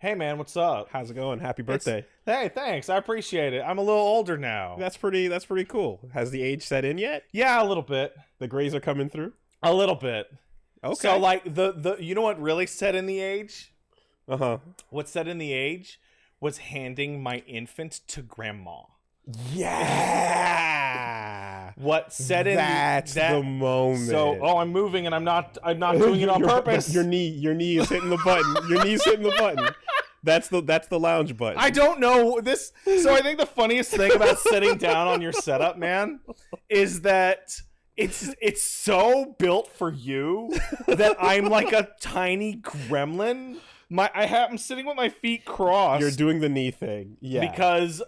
Hey man, what's up? How's it going? Happy birthday. Hey, thanks. I appreciate it. I'm a little older now. That's pretty cool. Has the age set in yet? Yeah, a little bit. The grays are coming through? A little bit. Okay. So like the you know what really set in the age? Uh-huh. What set in the age was handing my infant to grandma. Yeah. What set in That's the moment. So, I'm moving and I'm not doing it on purpose. Your knee is hitting the button. Your knee's hitting the button. That's the lounge button. I don't know this. So I think the funniest thing about sitting down on your setup, man, is that it's so built for you that I'm like a tiny gremlin. I'm sitting with my feet crossed. You're doing the knee thing. Yeah. Because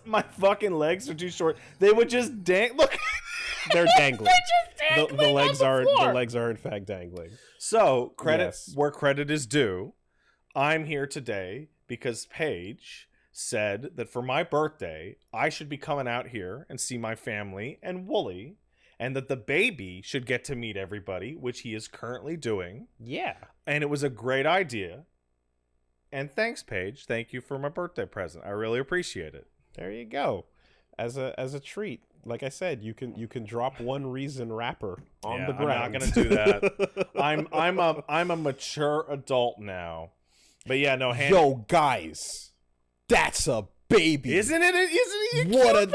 my fucking legs are too short. They would just look. They're dangling. They're just dangling the legs on the floor. The legs are in fact dangling. So credit Yes. where credit is due. I'm here today because Paige said that for my birthday, I should be coming out here and see my family and Wooly, and that the baby should get to meet everybody, which he is currently doing. Yeah. And it was a great idea. And thanks, Paige. Thank you for my birthday present. I really appreciate it. There you go. As a treat. Like I said, you can drop one reason rapper on the ground. I'm not gonna do that. I'm a mature adult now. But yeah, no. Yo, guys, that's a baby, Isn't it? Isn't he? what a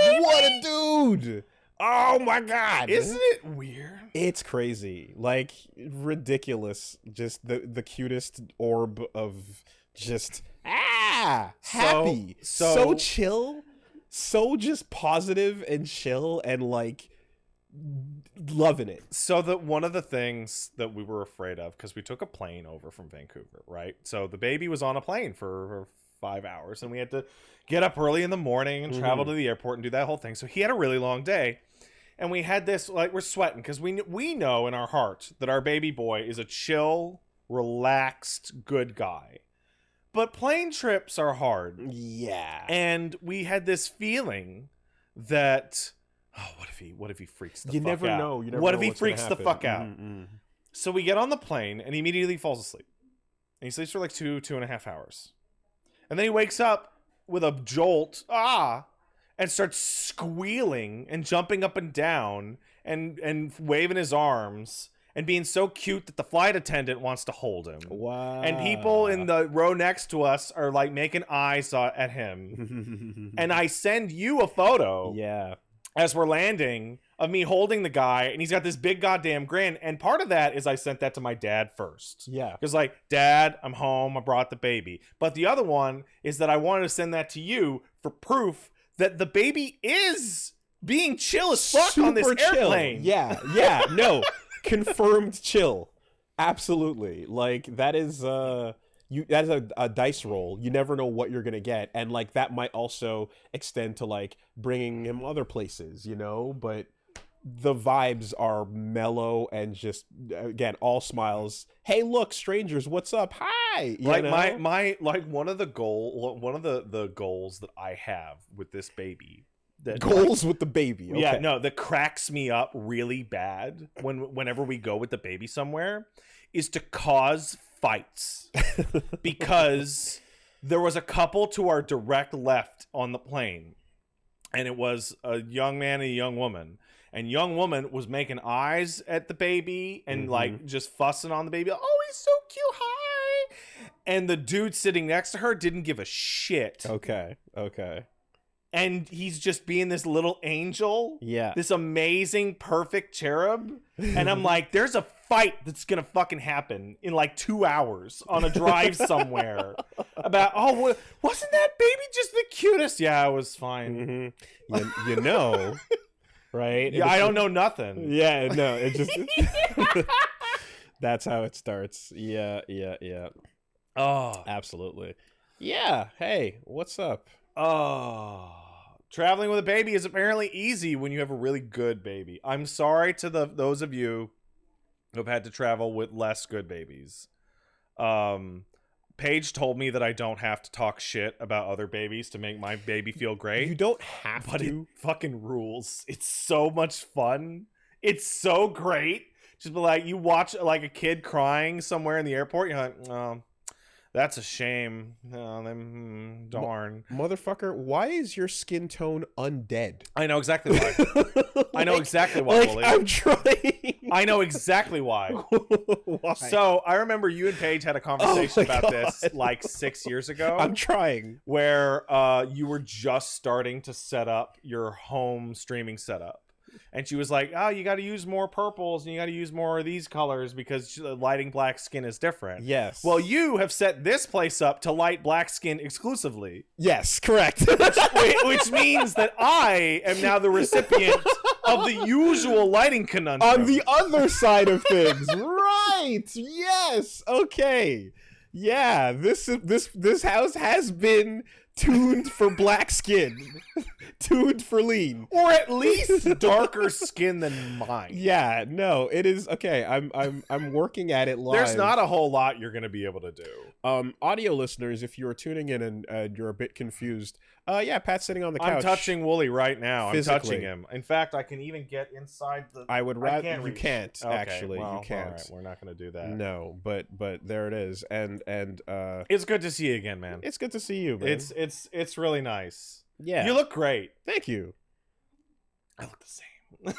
dude! Oh my god, Isn't it weird? It's crazy, like ridiculous. Just the cutest orb of just happy, so chill. So just positive and chill and like loving it. So one of the things that we were afraid of, because we took a plane over from Vancouver, right? So the baby was on a plane for 5 hours, and we had to get up early in the morning and travel to the airport and do that whole thing. So he had a really long day, and we had this, like, we're sweating because we know in our heart that our baby boy is a chill, relaxed, good guy. But plane trips are hard. Yeah. And we had this feeling that, what if he freaks the fuck out? You never know. What if he freaks the fuck out? Mm-mm. So we get on the plane and he immediately falls asleep. And he sleeps for like 2.5 hours. And then he wakes up with a jolt, and starts squealing and jumping up and down and waving his arms. And being so cute that the flight attendant wants to hold him. Wow. And people in the row next to us are like making eyes at him. And I send you a photo as we're landing of me holding the guy. And he's got this big goddamn grin. And part of that is I sent that to my dad first. Yeah. Because like, Dad, I'm home. I brought the baby. But the other one is that I wanted to send that to you for proof that the baby is being chill as fuck on this airplane. Yeah. No. Confirmed chill. Absolutely. Like that is that is a dice roll. You never know what you're gonna get, and like that might also extend to like bringing him other places, but the vibes are mellow and just, again, all smiles. Hey, look, strangers, what's up? Hi. My one of the goals that I have with this baby. With the baby. Okay. Yeah, no, that cracks me up really bad whenever we go with the baby somewhere is to cause fights. Because there was a couple to our direct left on the plane, and it was a young man and a young woman. And young woman was making eyes at the baby and like just fussing on the baby. Oh, he's so cute. Hi. And the dude sitting next to her didn't give a shit. Okay. And he's just being this little angel. Yeah. This amazing, perfect cherub. And I'm like, there's a fight that's going to fucking happen in like 2 hours on a drive somewhere. About, wasn't that baby just the cutest? Yeah, it was fine. Right? Yeah, I don't know nothing. Yeah, no, it just... That's how it starts. Yeah. Oh. Absolutely. Yeah. Hey, what's up? Oh, traveling with a baby is apparently easy when you have a really good baby. I'm sorry to those of you who have had to travel with less good babies. Paige told me that I don't have to talk shit about other babies to make my baby feel great. You don't have but to. It fucking rules. It's so much fun. It's so great. Just be like, you watch like a kid crying somewhere in the airport. You're like, oh, That's a shame. Darn. Motherfucker, why is your skin tone undead? I know exactly why. I know exactly why, like, Wooly. I'm trying. I know exactly why. Why? So I remember you and Paige had a conversation about God. this like 6 years ago. I'm trying. Where you were just starting to set up your home streaming setup. And she was like, oh, you got to use more purples and you got to use more of these colors because lighting black skin is different. Yes. Well, you have set this place up to light black skin exclusively. Yes, correct. Which means that I am now the recipient of the usual lighting conundrum. On the other side of things. Right. Yes. Okay. Yeah, this house has been tuned for black skin. Tuned for lean. Or at least darker skin than mine. Yeah, no, it is okay. I'm working at it live. There's not a whole lot you're gonna be able to do. Audio listeners, if you are tuning in and you're a bit confused, yeah, Pat's sitting on the couch. I'm touching Wooly right now. Physically. I'm touching him. In fact, I can even get inside the. I would rather you reach. can't Okay, actually. well, You can't. All right, we're not gonna do that. No, but there it is, and It's good to see you again, man. it's good to see you, man. It's really nice. Yeah, You look great. Thank you. I look the same.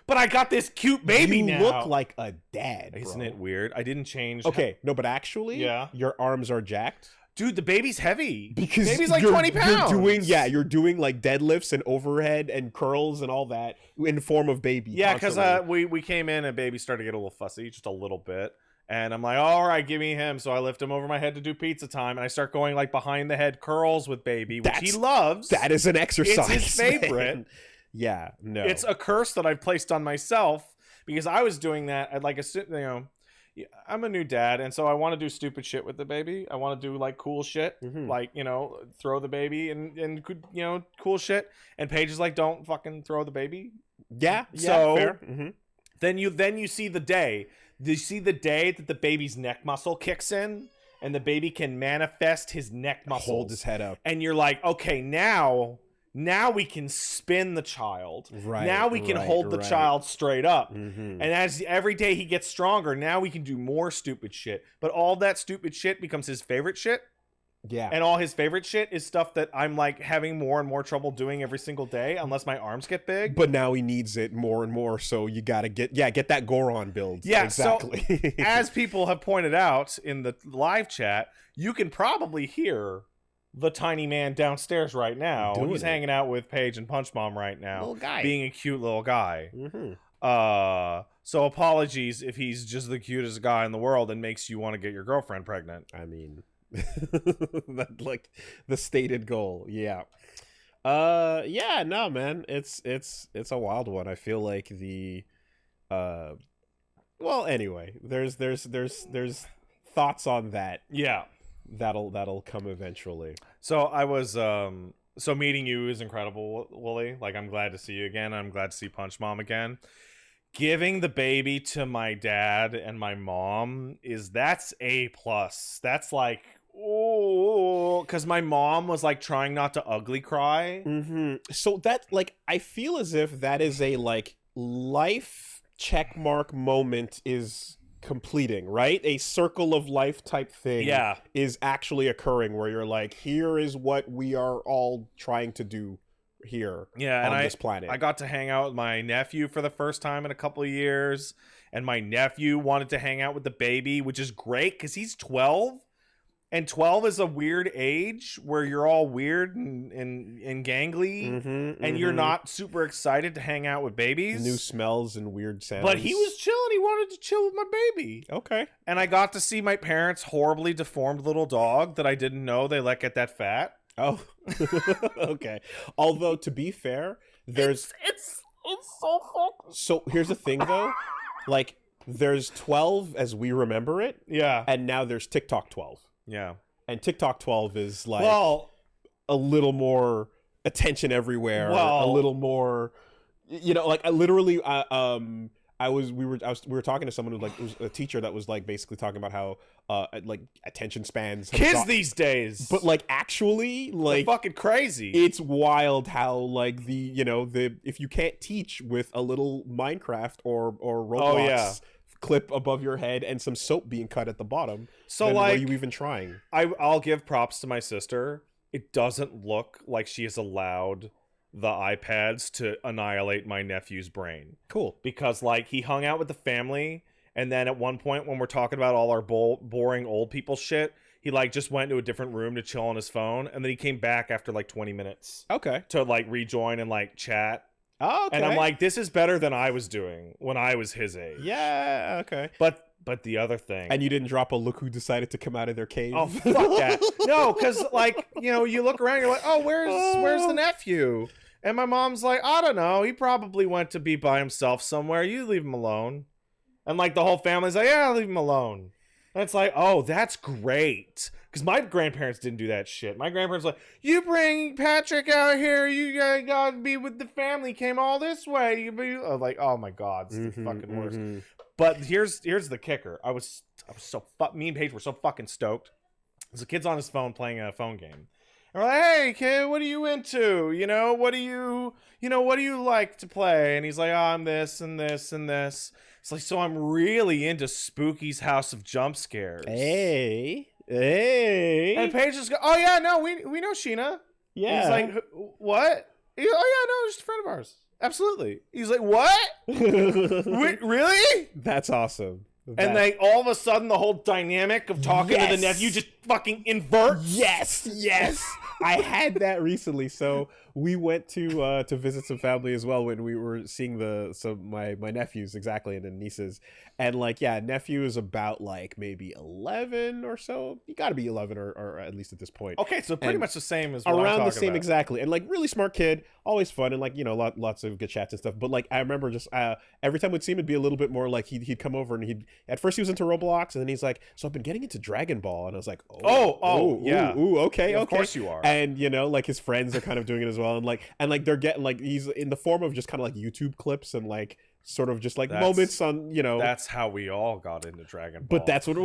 But I got this cute baby you now. look like a dad, Isn't bro. it weird? I didn't change. Okay, no, but actually, Yeah. your arms are jacked. Dude, the baby's heavy. Because baby's like you're- 20 pounds. You're doing like deadlifts and overhead and curls and all that in form of baby. Yeah, because constantly. we came in and baby started to get a little fussy, just a little bit. And I'm like, all right, give me him. So I lift him over my head to do pizza time. And I start going like behind the head curls with baby, which he loves. That is an exercise. It's his favorite. Man. Yeah, no. It's a curse that I've placed on myself because I was doing that at like I'm a new dad. And so I want to do stupid shit with the baby. I want to do like cool shit, like, throw the baby and cool shit. And Paige is like, don't fucking throw the baby. Yeah, So fair. Mm-hmm. Then you see the day. You see the day that the baby's neck muscle kicks in and the baby can manifest his neck muscles. Hold his head up. And you're like, okay, now we can spin the child. Right. Now we can hold the child straight up. Mm-hmm. And as every day he gets stronger, now we can do more stupid shit. But all that stupid shit becomes his favorite shit. Yeah. And all his favorite shit is stuff that I'm like having more and more trouble doing every single day unless my arms get big. But now he needs it more and more, so you gotta get that Goron build. Yeah, exactly. So as people have pointed out in the live chat, you can probably hear the tiny man downstairs right now. Doing He's it. hanging out with Paige and Punch Mom right now. Little guy. Being a cute little guy. Mm-hmm. So apologies if he's just the cutest guy in the world and makes you want to get your girlfriend pregnant. I mean, that, like the stated goal. Yeah. Yeah. No, man. It's a wild one. I feel like the. Well, anyway, there's thoughts on that. Yeah. That'll come eventually. So I was so meeting you is incredible, Wooly. Like I'm glad to see you again. I'm glad to see Punch Mom again. Giving the baby to my dad and my mom that's A+. That's like, oh, because my mom was like trying not to ugly cry. Mm-hmm. So that, like, I feel as if that is a like life checkmark moment is completing, right? A circle of life type thing is actually occurring where you're like, here is what we are all trying to do here on this planet. I got to hang out with my nephew for the first time in a couple of years, and my nephew wanted to hang out with the baby, which is great because he's 12. And 12 is a weird age where you're all weird and gangly, and you're not super excited to hang out with babies. New smells and weird sounds. But he was chilling. He wanted to chill with my baby. Okay. And I got to see my parents' horribly deformed little dog that I didn't know they let get that fat. Oh, okay. Although, to be fair, there's... It's so fucking... So, here's the thing, though. Like, there's 12 as we remember it. Yeah. And now there's TikTok 12. Yeah. And TikTok 12 is like a little more attention everywhere, a little more, like I literally, we were talking to someone who like was a teacher that was like basically talking about how like attention spans kids these days, but like actually like they're fucking crazy. It's wild how like the if you can't teach with a little Minecraft or Roblox clip above your head and some soap being cut at the bottom. So then like, what are you even trying? I'll give props to my sister. It doesn't look like she has allowed the iPads to annihilate my nephew's brain. Cool. Because like he hung out with the family, and then at one point when we're talking about all our boring old people shit, he like just went to a different room to chill on his phone, and then he came back after like 20 minutes. Okay. To like rejoin and like chat. Oh, okay. And I'm like, this is better than I was doing when I was his age. Yeah, okay. But the other thing, and you didn't drop a look who decided to come out of their cave. Oh fuck that! No, because like you look around, you're like, oh, where's the nephew? And my mom's like, I don't know. He probably went to be by himself somewhere. You leave him alone. And like the whole family's like, yeah, leave him alone. And it's like, oh, that's great. Because my grandparents didn't do that shit. My grandparents were like, you bring Patrick out here. You gotta be with the family. Came all this way. I was like, oh my god, it's the fucking worst. But here's the kicker. I was so me and Paige were so fucking stoked. There's a kid's on his phone playing a phone game. And we're like, hey kid, what are you into? What do you like to play? And he's like, oh, I'm this and this and this. It's like, so I'm really into Spooky's House of Jump Scares. Hey. And Paige just go, oh yeah, no, we know Sheena. Yeah. He's like, what? Oh yeah, no, just a friend of ours. Absolutely. He's like, what? Really? That's awesome. And like all of a sudden the whole dynamic of talking to the nephew just fucking inverts. Yes. I had that recently. So we went to visit some family as well when we were seeing my nephews exactly and then nieces. And like, yeah, nephew is about like maybe 11 or so. You got to be 11 or at least at this point. Okay, so pretty much the same as what around I'm the same about. Exactly. And like really smart kid, always fun and like lots of good chats and stuff. But like I remember just every time we'd see him, it'd be a little bit more like he'd come over and at first he was into Roblox and then he's like, so I've been getting into Dragon Ball, and I was like, yeah, okay, of course you are. And like his friends are kind of doing it as well, and like they're getting like he's in the form of just kind of like YouTube clips and like sort of just like moments on that's how we all got into Dragon Ball. But that's what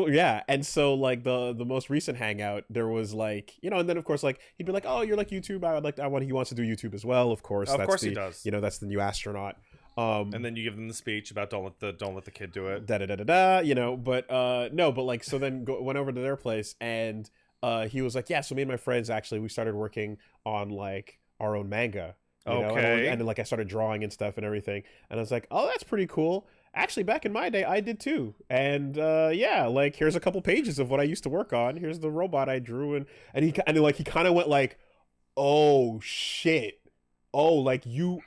and so like the most recent hangout there was like and then of course like he'd be like, oh, you're like YouTube, he wants to do YouTube as well, of course. He does. That's the new astronaut. And then you give them the speech about don't let the kid do it. But like so then went over to their place and he was like, yeah, so me and my friends actually we started working on like our own manga. Okay. And then like I started drawing and stuff and everything, and I was like, oh, that's pretty cool. Actually, back in my day, I did too. And like here's a couple pages of what I used to work on. Here's the robot I drew, and he kind of went like, oh shit, oh, like you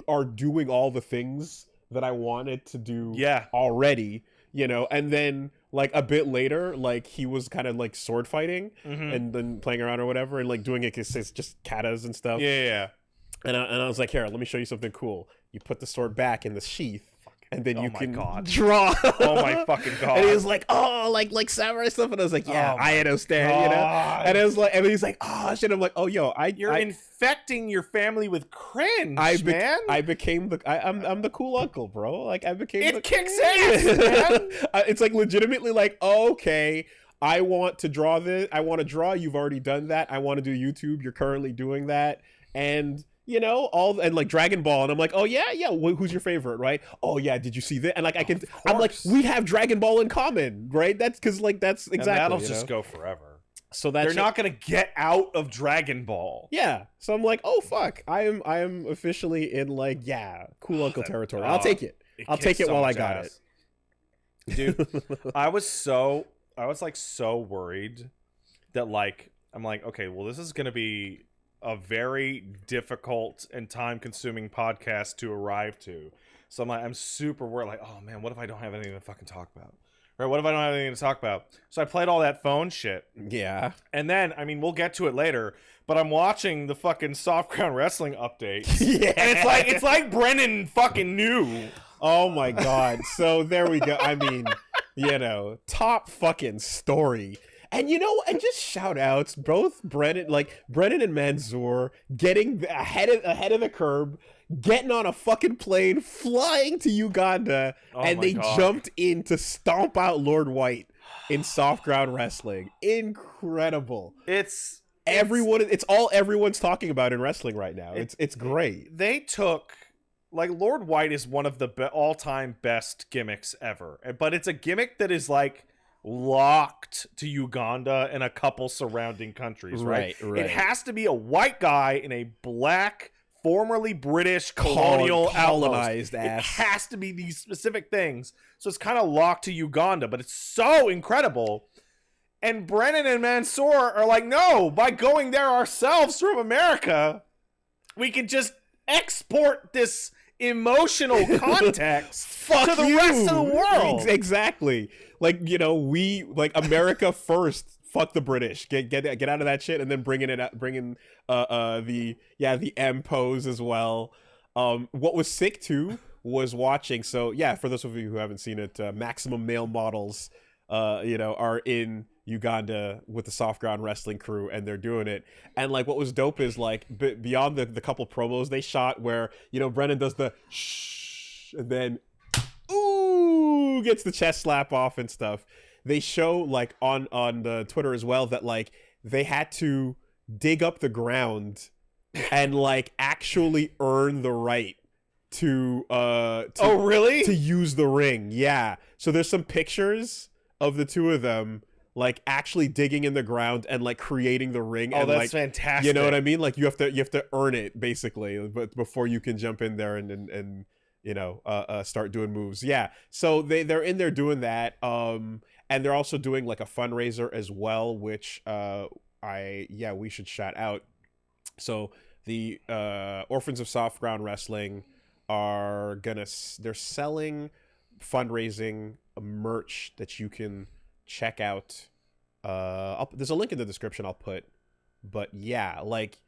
are doing all the things that I wanted to do already, and then like a bit later, like he was kind of like sword fighting and then playing around or whatever and like doing it because it's just katas and stuff. Yeah. And I was like, here, let me show you something cool. You put the sword back in the sheath, and then you can draw. Oh my fucking god! And he was like, oh, like samurai stuff, and I was like, yeah, I understand, And it was like, and he's like, oh shit. I'm like, oh yo, you're infecting your family with cringe, man. I became I'm the cool uncle, bro. Like I became. It kicks ass, man. It's like legitimately like, okay. I want to draw this. I want to draw. You've already done that. I want to do YouTube. You're currently doing that, and. And like Dragon Ball, and I'm like, oh yeah, who's your favorite, right? Oh yeah, did you see that? And like I'm like, we have Dragon Ball in common, right? That's because like that's exactly. And that'll just go forever. So they're not gonna get out of Dragon Ball. Yeah. So I'm like, oh fuck, I am officially in like cool uncle territory. I'll take it. I'll take it while I got it. Dude, I was so worried that like I'm like, okay, well this is gonna be a very difficult and time-consuming podcast to arrive to. So I'm super worried, like, oh man, what if I don't have anything to fucking talk about? Right? What if I don't have anything to talk about? So I played all that phone shit. Yeah. And then, I mean, we'll get to it later, but I'm watching the fucking Soft Ground Wrestling update. Yeah. And it's like Brennan fucking knew. Oh my god. So there we go. I mean, top fucking story. And and just shout outs, both Brennan and Mansoor getting ahead of the curb, getting on a fucking plane, flying to Uganda, and they jumped in to stomp out Lord White in Soft Ground Wrestling. Incredible. It's all everyone's talking about in wrestling right now. It's great. They took like Lord White is one of the all-time best gimmicks ever, but it's a gimmick that is like locked to Uganda and a couple surrounding countries, right? It has to be a white guy in a black, formerly British colonial colonized outpost. It has to be these specific things. So it's kind of locked to Uganda, but it's so incredible. And Brennan and Mansoor are like, no, by going there ourselves from America, we can just export this emotional context to the rest of the world. Exactly. Like, we like America first. Fuck the British. Get out of that shit, and then bring in the M pose as well. What was sick too was watching. So yeah, for those of you who haven't seen it, Maximum Male Models, are in Uganda with the soft ground wrestling crew, and they're doing it. And like, what was dope is like beyond the couple promos they shot where Brennan does the shh and then ooh gets the chest slap off and stuff. They show like on the Twitter as well that like they had to dig up the ground and like actually earn the right to oh really to use the ring. Yeah, so there's some pictures of the two of them like actually digging in the ground and like creating the ring. Oh, and, that's like, fantastic. You know what I mean? Like you have to earn it basically, but before you can jump in there and start doing moves. Yeah. So they're in there doing that. And they're also doing like a fundraiser as well, which we should shout out. So the Orphans of Soft Ground Wrestling they're selling fundraising merch that you can check out. There's a link in the description I'll put, but yeah, like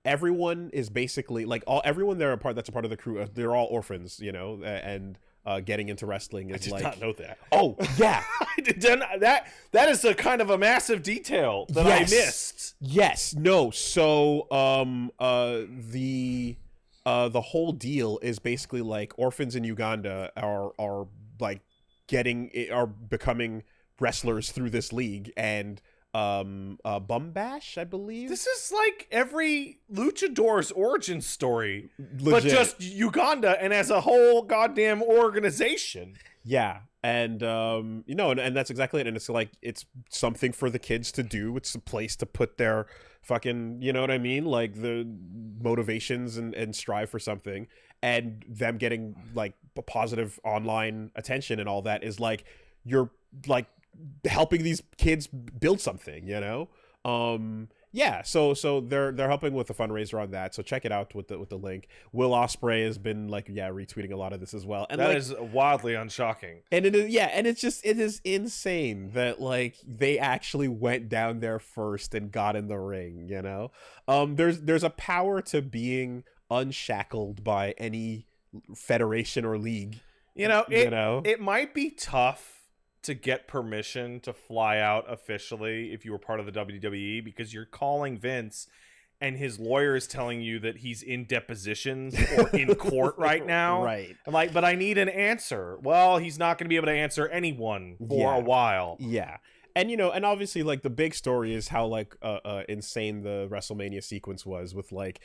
everyone is basically like everyone that's a part of the crew. They're all orphans, and getting into wrestling is I did not know that. Oh yeah, I did that. That is a kind of a massive detail that I missed. Yes, no. So the whole deal is basically like orphans in Uganda are becoming wrestlers through this league, and Bumbash, I believe. This is like every luchador's origin story, Legit. but just Uganda and as a whole goddamn organization. Yeah, and and that's exactly it. And it's like it's something for the kids to do. It's a place to put their fucking, you know what I mean, like the motivations and strive for something, and them getting like positive online attention and all that is like you're like helping these kids build something, so they're helping with the fundraiser on that, so check it out with the link. Will Ospreay has been like retweeting a lot of this as well, and that like, is wildly unshocking. And it is insane that like they actually went down there first and got in the ring. There's a power to being unshackled by any federation or league. It might be tough to get permission to fly out officially if you were part of the WWE, because you're calling Vince and his lawyer is telling you that he's in depositions or in court right now. Right. I'm like, but I need an answer. Well, he's not going to be able to answer anyone for a while. Yeah. And, and obviously, like, the big story is how, like, insane the WrestleMania sequence was with, like,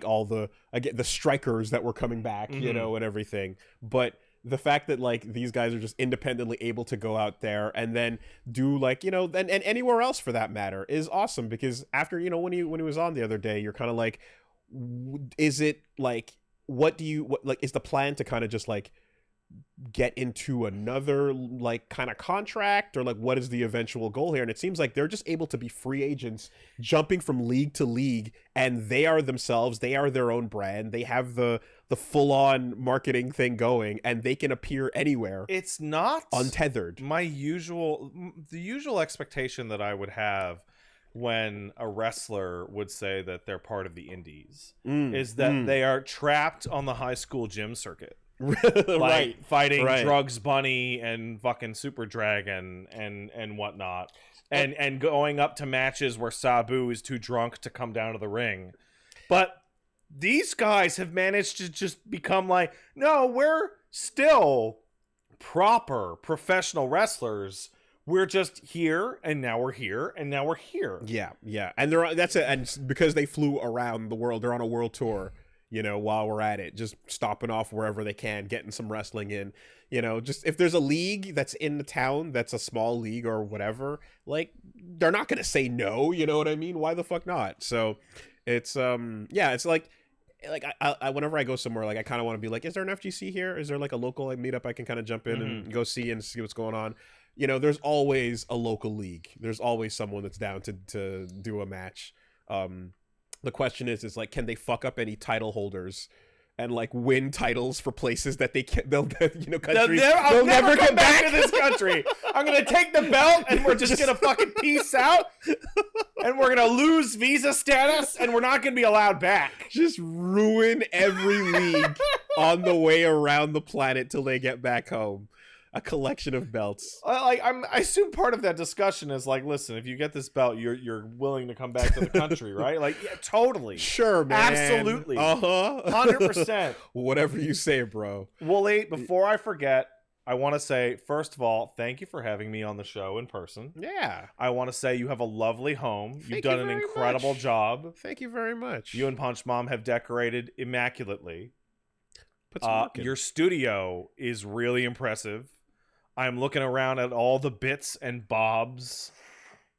all the strikers that were coming back, and everything. But the fact that like these guys are just independently able to go out there and then do like, and anywhere else for that matter is awesome, because after, when he was on the other day, you're kind of like, is it like, what is the plan to kind of just like get into another like kind of contract, or like what is the eventual goal here? And it seems like they're just able to be free agents jumping from league to league, and they are their own brand. They have the full-on marketing thing going, and they can appear anywhere. It's not untethered. The usual expectation that I would have when a wrestler would say that they're part of the indies is that they are trapped on the high school gym circuit. Right, fighting Drugs Bunny and fucking Super Dragon and whatnot, and going up to matches where Sabu is too drunk to come down to the ring. But these guys have managed to just become like, no, we're still proper professional wrestlers. We're just here, and now we're here, and now we're here. Yeah, and and because they flew around the world, they're on a world tour. while we're at it, just stopping off wherever they can, getting some wrestling in, just if there's a league that's in the town that's a small league or whatever, like they're not going to say no, you know what I mean? Why the fuck not? So it's, it's like I whenever I go somewhere, like I kind of want to be like, is there an FGC here? Is there like a local meetup I can kind of jump in and go see and see what's going on? There's always a local league. There's always someone that's down to do a match. The question is like, can they fuck up any title holders and like win titles for places that they can't? Countries, they'll never come back to this country. I'm gonna take the belt and we're just gonna fucking peace out, and we're gonna lose visa status, and we're not gonna be allowed back. Just ruin every league on the way around the planet till they get back home. A collection of belts. I assume part of that discussion is like, listen, if you get this belt, you're willing to come back to the country, right? Like, yeah, totally, sure, man, absolutely, 100%. Whatever you say, bro. Wooly, before I forget, I want to say, first of all, thank you for having me on the show in person. Yeah. I want to say you have a lovely home. You've done an incredible job. Thank you very much. You and Punch Mom have decorated immaculately. Your studio is really impressive. I'm looking around at all the bits and bobs,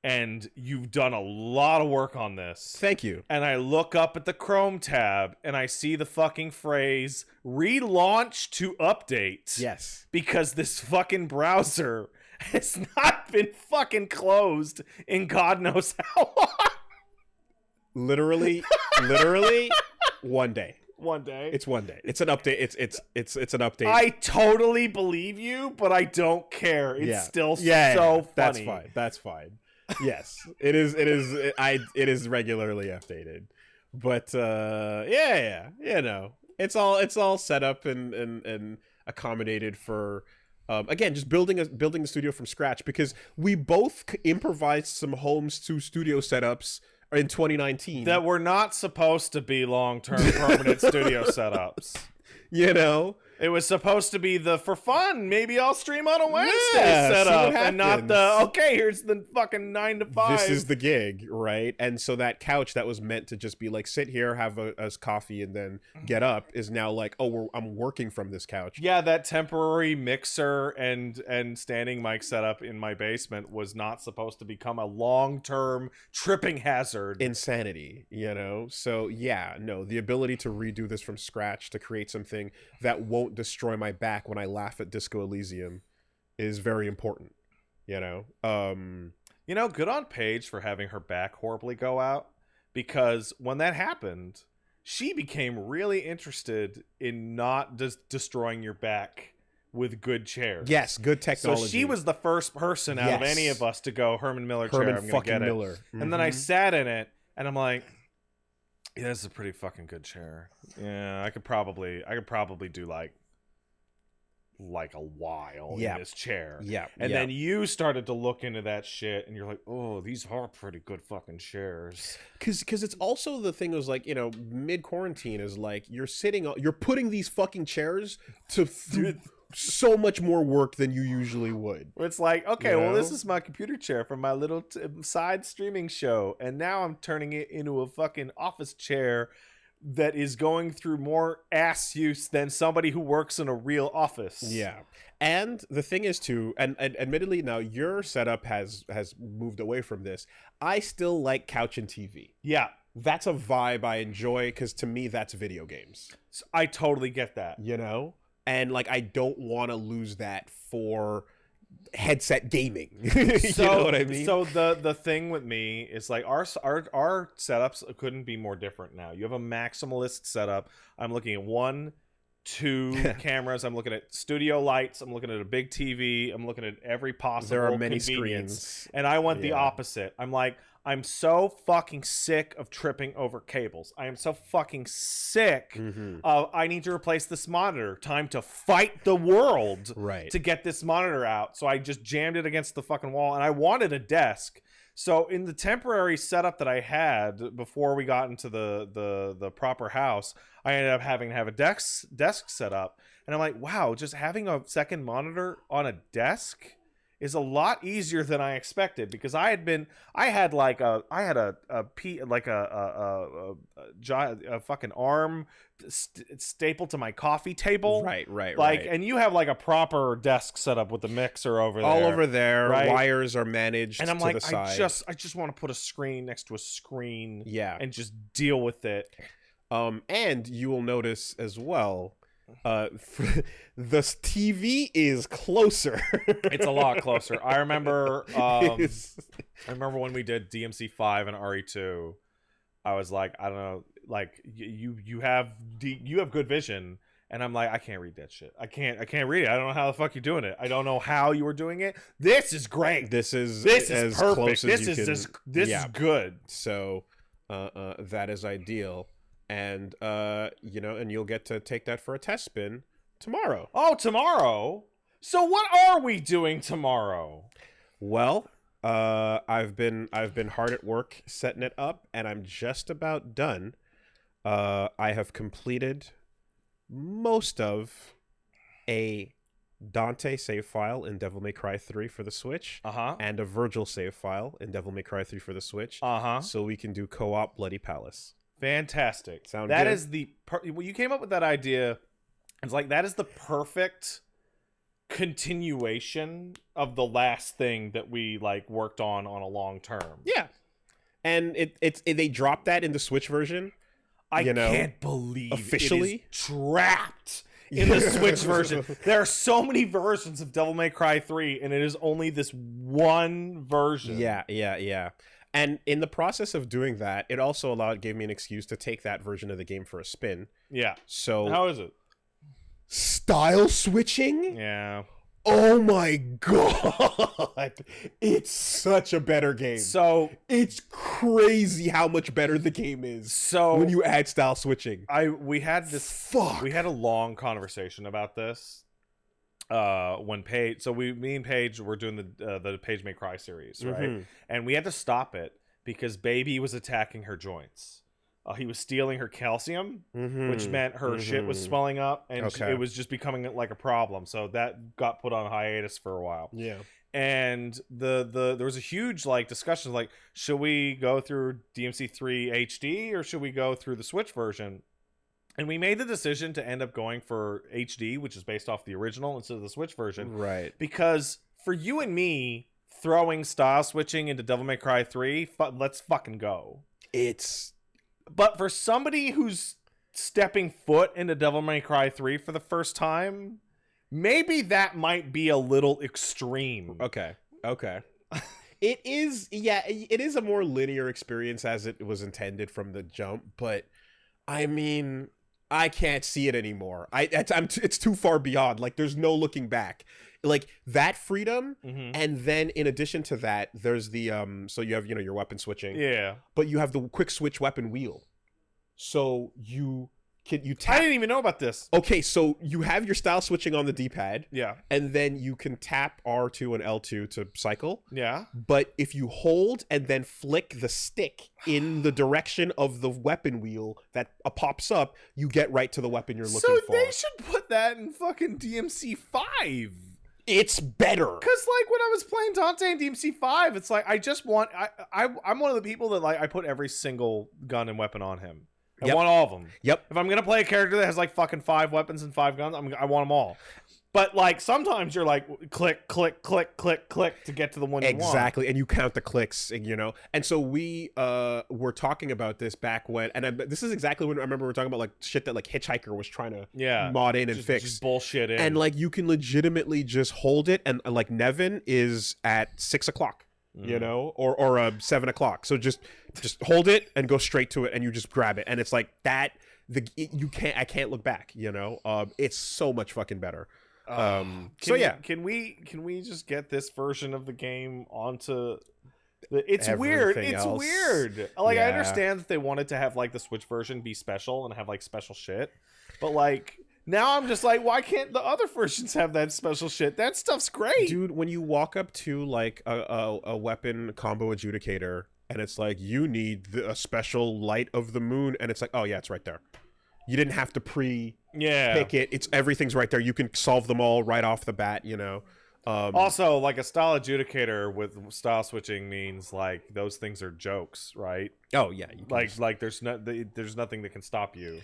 and you've done a lot of work on this. Thank you. And I look up at the Chrome tab, and I see the fucking phrase, relaunch to update. Yes. Because this fucking browser has not been fucking closed in God knows how long. Literally, one day. One day. It's one day. It's an update. It's an update. I totally believe you, but I don't care. It's still so funny. That's fine. Yes, it is. It is regularly updated, but it's all set up and accommodated for. Again, just building the studio from scratch, because we both improvised some home studio setups in 2019 that were not supposed to be long-term permanent studio setups. It was supposed to be the for fun, maybe I'll stream on a Wednesday setup, and not the okay, here's the fucking 9 to 5. This is the gig, right? And so that couch that was meant to just be like sit here, have a coffee, and then get up is now like, oh, I'm working from this couch. Yeah, that temporary mixer and standing mic setup in my basement was not supposed to become a long-term tripping hazard. Insanity, So yeah, no, the ability to redo this from scratch to create something that won't destroy my back when I laugh at Disco Elysium is very important. Good on Paige for having her back horribly go out, because when that happened, she became really interested in not just destroying your back with good chairs. Yes, good technology. So she was the first person out of any of us to go, Herman Miller chair, I'm gonna get it. Mm-hmm. And then I sat in it and I'm like, yeah, this is a pretty fucking good chair. Yeah, I could probably do like a while in this chair. Yeah. And then you started to look into that shit and you're like, oh, these are pretty good fucking chairs. Because it's also the thing was like, mid quarantine is like you're putting these fucking chairs to so much more work than you usually would. It's like, okay, well, this is my computer chair from my little side streaming show, and now I'm turning it into a fucking office chair that is going through more ass use than somebody who works in a real office. Yeah. And the thing is too, and admittedly now your setup has moved away from this. I still like couch and TV. Yeah. That's a vibe I enjoy, because to me that's video games. So I totally get that. And like I don't want to lose that for headset gaming. So, you know what I mean? So the thing with me is like our setups couldn't be more different now. You have a maximalist setup. I'm looking at 2 cameras. I'm looking at studio lights. I'm looking at a big TV. I'm looking at every possible There are many convenience. screens. And I want the opposite. I'm like, I'm so fucking sick of tripping over cables. I am so fucking sick of I need to replace this monitor. Time to fight the world to get this monitor out. So I just jammed it against the fucking wall, and I wanted a desk. So in the temporary setup that I had before we got into the proper house, I ended up having to have a desk set up. And I'm like, wow, just having a second monitor on a desk is a lot easier than I expected, because I had a fucking arm stapled to my coffee table. Right. And you have like a proper desk set up with the mixer over there. All over there. Right? Wires are managed and I'm to like, the side. I just want to put a screen next to a screen. Yeah. And just deal with it. And you will notice as well, the TV is closer. It's a lot closer. I remember when we did DMC5 and RE2, I was like, I don't know, like you have good vision, and I'm like, I can't read that shit. I can't read it. I don't know how the fuck you're doing it. I don't know how you were doing it. This is great. This is as perfect. Close as This is good. So that is ideal. And and you'll get to take that for a test spin tomorrow. Oh, tomorrow? So what are we doing tomorrow? Well, I've been hard at work setting it up, and I'm just about done. I have completed most of a Dante save file in Devil May Cry 3 for the Switch, and a Virgil save file in Devil May Cry 3 for the Switch, so we can do co-op Bloody Palace. Fantastic. Sound that good? Is well, you came up with that idea. It's like, that is the perfect continuation of the last thing that we like worked on a long term. Yeah. And they dropped that in the Switch version. I can't believe officially it is trapped in the Switch version. There are so many versions of Devil May Cry 3, and it is only this one version. Yeah. And in the process of doing that, it also gave me an excuse to take that version of the game for a spin. Yeah. So how is it? Style switching? Yeah. Oh my god. It's such a better game. So it's crazy how much better the game is. So when you add style switching. We had a long conversation about this. When Paige, me and Paige were doing the Paige May Cry series, right? And we had to stop it because Baby was attacking her joints. He was stealing her calcium, which meant her shit was swelling up, and it was just becoming like a problem. So that got put on hiatus for a while. Yeah. And there was a huge like discussion, like, should we go through DMC3 HD or should we go through the Switch version? And we made the decision to end up going for HD, which is based off the original instead of the Switch version. Right. Because for you and me, throwing style switching into Devil May Cry 3, let's fucking go. But for somebody who's stepping foot into Devil May Cry 3 for the first time, maybe that might be a little extreme. Okay. It is a more linear experience as it was intended from the jump, but I mean, I can't see it anymore. It's too far beyond. Like, there's no looking back. Like, that freedom, and then in addition to that, there's the so you have your weapon switching. Yeah. But you have the quick switch weapon wheel. So you tap. I didn't even know about this. Okay, so you have your style switching on the D-pad. Yeah. And then you can tap R2 and L2 to cycle. Yeah. But if you hold and then flick the stick in the direction of the weapon wheel that pops up, you get right to the weapon you're looking for. So they should put that in fucking DMC5. It's better. Because, like, when I was playing Dante in DMC5, it's like, I'm one of the people that, like, I put every single gun and weapon on him. I want all of them. Yep. If I'm going to play a character that has, like, fucking 5 weapons and 5 guns, I want them all. But, like, sometimes you're like, click, click, click, click, click to get to the one you want. Exactly. And you count the clicks, And so we were talking about this back when, and this is exactly when I remember we were talking about, like, shit that, like, Hitchhiker was trying to mod in and fix. Just bullshit in. And, like, you can legitimately just hold it, and, like, Nevin is at 6 o'clock. Or 7 o'clock. So just hold it and go straight to it, and you just grab it, and it's like that. I can't look back. It's so much fucking better. Can we just get this version of the game onto? It's weird. It's weird. Like, I understand that they wanted to have, like, the Switch version be special and have, like, special shit, but, like, now I'm just like, why can't the other versions have that special shit? That stuff's great. Dude, when you walk up to, like, a weapon combo adjudicator, and it's like, you need a special light of the moon, and it's like, oh yeah, it's right there. You didn't have to pick it. Everything's right there. You can solve them all right off the bat, Also, like a style adjudicator with style switching means like those things are jokes, right? Oh yeah, you can Like there's nothing that can stop you.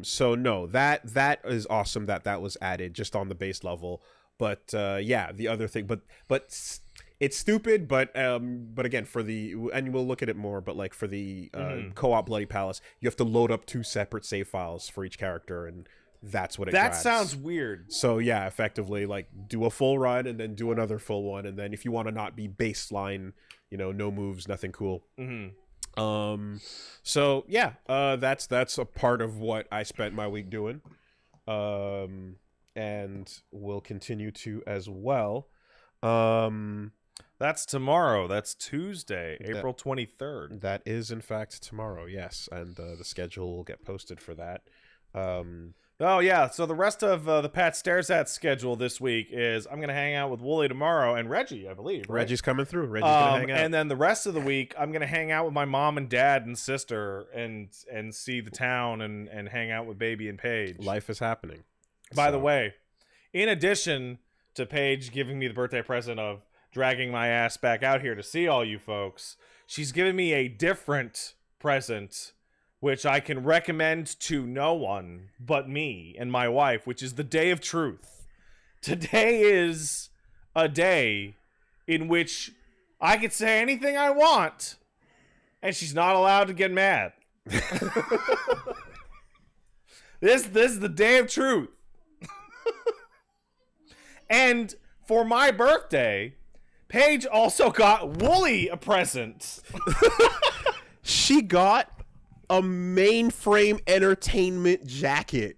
So no, that is awesome that was added just on the base level. But yeah, the other thing, but it's stupid. But again, and we'll look at it more. But like for the co-op Bloody Palace, you have to load up 2 separate save files for each character, and that's what it. That grabs. sounds weird. So yeah, effectively, like do a full run and then do another full one, and then if you want to not be baseline, no moves, nothing cool. So yeah, that's a part of what I spent my week doing, and will continue to as well. That's tomorrow. That's Tuesday, April 23rd. That is in fact tomorrow. Yes, and the schedule will get posted for that. Oh yeah, so the rest of the Pat Stares At schedule this week is I'm gonna hang out with Wooly tomorrow and Reggie, I believe. Right? Reggie's coming through. Reggie's gonna hang out. And then the rest of the week I'm gonna hang out with my mom and dad and sister and see the town and hang out with Baby and Paige. Life is happening. By the way, in addition to Paige giving me the birthday present of dragging my ass back out here to see all you folks, she's given me a different present, which I can recommend to no one but me and my wife, which is the Day of Truth. Today is a day in which I can say anything I want, and she's not allowed to get mad. This is the Day of Truth. And for my birthday, Paige also got Wooly a present. She got a Mainframe Entertainment jacket.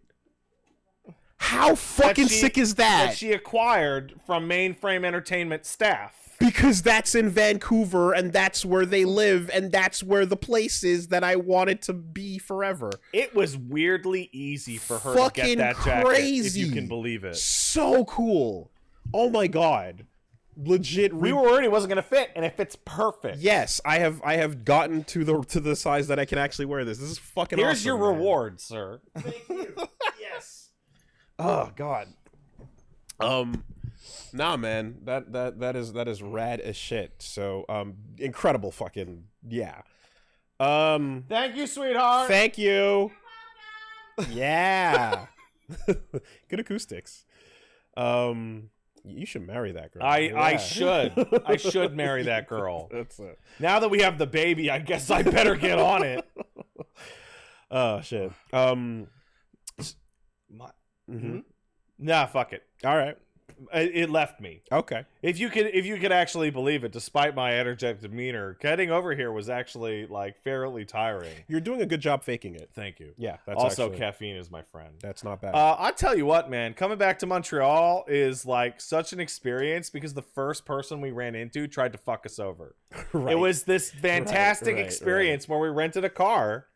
How fucking sick is that? That she acquired from Mainframe Entertainment staff. Because that's in Vancouver, and that's where they live, and that's where the place is that I wanted to be forever. It was weirdly easy for her fucking to get that jacket, crazy. if you can believe it. So cool. Oh my god. Legit. We were worried it wasn't gonna fit, and it fits perfect. Yes, I have gotten to the size that I can actually wear this. This is fucking awesome. Here's your reward, sir. Thank you. Yes. Oh god. Nah, man, that is rad as shit. So incredible fucking yeah. Thank you, sweetheart. Thank you. Yeah. Good acoustics. You should marry that girl. I should marry that girl. That's it. Now that we have the baby, I guess I better get on it. Oh shit. Nah, fuck it. All right. It left me. Okay. If you could actually believe it, despite my energetic demeanor, getting over here was actually like fairly tiring. You're doing a good job faking it. Thank you. Yeah. That's also, actually, caffeine is my friend. That's not bad. I tell you what, man, coming back to Montreal is like such an experience because the first person we ran into tried to fuck us over. Right. It was this fantastic experience where we rented a car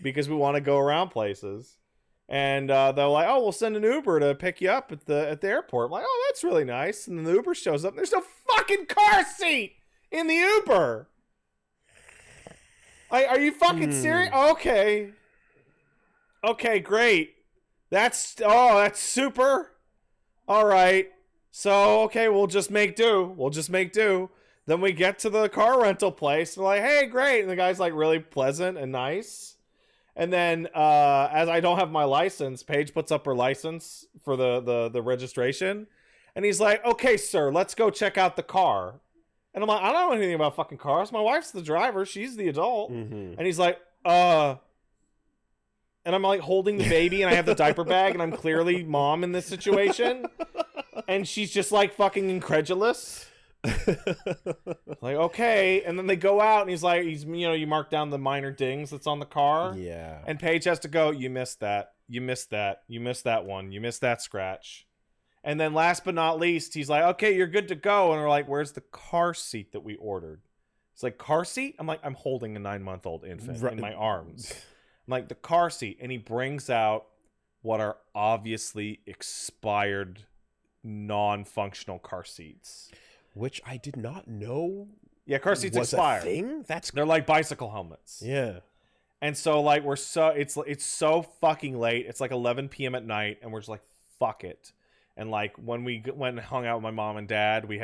because we want to go around places. And they're like, oh, we'll send an Uber to pick you up at the airport. I'm like, oh, that's really nice. And then the Uber shows up. And there's no fucking car seat in the Uber. Are you fucking serious? Okay. Okay, great. That's super. All right. So, okay, we'll just make do. Then we get to the car rental place. And we're like, hey, great. And the guy's like really pleasant and nice. And then, as I don't have my license, Paige puts up her license for the registration. And he's like, okay, sir, let's go check out the car. And I'm like, I don't know anything about fucking cars. My wife's the driver. She's the adult. Mm-hmm. And he's like, and I'm like holding the baby and I have the diaper bag and I'm clearly mom in this situation. And she's just like fucking incredulous. Like, okay. And then they go out and he's like, you mark down the minor dings that's on the car. Yeah. And Paige has to go, you missed that. You missed that. You missed that one. You missed that scratch. And then last but not least, he's like, okay, you're good to go. And we're like, where's the car seat that we ordered? It's like, car seat? I'm like, I'm holding a 9-month-old infant in my arms. I'm like, the car seat. And he brings out what are obviously expired, non-functional car seats. Which I did not know. Yeah, car seats expired. A thing? They're like bicycle helmets. Yeah. And so like it's so fucking late. It's like 11 p.m. at night, and we're just like, fuck it. And like when we went and hung out with my mom and dad, we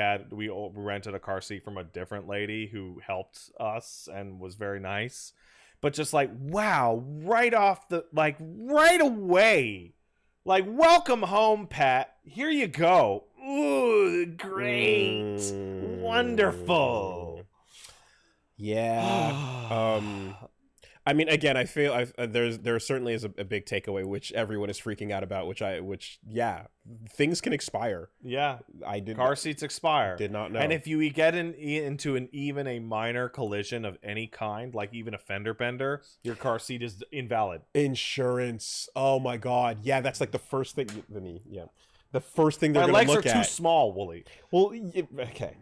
rented a car seat from a different lady who helped us and was very nice. But just like, wow, right away. Like, welcome home, Pat. Here you go. Ooh, great. Wonderful. Yeah. I mean, again, I feel there certainly is a big takeaway, which everyone is freaking out about, which things can expire. Yeah. Car seats expire. Did not know. And if you get into even a minor collision of any kind, like even a fender bender, your car seat is invalid. Insurance. Oh my God. Yeah, that's like the first thing. The first thing they're going to look at. My legs are too small, Wooly. Well, okay.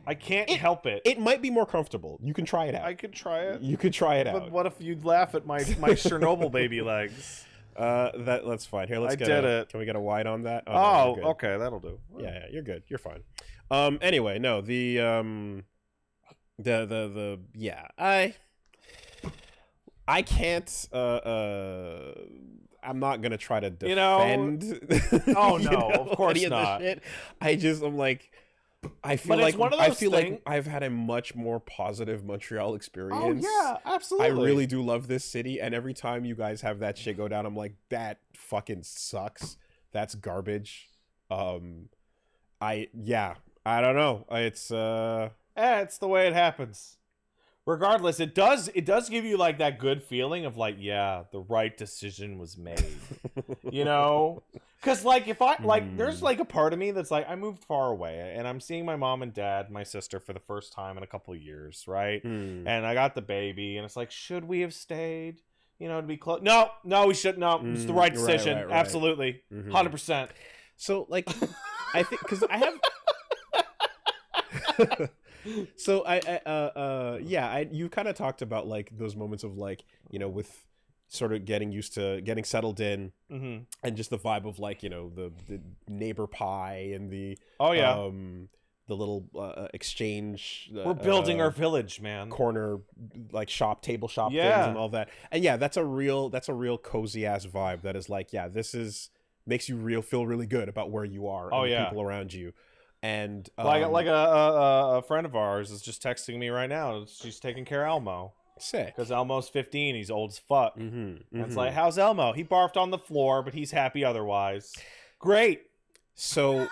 I can't help it. It might be more comfortable. You can try it out. I could try it. You could try it out. But what if you'd laugh at my Chernobyl baby legs? That's fine. Here, let's did it. Can we get a wide on that? Oh, no, okay, that'll do. Yeah, you're good. You're fine. Anyway, no, I can't. I'm not gonna try to defend. Oh no, of course not. I'm like. I feel like I've had a much more positive Montreal experience. Oh yeah, absolutely. I really do love this city, and every time you guys have that shit go down, I'm like, that fucking sucks. That's garbage. I don't know. It's it's the way it happens. Regardless, it does give you like that good feeling of like, yeah, the right decision was made. You know? Because like if I like there's like a part of me that's like, I moved far away and I'm seeing my mom and dad, my sister for the first time in a couple of years, right? And I got the baby and it's like, should we have stayed? You know, to be close. No, we shouldn't. No, it's the right decision. Right. Absolutely. 100%. So like I think because I have So you kind of talked about like those moments of like, you know, with sort of getting settled in, and just the vibe of like, you know, the neighbor pie and the the little exchange. We're building our village, man. Corner like table shop things and all that. And yeah, that's a real cozy ass vibe that is like, makes you feel really good about where you are and the people around you. And like a friend of ours is just texting me right now. She's taking care of Elmo. Sick. Because Elmo's 15. He's old as fuck. And it's like, how's Elmo? He barfed on the floor, but he's happy otherwise. Great. So,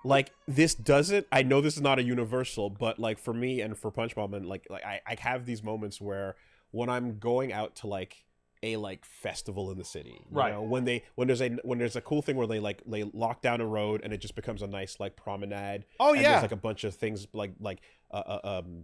like, this doesn't... I know this is not a universal, but, like, for me and for Punch Mom, and, like I have these moments where when I'm going out to, like, a like festival in the city, you know, when there's a cool thing where they lock down a road and it just becomes a nice like promenade. There's like a bunch of things like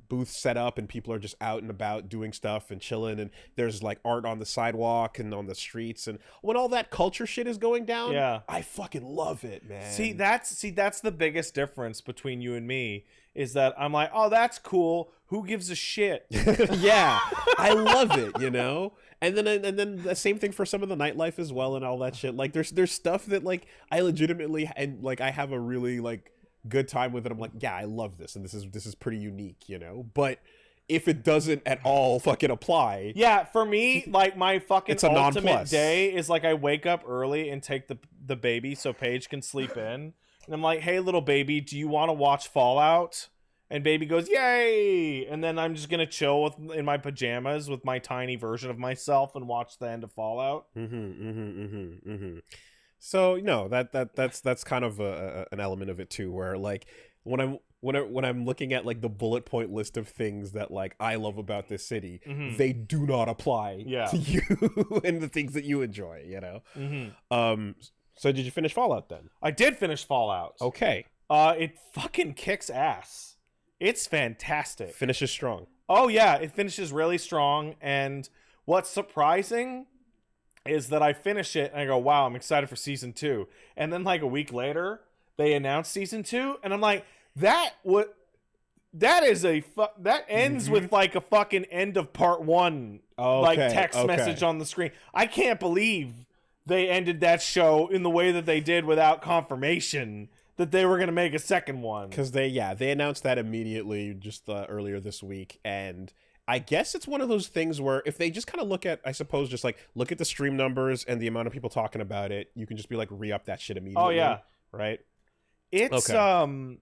booths set up and people are just out and about doing stuff and chilling, and there's like art on the sidewalk and on the streets, and when all that culture shit is going down, I fucking love it, man. See that's the biggest difference between you and me, is that I'm like, oh, that's cool, who gives a shit? Yeah, I love it, you know. And then the same thing for some of the nightlife as well and all that shit. Like there's stuff that like I legitimately and like I have a really like good time with it. I'm like, yeah, I love this, and this is pretty unique, you know. But if it doesn't at all fucking apply, for me, like my fucking ultimate day is like I wake up early and take the baby so Paige can sleep in, and I'm like, hey little baby, do you want to watch Fallout? And baby goes, yay! And then I'm just gonna chill in my pajamas with my tiny version of myself and watch the end of Fallout. So no, that's kind of an element of it too, where like when I'm looking at like the bullet point list of things that like I love about this city, they do not apply to you and the things that you enjoy, you know. So did you finish Fallout then? I did finish Fallout. Okay. It fucking kicks ass. It's fantastic. Finishes strong. Oh yeah, it finishes really strong. And what's surprising is that I finish it and I go, wow, I'm excited for season 2. And then like a week later, they announced season 2, and I'm like, that ends with like a fucking end of part 1 like text message on the screen. I can't believe they ended that show in the way that they did without confirmation that they were going to make a second one. Because they announced that immediately just earlier this week. And I guess it's one of those things where if they just kind of look at, I suppose, just like look at the stream numbers and the amount of people talking about it, you can just be like, re-up that shit immediately. Oh, yeah. right? It's Okay.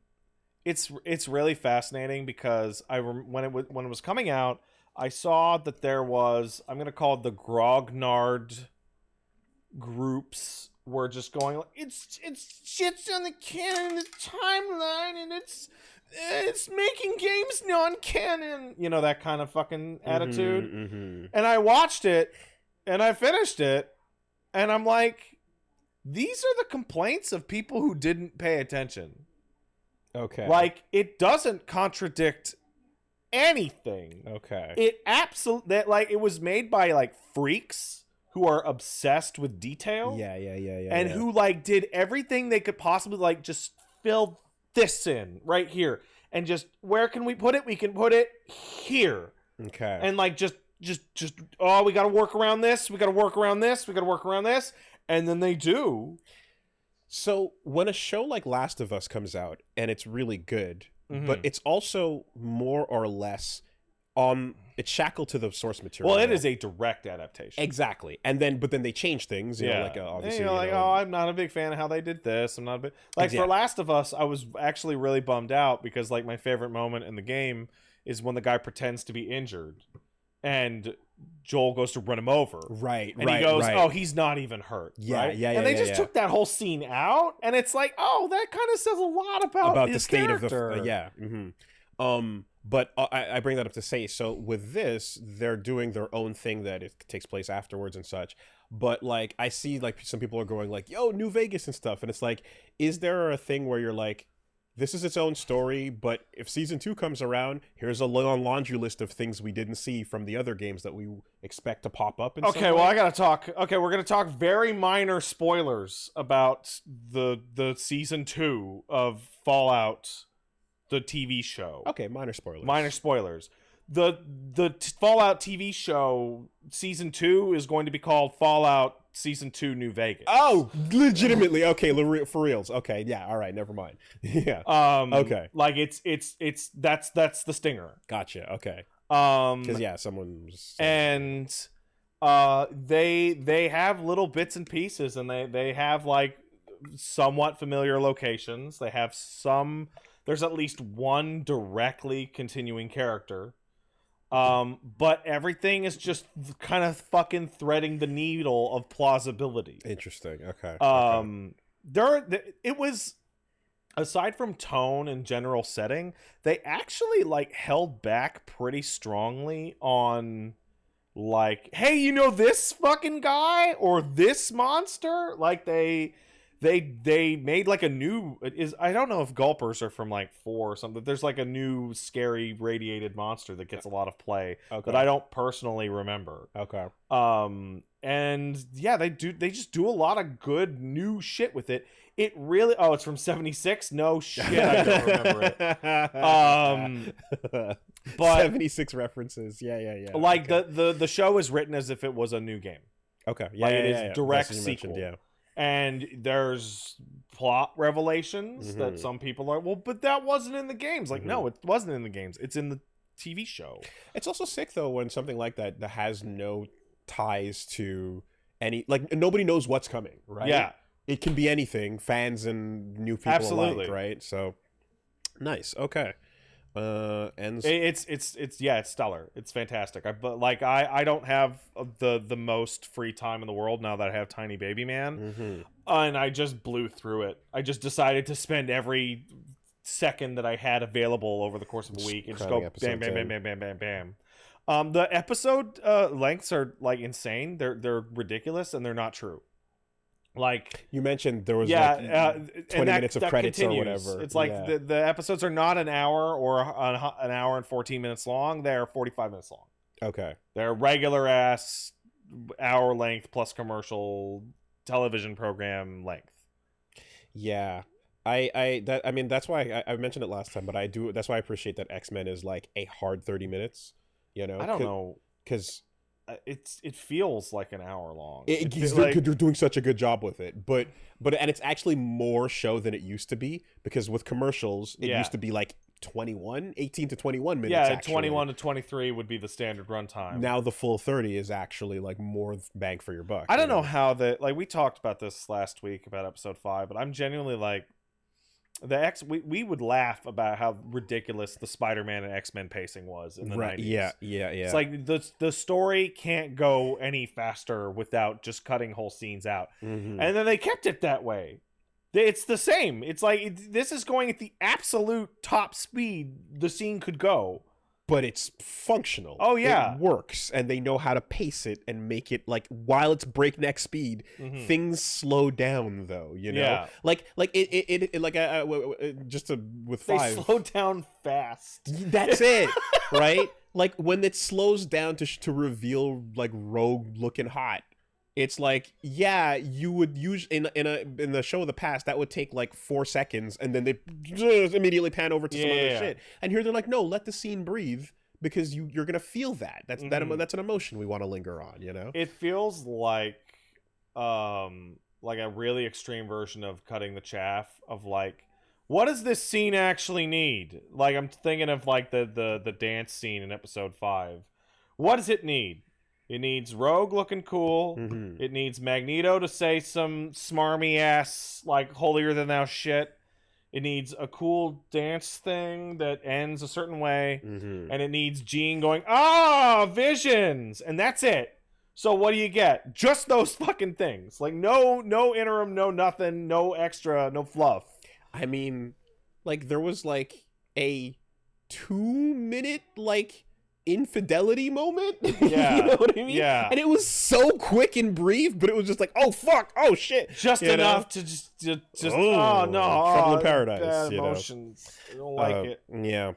it's really fascinating because when it was coming out, I saw that there was, I'm gonna call it, the grognard groups were just going like, it's shit's on the canon, the timeline, and it's making games non-canon, that kind of fucking attitude. And I watched it and I finished it and I'm like, these are the complaints of people who didn't pay attention. Okay. Like, it doesn't contradict anything. Okay. It absolutely, like, it was made by like freaks who are obsessed with detail. Yeah. And who like did everything they could possibly, like, just fill this in right here. And just, where can we put it? We can put it here. Okay. And like just oh, we got to work around this. We got to work around this. We got to work around this. And then they do. So when a show like Last of Us comes out and it's really good, but it's also more or less it's shackled to the source material. Well, it is a direct adaptation. Exactly. And then, but then they change things. You know, like obviously, oh, I'm not a big fan of how they did this. I'm not a big like for Last of Us. I was actually really bummed out because like my favorite moment in the game is when the guy pretends to be injured, and Joel goes to run him over. Right. And he goes, oh, he's not even hurt. Yeah. Right? Yeah. And they just took that whole scene out, and it's like, oh, that kind of says a lot about his the state character. of the But I bring that up to say, so with this, they're doing their own thing that it takes place afterwards and such. But like, I see like some people are going like, yo, New Vegas and stuff. And it's like, is there a thing where you're like, this is its own story, but if season 2 comes around, here's a long laundry list of things we didn't see from the other games that we expect to pop up in some way? Well, I gotta talk. Okay, we're gonna talk very minor spoilers about the season 2 of Fallout, the TV show. Okay, minor spoilers. The Fallout TV show season 2 is going to be called Fallout Season 2 New Vegas. Oh, legitimately. Okay, for reals. Okay, yeah, all right, never mind. Yeah. Okay. Like it's that's the stinger. Gotcha. Okay. Because someone was saying... And they have little bits and pieces, and they have like somewhat familiar locations. They have there's at least one directly continuing character. But everything is just kind of fucking threading the needle of plausibility. Interesting. Okay. It was, aside from tone and general setting, they actually like held back pretty strongly on like, hey, this fucking guy or this monster? Like they made like a new, I don't know if gulpers are from like 4 or something. There's like a new scary radiated monster that gets a lot of play that I don't personally remember. Okay. And yeah, they just do a lot of good new shit with it. It really, it's from 76? No shit, I don't remember it. But 76 references. Yeah. Like the show is written as if it was a new game. Okay. Yeah, like it is direct sequel. Yeah. And there's plot revelations that some people are, well, but that wasn't in the games. Like, no, it wasn't in the games. It's in the TV show. It's also sick, though, when something like that has no ties to any... Like, nobody knows what's coming, right? Yeah. It can be anything, fans and new people alike, right? So, nice. Okay. And it's stellar. It's fantastic. I don't have the most free time in the world now that I have Tiny Baby Man, and I just blew through it. I just decided to spend every second that I had available over the course of a week and just go bam, bam, bam, bam, bam, bam, bam. The episode lengths are like insane. They're ridiculous and they're not true. Like you mentioned, there was 20 minutes of credits continues. Or whatever. It's like the episodes are not an hour or an hour and 14 minutes long. They're 45 minutes long. Okay, they're regular ass hour length plus commercial television program length. Yeah, that's why I mentioned it last time, but that's why I appreciate that X-Men is like a hard 30 minutes. I don't know, because it feels like an hour long. They're doing such a good job with it, but and it's actually more show than it used to be, because with commercials it used to be like 21, 18 to 21 minutes. Yeah, actually. 21 to 23 would be the standard runtime. Now the full 30 is actually like more bang for your buck. I don't know how we talked about this last week about episode 5, but I'm genuinely like we would laugh about how ridiculous the Spider-Man and X-Men pacing was in the 90s. Yeah. It's like the story can't go any faster without just cutting whole scenes out. Mm-hmm. And then they kept it that way. It's the same. It's like this is going at the absolute top speed the scene could go. But it's functional. Oh, yeah. It works, and they know how to pace it and make it, like, while it's breakneck speed, things slow down, though, you know? Yeah. Like just with 5. They slow down fast. That's it, right? Like, when it slows down to reveal, like, Rogue looking hot, it's like, yeah, you would use in the show of the past that would take like 4 seconds, and then they just immediately pan over to some other shit. And here they're like, no, let the scene breathe, because you're gonna feel that. That's an emotion we want to linger on. You know, it feels like a really extreme version of cutting the chaff of like, what does this scene actually need? Like, I'm thinking of like the dance scene in episode 5. What does it need? It needs Rogue looking cool. Mm-hmm. It needs Magneto to say some smarmy ass, like, holier than thou shit. It needs a cool dance thing that ends a certain way. Mm-hmm. And it needs Jean going, visions! And that's it. So what do you get? Just those fucking things. Like, no interim, no nothing, no extra, no fluff. I mean, like, there was, like, a 2-minute, like, infidelity moment. Yeah. You know what I mean? Yeah. And it was so quick and brief, but it was just like, oh fuck, oh shit. Just enough to just oh no. Trouble in Paradise. Bad emotions. I don't like it. Yeah.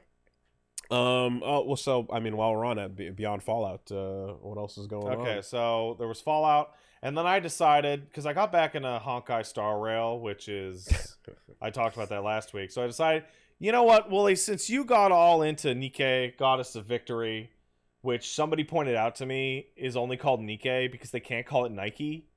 So I mean, while we're on it, beyond Fallout, what else is going on? Okay, so there was Fallout, and then I decided, because I got back in a Honkai Star Rail, which is I talked about that last week. So I decided, you know what, Wooly, since you got all into Nikke, Goddess of Victory, which somebody pointed out to me is only called Nikke because they can't call it Nike.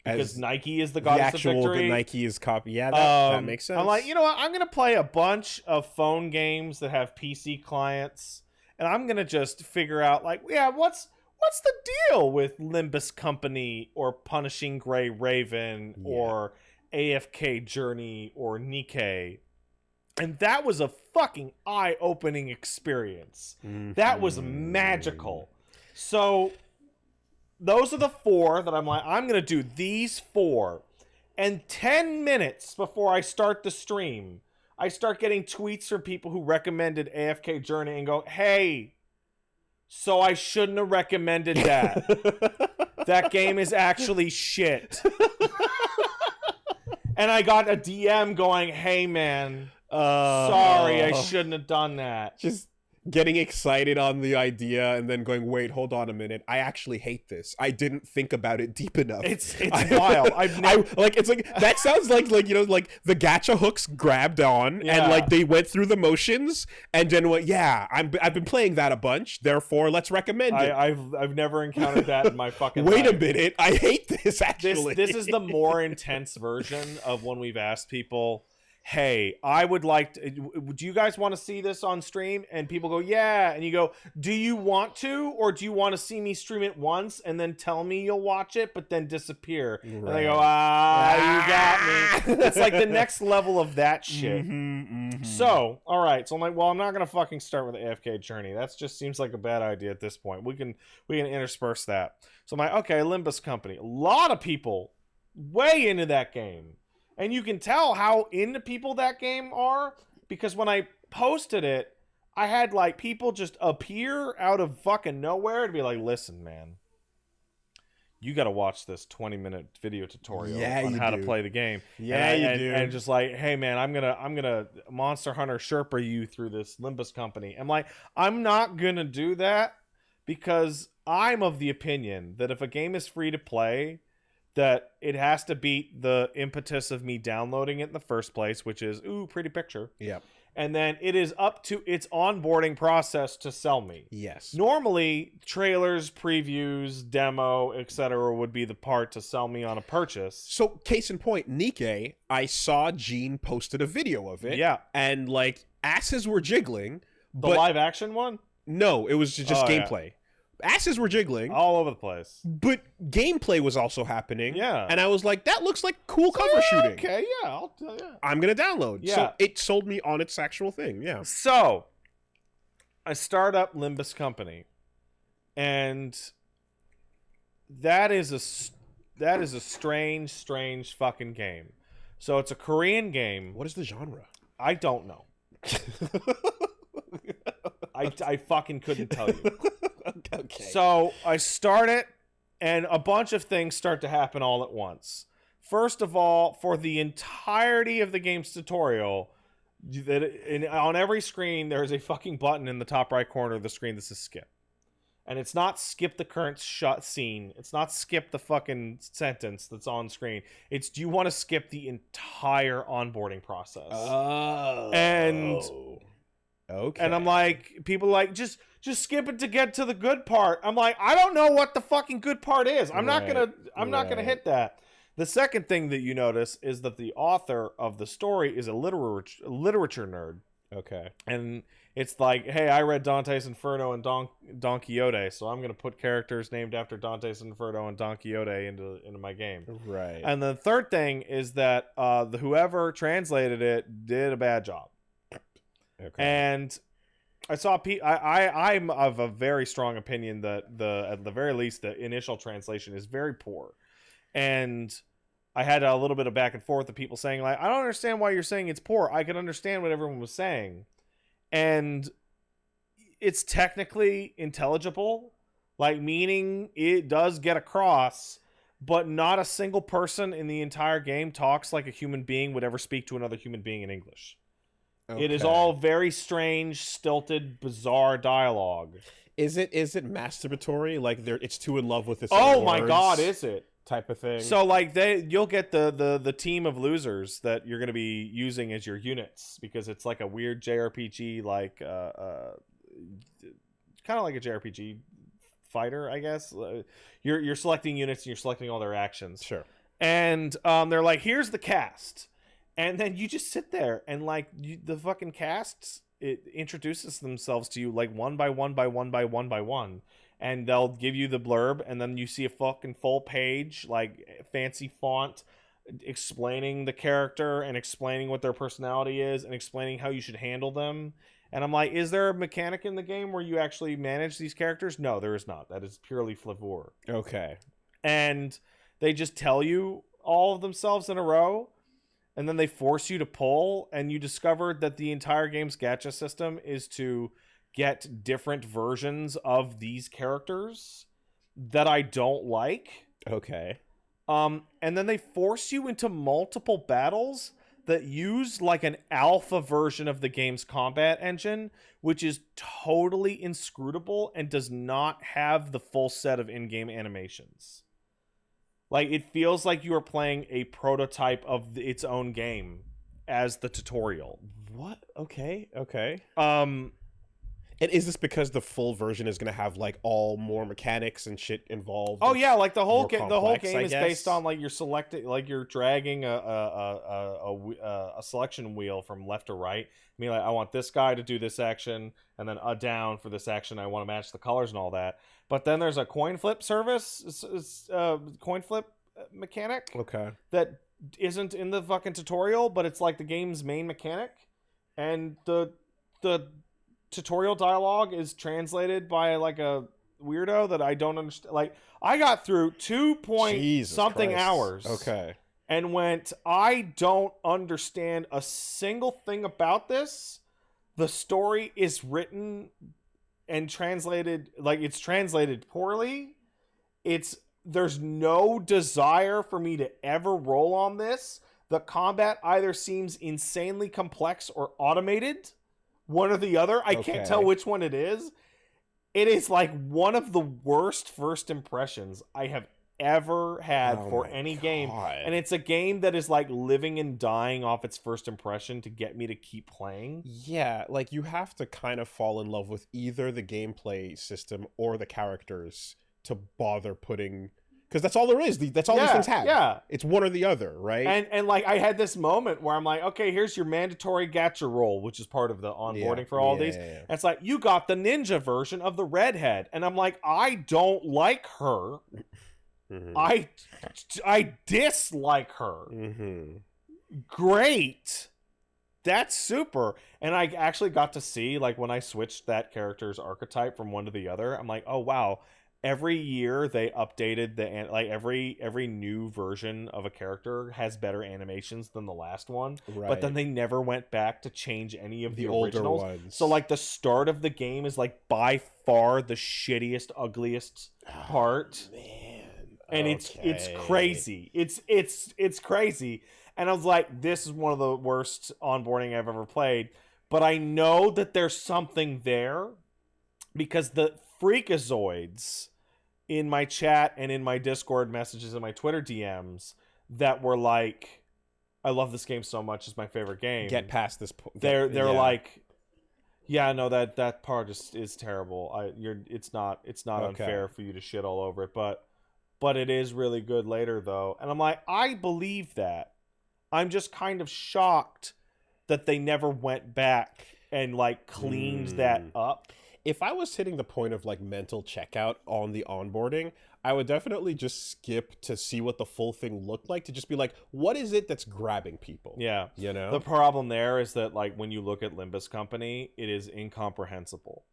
Because Nike is the Goddess of Victory. The Nike is copy. Yeah, that makes sense. I'm like, you know what, I'm going to play a bunch of phone games that have PC clients, and I'm going to just figure out, like, yeah, what's the deal with Limbus Company or Punishing Gray Raven or AFK Journey or Nikke. And that was a fucking eye-opening experience. Mm-hmm. That was magical. So those are the 4 that I'm like, I'm going to do these 4. And 10 minutes before I start the stream, I start getting tweets from people who recommended AFK Journey and go, hey, so I shouldn't have recommended that. That game is actually shit. And I got a DM going, hey, man, sorry, I shouldn't have done that. Just getting excited on the idea and then going, wait, hold on a minute. I actually hate this. I didn't think about it deep enough. It's wild. It's like that sounds like you know, like the gacha hooks grabbed on and like they went through the motions and then went, yeah, I've been playing that a bunch. Therefore, let's recommend it. I've never encountered that in my fucking Wait life. a minute. I hate this actually. This is the more intense version of when we've asked people, hey, I would like to, do you guys want to see this on stream? And people go, yeah. And you go, do you want to, or do you want to see me stream it once and then tell me you'll watch it, but then disappear? Right. And they go, you got me. It's like the next level of that shit. So, all right. So I'm like, well, I'm not going to fucking start with the AFK Journey. That just seems like a bad idea at this point. We can intersperse that. So I'm like, okay, Limbus Company. A lot of people way into that game. And you can tell how into people that game are, because when I posted it, I had like people just appear out of fucking nowhere to be like, listen, man, you got to watch this 20-minute video tutorial on how to play the game. Yeah, you do. And just like, hey, man, I'm gonna Monster Hunter Sherpa you through this Limbus Company. I'm like, I'm not gonna do that, because I'm of the opinion that if a game is free to play, that it has to beat the impetus of me downloading it in the first place, which is, ooh, pretty picture. Yeah. And then it is up to its onboarding process to sell me. Yes. Normally, trailers, previews, demo, etc. would be the part to sell me on a purchase. So, case in point, Nikke, I saw Gene posted a video of it. Yeah. And, like, asses were jiggling. The but live action one? No, it was just gameplay. Yeah. Asses were jiggling. All over the place. But gameplay was also happening. Yeah. And I was like, that looks like cool cover shooting. Okay, yeah. I'm going to download. Yeah. So it sold me on its actual thing. Yeah. So I start up Limbus Company. And that is a strange fucking game. So it's a Korean game. What is the genre? I don't know. I fucking couldn't tell you. Okay. So I start it, and a bunch of things start to happen all at once. First of all, for the entirety of the game's tutorial, on every screen, there's a fucking button in the top right corner of the screen that says skip. And it's not skip the current shot scene. It's not skip the fucking sentence that's on screen. It's, do you want to skip the entire onboarding process? Oh. And... Okay. And I'm like, people are like, just skip it to get to the good part. I'm like, I don't know what the fucking good part is. I'm not gonna hit that. The second thing that you notice is that the author of the story is a literature nerd. Okay. And it's like, hey, I read Dante's Inferno and Don Quixote, so I'm gonna put characters named after Dante's Inferno and Don Quixote into my game. Right. And the third thing is that whoever translated it did a bad job. Okay. And I saw I'm of a very strong opinion that at the very least the initial translation is very poor, and I had a little bit of back and forth of people saying like, I don't understand why you're saying it's poor. I could understand what everyone was saying, and it's technically intelligible, like meaning it does get across, but not a single person in the entire game talks like a human being would ever speak to another human being in English. Okay. It is all very strange, stilted, bizarre dialogue. Is it masturbatory? Like it's too in love with this. Oh my god, is it? Type of thing. So like you'll get the team of losers that you're going to be using as your units, because it's like a weird JRPG, like kind of like a JRPG fighter, I guess. You're selecting units and you're selecting all their actions. Sure. And they're like, here's the cast. And then you just sit there and like the fucking cast, it introduces themselves to you like one by one by one by one by one. And they'll give you the blurb, and then you see a fucking full page, like fancy font, explaining the character and explaining what their personality is and explaining how you should handle them. And I'm like, is there a mechanic in the game where you actually manage these characters? No, there is not. That is purely flavor. Okay. And they just tell you all of themselves in a row. And then they force you to pull, and you discover that the entire game's gacha system is to get different versions of these characters that I don't like. Okay. And then they force you into multiple battles that use like an alpha version of the game's combat engine, which is totally inscrutable and does not have the full set of in-game animations. Like, it feels like you are playing a prototype of its own game as the tutorial. What? Okay. And is this because the full version is going to have like all more mechanics and shit involved? Oh yeah, like the whole game is guess. based on like you're selecting, like you're dragging a selection wheel from left to right. I mean, like, I want this guy to do this action, and then a down for this action. I want to match the colors and all that. But then there's a coin flip coin flip mechanic. Okay. That isn't in the fucking tutorial, but it's like the game's main mechanic, and the tutorial dialogue is translated by like a weirdo that I don't understand. Like, I got through 2-point-something hours. Okay. And went, I don't understand a single thing about this. The story is written and translated, like, it's translated poorly. There's no desire for me to ever roll on this. The combat either seems insanely complex or automated. One or the other. I can't tell which one it is. It is like one of the worst first impressions I have ever had Oh for my any game. God. And it's a game that is like living and dying off its first impression to get me to keep playing. Yeah, like you have to kind of fall in love with either the gameplay system or the characters to bother putting, because that's all there is. That's all these things have. Yeah. It's one or the other, right? And like I had this moment where I'm like, okay, here's your mandatory gacha roll, which is part of the onboarding for all these. And it's like, you got the ninja version of the redhead. And I'm like, I don't like her. I dislike her. Great. That's super. And I actually got to see, like, when I switched that character's archetype from one to the other, I'm like, oh wow. Every year they updated every new version of a character has better animations than the last one, Right. but then they never went back to change any of the older originals. ones. So like the start of the game is like by far the shittiest, ugliest part. Man. And it's crazy. It's crazy. And I was like, this is one of the worst onboarding I've ever played. But I know that there's something there because the freakazoids in my chat and in my Discord messages and my Twitter DMs that were like, I love this game so much, it's my favorite game. Get past this point. They're like, yeah, no, that part is terrible. It's not unfair for you to shit all over it, but it is really good later though. And I'm like, I believe that. I'm just kind of shocked that they never went back and like cleaned that up. If I was hitting the point of like mental checkout on the onboarding, I would definitely just skip to see what the full thing looked like, to just be like, what is it that's grabbing people? Yeah. You know? The problem there is that like when you look at Limbus Company, it is incomprehensible.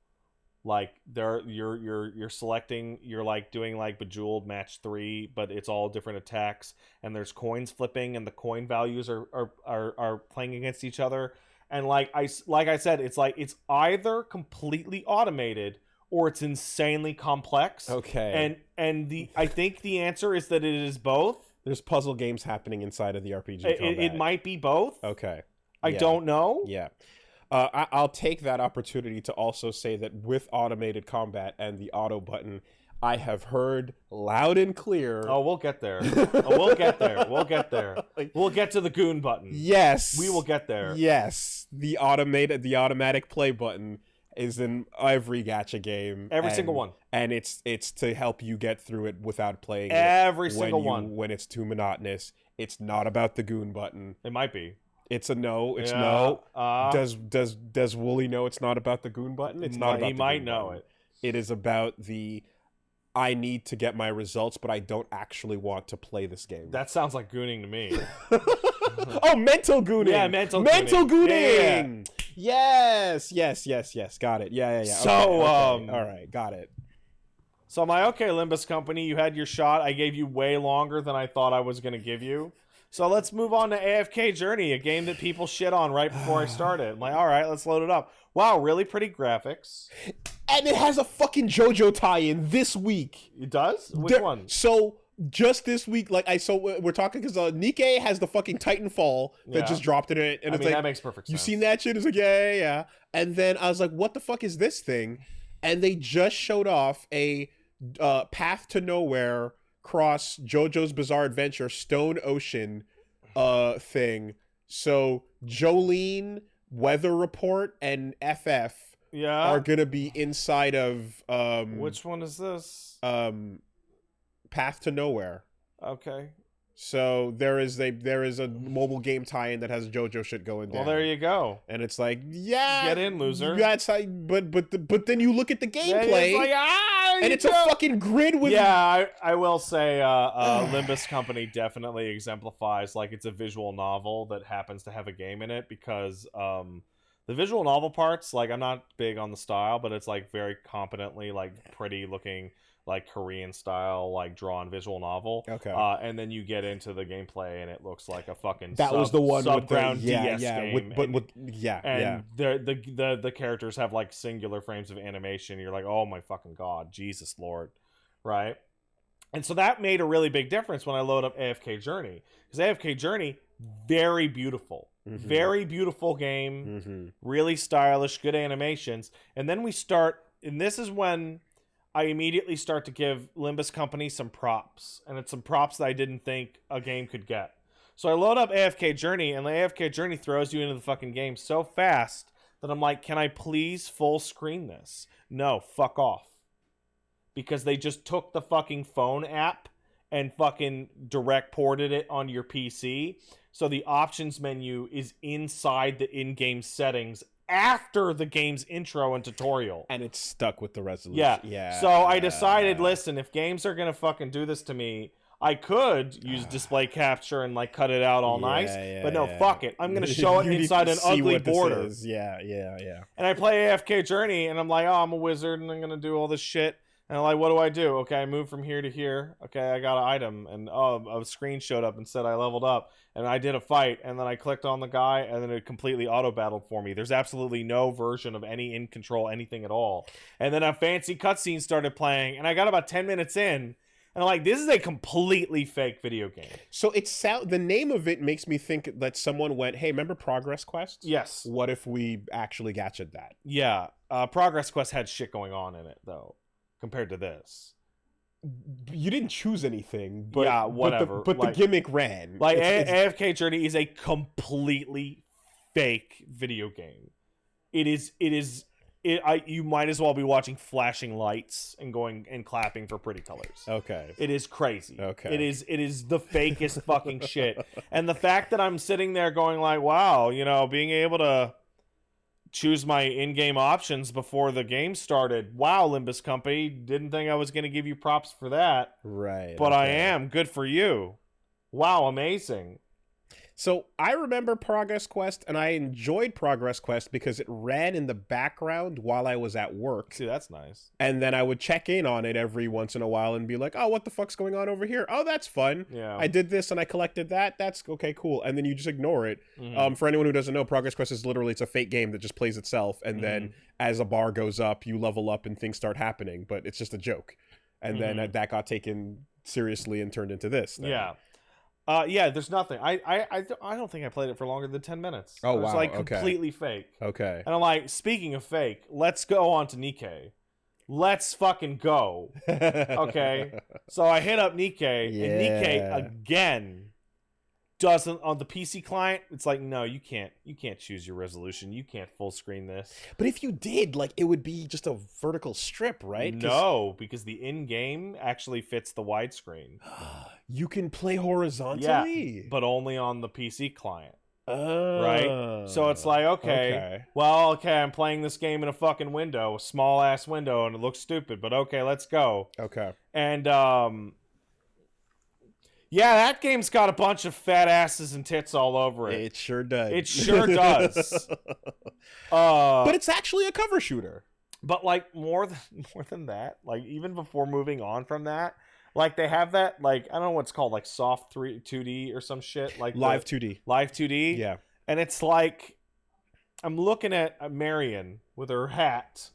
Like you're selecting, you're like doing like Bejeweled match 3, but it's all different attacks, and there's coins flipping, and the coin values are playing against each other. And like I said, it's like it's either completely automated or it's insanely complex. Okay. And I think the answer is that it is both. There's puzzle games happening inside of the RPG combat. It might be both. Okay. I don't know. Yeah. I'll take that opportunity to also say that with automated combat and the auto button, I have heard loud and clear. Oh, we'll get there. We'll get there. We'll get there. We'll get to the goon button. Yes. We will get there. Yes. The automatic play button is in every gacha game. Every single one. And it's to help you get through it without playing every single one. When it's too monotonous. It's not about the goon button. It might be. It's a no. It's no. Does Wooly know it's not about the goon button? It's not about he the might goon know button. it. It is about the I need to get my results, but I don't actually want to play this game. That sounds like gooning to me. Oh, mental gooning. Yeah, mental gooning. Yeah. Yes. Got it. Yeah. So, okay. All right, got it. So I'm like, okay, Limbus Company, you had your shot. I gave you way longer than I thought I was going to give you. So let's move on to AFK Journey, a game that people shit on right before I started. I'm like, all right, let's load it up. Wow, really pretty graphics. And it has a fucking JoJo tie-in this week. It does? Which one? So just this week, like we're talking because Nikkei has the fucking Titanfall that just dropped in it, and it's like that makes perfect sense. You seen that shit? It's like yeah. And then I was like, what the fuck is this thing? And they just showed off a Path to Nowhere cross JoJo's Bizarre Adventure Stone Ocean thing. So Jolene, Weather Report, and FF are gonna be inside of which one is this? Path to Nowhere. Okay. So there is a mobile game tie-in that has JoJo shit going down. Well, there you go. And it's like, yeah, get in, loser. That's how, but then you look at the gameplay, it's like, and it's a fucking grid with. Yeah, I will say, Limbus Company definitely exemplifies like it's a visual novel that happens to have a game in it, because the visual novel parts, like I'm not big on the style, but it's like very competently like pretty looking, like Korean style, like drawn visual novel. Okay. And then you get into the gameplay and it looks like a fucking was the one with the DS game. And the characters have like singular frames of animation. You're like, oh my fucking god, Jesus Lord, right? And so that made a really big difference when I load up AFK Journey, because AFK Journey, very beautiful. Very beautiful game, really stylish, good animations. And then we start, and this is when I immediately start to give Limbus Company some props, and it's some props that I didn't think a game could get. So I load up AFK Journey, and the AFK Journey throws you into the fucking game so fast that I'm like, can I please full screen this? No, fuck off. Because they just took the fucking phone app and fucking direct ported it on your PC. So the options menu is inside the in-game settings after the game's intro and tutorial. And it's stuck with the resolution. Yeah. So I decided, listen, if games are going to fucking do this to me, I could use display capture and like cut it out all nice. But no, fuck it. I'm going to show it inside an ugly border. Yeah. And I play AFK Journey and I'm like, oh, I'm a wizard and I'm going to do all this shit. And I'm like, what do I do? Okay, I move from here to here. Okay, I got an item. And a screen showed up and said I leveled up. And I did a fight. And then I clicked on the guy. And then it completely auto-battled for me. There's absolutely no version of any in control, anything at all. And then a fancy cutscene started playing. And I got about 10 minutes in. And I'm like, this is a completely fake video game. So the name of it makes me think that someone went, hey, remember Progress Quest? Yes. What if we actually gatched that? Yeah. Progress Quest had shit going on in it, though. Compared to this, you didn't choose anything, but yeah, whatever. But the gimmick ran. Like AFK Journey is a completely fake video game. You might as well be watching flashing lights and going and clapping for pretty colors. Okay, it is crazy. Okay, it is the fakest fucking shit. And the fact that I'm sitting there going like, wow, being able to choose my in-game options before the game started. Wow, Limbus Company. Didn't think I was going to give you props for that. Right. But I am. Good for you. Wow, amazing. So I remember Progress Quest, and I enjoyed Progress Quest because it ran in the background while I was at work. See, that's nice. And then I would check in on it every once in a while and be like, oh, what the fuck's going on over here? Oh, that's fun. Yeah. I did this and I collected that. That's okay, cool. And then you just ignore it. Mm-hmm. For anyone who doesn't know, Progress Quest is literally, it's a fake game that just plays itself. And then as a bar goes up, you level up and things start happening. But it's just a joke. And then that got taken seriously and turned into this. Then. Yeah. There's nothing. I don't think I played it for longer than 10 minutes. Oh, wow. It was like completely fake. Okay. And I'm like, speaking of fake, let's go on to Nikkei. Let's fucking go. Okay. So I hit up Nikkei, and Nikkei again doesn't, on the PC client, it's like, no, you can't choose your resolution. You can't full screen this. But if you did, like, it would be just a vertical strip, right? No, because the in-game actually fits the widescreen. You can play horizontally? Yeah, but only on the PC client. Oh. Right? So it's like, okay, I'm playing this game in a fucking window, a small-ass window, and it looks stupid, but okay, let's go. Okay. And, yeah, that game's got a bunch of fat asses and tits all over it. It sure does. It sure does. But it's actually a cover shooter. But like more than that, like even before moving on from that, like they have that, like I don't know what's called, like soft 2D or some shit, like live 2D. Live 2D. Yeah. And it's like I'm looking at Marion with her hat,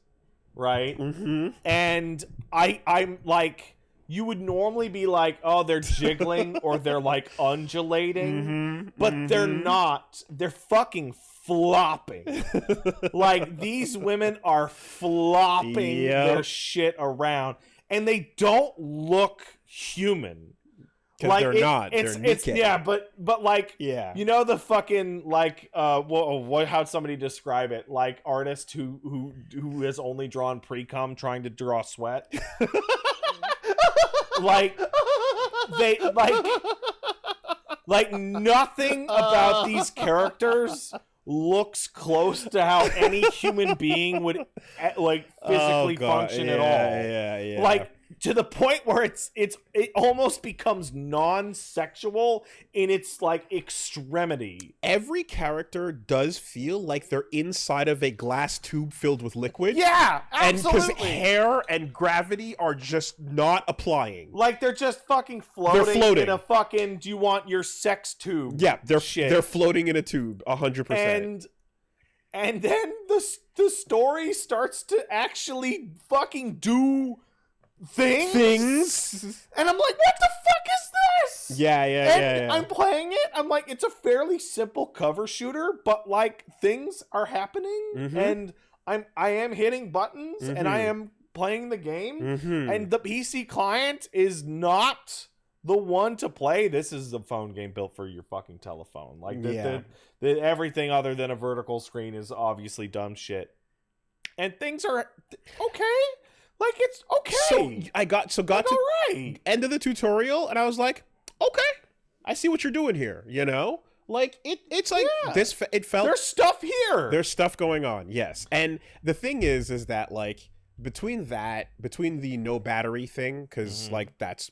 right? Mm-hmm. And I'm like, you would normally be like, oh, they're jiggling or they're like undulating, but they're not. They're fucking flopping. Like these women are flopping their shit around, and they don't look human. Because they're not. It's yeah, but like the fucking like how'd somebody describe it? Like artist who has only drawn pre-cum trying to draw sweat. Like they like nothing about these characters looks close to how any human being would like physically function at all. Yeah. Like to the point where it almost becomes non-sexual in its like extremity. Every character does feel like they're inside of a glass tube filled with liquid. Yeah, absolutely. And because hair and gravity are just not applying. Like they're just fucking floating. They're floating in a fucking, do you want your sex tube? Yeah, they're floating in a tube 100%. And then the story starts to actually fucking do things, and I'm like, what the fuck is this? Yeah. I'm playing it. I'm like, it's a fairly simple cover shooter, but like things are happening, and I am hitting buttons, and I am playing the game, Mm-hmm. and the PC client is not the one to play. This is a phone game built for your fucking telephone. Like the everything other than a vertical screen is obviously dumb shit. And things are okay. Like it's okay. So I got like, to all right. end of the tutorial, and I was like, okay, I see what you're doing here. You know, like it's like this. It felt there's stuff here. There's stuff going on. Yes, and the thing is that like between the no battery thing, because like that's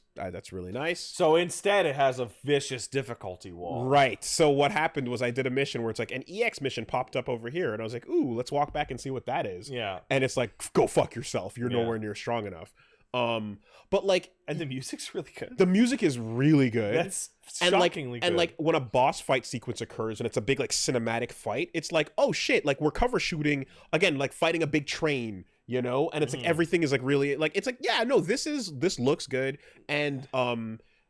really nice. So instead, it has a vicious difficulty wall. Right. So what happened was I did a mission where it's like an EX mission popped up over here, and I was like, ooh, let's walk back and see what that is. Yeah. And it's like, go fuck yourself. You're nowhere near strong enough. But like, and the music's really good. The music is really good. That's shockingly good. And like when a boss fight sequence occurs and it's a big like cinematic fight, it's like, oh shit, like we're cover shooting again, like fighting a big train, you know? And it's like everything is like really like it's like, yeah, no, this looks good. And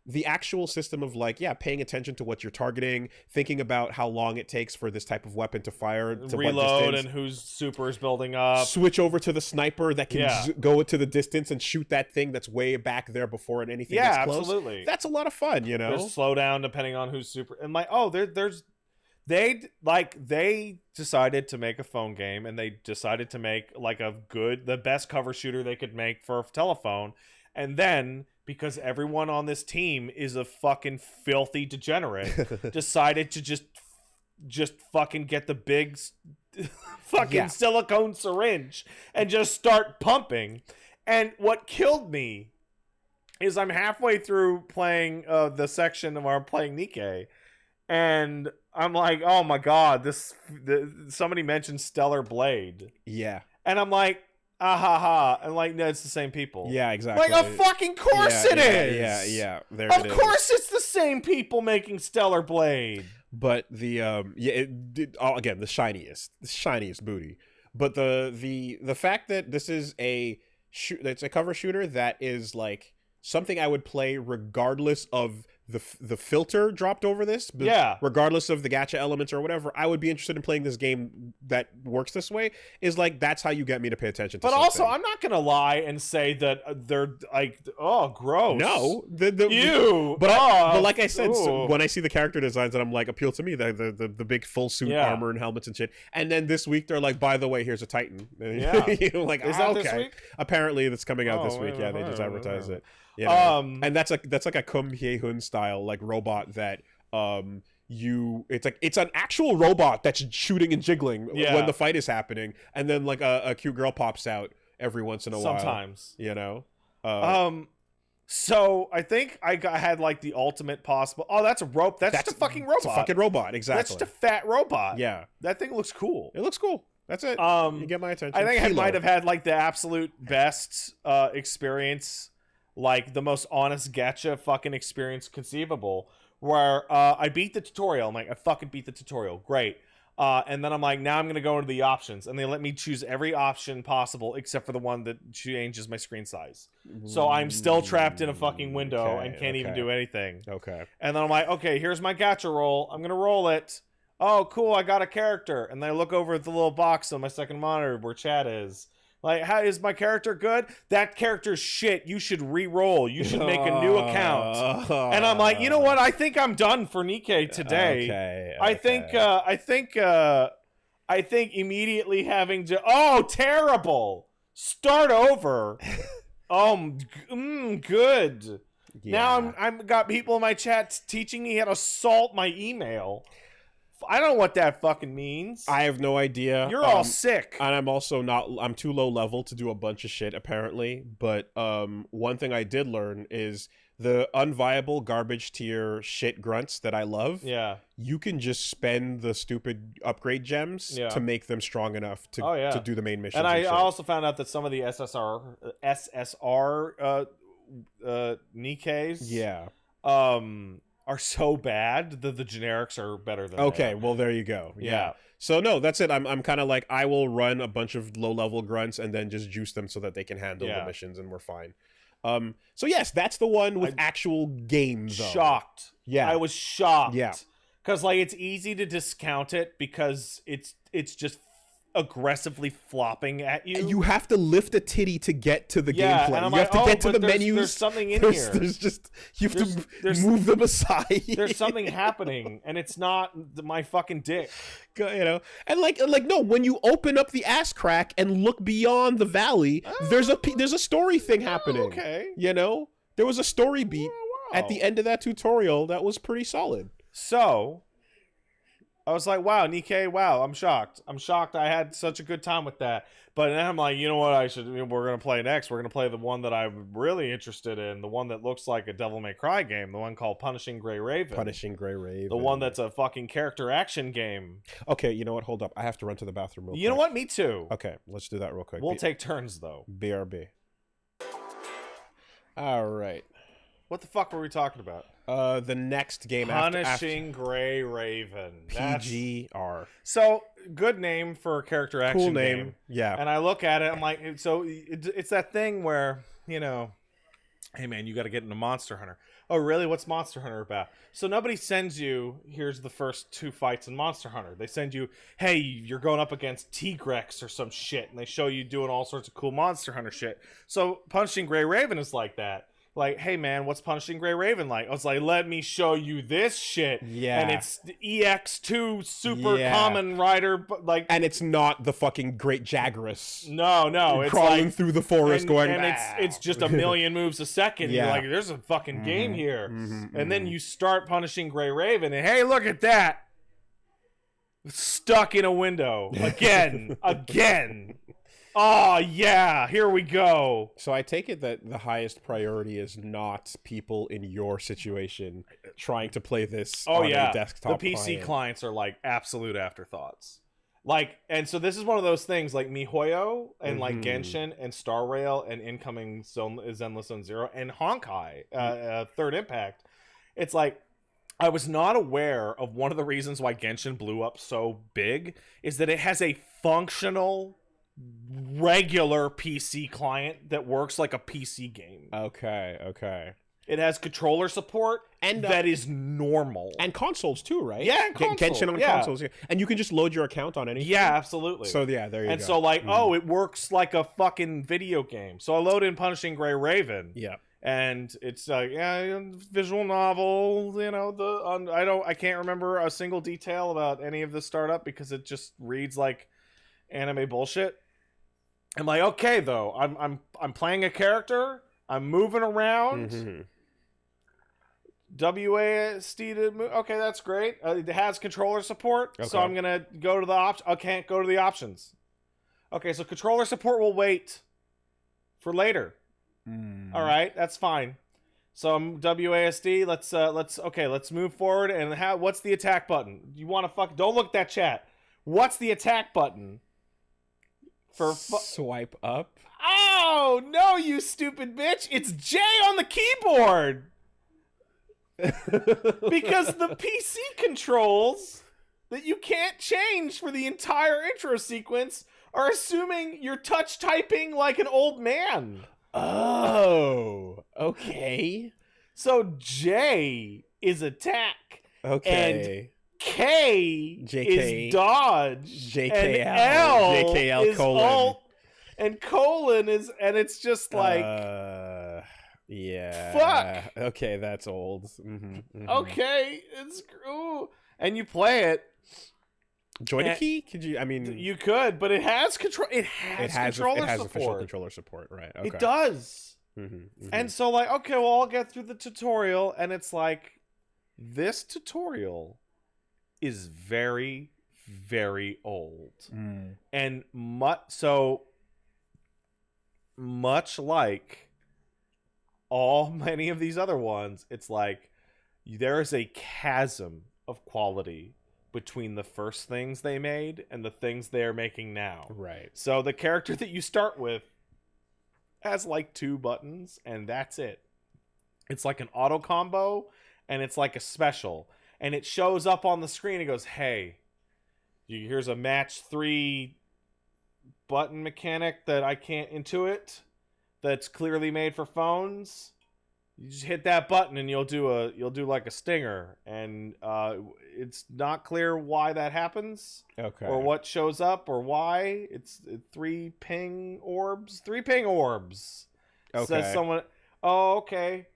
the actual system of like, paying attention to what you're targeting, thinking about how long it takes for this type of weapon to fire, to reload, and whose super is building up. Switch over to the sniper that can go to the distance and shoot that thing that's way back there before anything gets close. Absolutely. That's a lot of fun, you know? There's slow down depending on who's super. And like, they decided to make a phone game, and they decided to make like the best cover shooter they could make for a telephone. And then, because everyone on this team is a fucking filthy degenerate, decided to just fucking get the big fucking silicone syringe and just start pumping. And what killed me is I'm halfway through playing the section of our playing Nikkei, and I'm like, oh my god, somebody mentioned Stellar Blade. Yeah. And I'm like, and like, no, it's the same people. Yeah, exactly. Like, of fucking course it is. Yeah. Of course it's the same people making Stellar Blade. But the again, the shiniest booty. But the fact that this is it's a cover shooter that is like something I would play regardless of the filter dropped over this, regardless of the gacha elements or whatever, I would be interested in playing this game that works this way, is like, that's how you get me to pay attention to something. Also, I'm not gonna lie and say that they're like, oh, gross. No, but like I said, so when I see the character designs that I'm like, appeal to me, the big full suit armor and helmets and shit, and then this week they're like, by the way, here's a Titan. You're like, is that this week? Apparently that's coming out this week. They just advertised it. You know? And that's like a Kum Hye-hun style like robot that it's an actual robot that's shooting and jiggling when the fight is happening, and then like a cute girl pops out every once in a while. Sometimes, you know. So I think I had like the ultimate possible. Oh, that's a rope. That's just a fucking robot. It's a fucking robot. Exactly. That's just a fat robot. Yeah. That thing looks cool. It looks cool. That's it. You get my attention. I think I might have had like the absolute best experience, like the most honest gacha fucking experience conceivable, where I beat the tutorial. I'm like, I fucking beat the tutorial. Great. And then I'm like, now I'm going to go into the options. And they let me choose every option possible except for the one that changes my screen size. So I'm still trapped in a fucking window and can't even do anything. Okay. And then I'm like, okay, here's my gacha roll. I'm going to roll it. Oh, cool. I got a character. And then I look over at the little box on my second monitor where chat is. Like, how is my character good? That character's shit. You should re-roll. You should make a new account. And I'm like, you know what? I think I'm done for Nikkei today. Okay. I think immediately having to. Oh, terrible! Start over. Good. Yeah. Now I'm got people in my chat teaching me how to salt my email. I don't know what that fucking means. I have no idea. You're all sick. And I'm also I'm too low level to do a bunch of shit, apparently. But one thing I did learn is the unviable garbage tier shit grunts that I love. Yeah. You can just spend the stupid upgrade gems to make them strong enough to do the main missions. And I also found out that some of the SSR Nikkeis are so bad that the generics are better than okay, well, there you go. Yeah. So no, that's it. I'm kind of like, I will run a bunch of low level grunts and then just juice them so that they can handle the missions, and we're fine. So yes, that's the one with actual games. Shocked. Yeah, I was shocked. Yeah, because like it's easy to discount it because it's just aggressively flopping at you. And you have to lift a titty to get to the Yeah, gameplay. and I'm You have like, to get to the menus. There's something in here. There's just you have There's- to move them aside. There's something happening, and it's not my fucking dick. You know, and like no, when you open up the ass crack and look beyond the valley, there's a story thing happening. Okay. You know, there was a story beat at the end of that tutorial that was pretty solid. So I was like, wow, Nikkei, wow, I'm shocked. I had such a good time with that. But then I'm like, you know what we're going to play next? We're going to play the one that I'm really interested in, the one that looks like a Devil May Cry game, the one called Punishing Gray Raven. The one that's a fucking character action game. Okay, you know what? Hold up. I have to run to the bathroom real quick. You know what? Me too. Okay, let's do that real quick. We'll take turns, though. BRB. All right. What the fuck were we talking about? The next game Punishing Gray Raven. PGR. So, good name for a character action Cool name. game. Yeah. And I look at it, I'm like, so it's that thing where, you know, hey man, you got to get into Monster Hunter. Oh, really? What's Monster Hunter about? So nobody sends you, here's the first 2 fights in Monster Hunter. They send you, hey, you're going up against T-Rex or some shit, and they show you doing all sorts of cool Monster Hunter shit. So Punishing Gray Raven is like that. Like, hey man, what's Punishing Gray Raven like? I was like, let me show you this shit. Yeah. And it's the EX2 super common rider, like, and it's not the fucking Great Jagras. no, it's crawling like, through the forest going, and it's just a million moves a second. Yeah. You're like, there's a fucking game here. And then you start Punishing Gray Raven, and hey, look at that. Stuck in a window. Again. Oh, yeah, here we go. So I take it that the highest priority is not people in your situation trying to play this on a desktop the PC client. clients are like absolute afterthoughts. Like, and so this is one of those things like MiHoYo and like Genshin and Star Rail and incoming Zenless Zone Zero and Honkai, Third Impact. It's like, I was not aware of one of the reasons why Genshin blew up so big is that it has a functional regular PC client that works like a PC game. Okay. It has controller support, and that is normal. And consoles too, right? Yeah, and Genshin on consoles. Yeah. And you can just load your account on anything. Yeah, absolutely. So yeah, there you go. And so like, oh, it works like a fucking video game. So I load in Punishing Gray Raven. Yeah. And it's like, visual novel, you know, I can't remember a single detail about any of the startup because it just reads like anime bullshit. I'm like, okay, though, I'm playing a character, I'm moving around. WASD to move. Okay, that's great. It has controller support, so I'm gonna go to the option. I can't go to the options. Okay, so controller support will wait for later. All right, that's fine. So I'm WASD. Let's move forward. And what's the attack button? You want to don't look at that chat. What's the attack button? For swipe up. Oh no, you stupid bitch! It's J on the keyboard. Because the PC controls that you can't change for the entire intro sequence are assuming you're touch typing like an old man. Oh, okay. So J is attack. Okay. And K is dodge. JKL. And L JKL is colon. alt. And colon is, and it's just like, yeah. Fuck. Okay, that's old. Okay, it's and you play it. Join a key? Could you? I mean, you could, but it has control. It has controller support. Official controller support, right? Okay. It does. And so, like, okay, well, I'll get through the tutorial, and it's like, this tutorial is very, very old, and much like many of these other ones, it's like there is a chasm of quality between the first things they made and the things they're making now. Right. So the character that you start with has like 2 buttons, and that's it. It's like an auto combo, and it's like a special. And it shows up on the screen and goes, hey, here's a match 3 button mechanic that I can't intuit that's clearly made for phones. You just hit that button and you'll do like a stinger, and it's not clear why that happens. Okay. Or what shows up or why. It's 3 ping orbs. 3 ping orbs. Okay. Says someone. Oh, okay.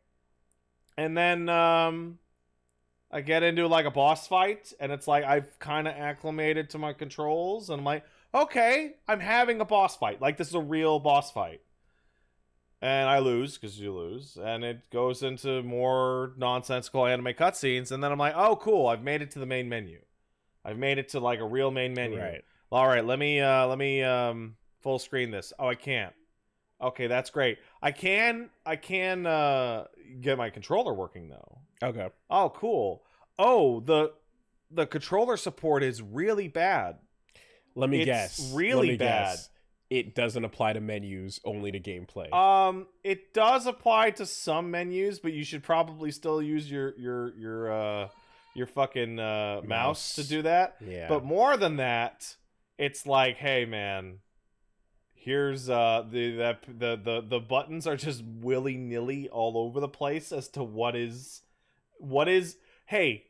And then I get into like a boss fight, and it's like I've kind of acclimated to my controls, and I'm like, okay, I'm having a boss fight. Like, this is a real boss fight. And I lose, because you lose. And it goes into more nonsensical anime cutscenes. And then I'm like, oh, cool. I've made it to the main menu. I've made it to, like, a real main menu. Right. All right, let me full screen this. Oh, I can't. Okay, that's great. I can get my controller working, though. Okay. Oh, cool. Oh, the controller support is really bad. Let me It's guess. really bad. Guess. It doesn't apply to menus, only to gameplay. It does apply to some menus, but you should probably still use your fucking mouse to do that. Yeah. But more than that, it's like, hey man, here's the buttons are just willy-nilly all over the place as to what is. Hey,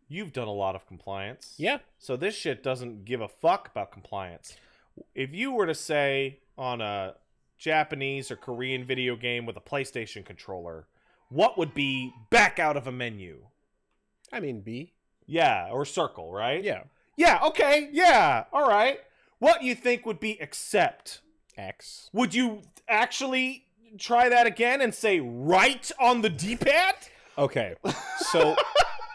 you've done a lot of compliance. Yeah. So this shit doesn't give a fuck about compliance. If you were to say on a Japanese or Korean video game with a PlayStation controller, what would be back out of a menu? I mean, B. Yeah, or circle, right? Yeah. Yeah, okay, yeah, all right. What you think would be accept? X. Would you actually try that again and say right on the D-pad? Okay, so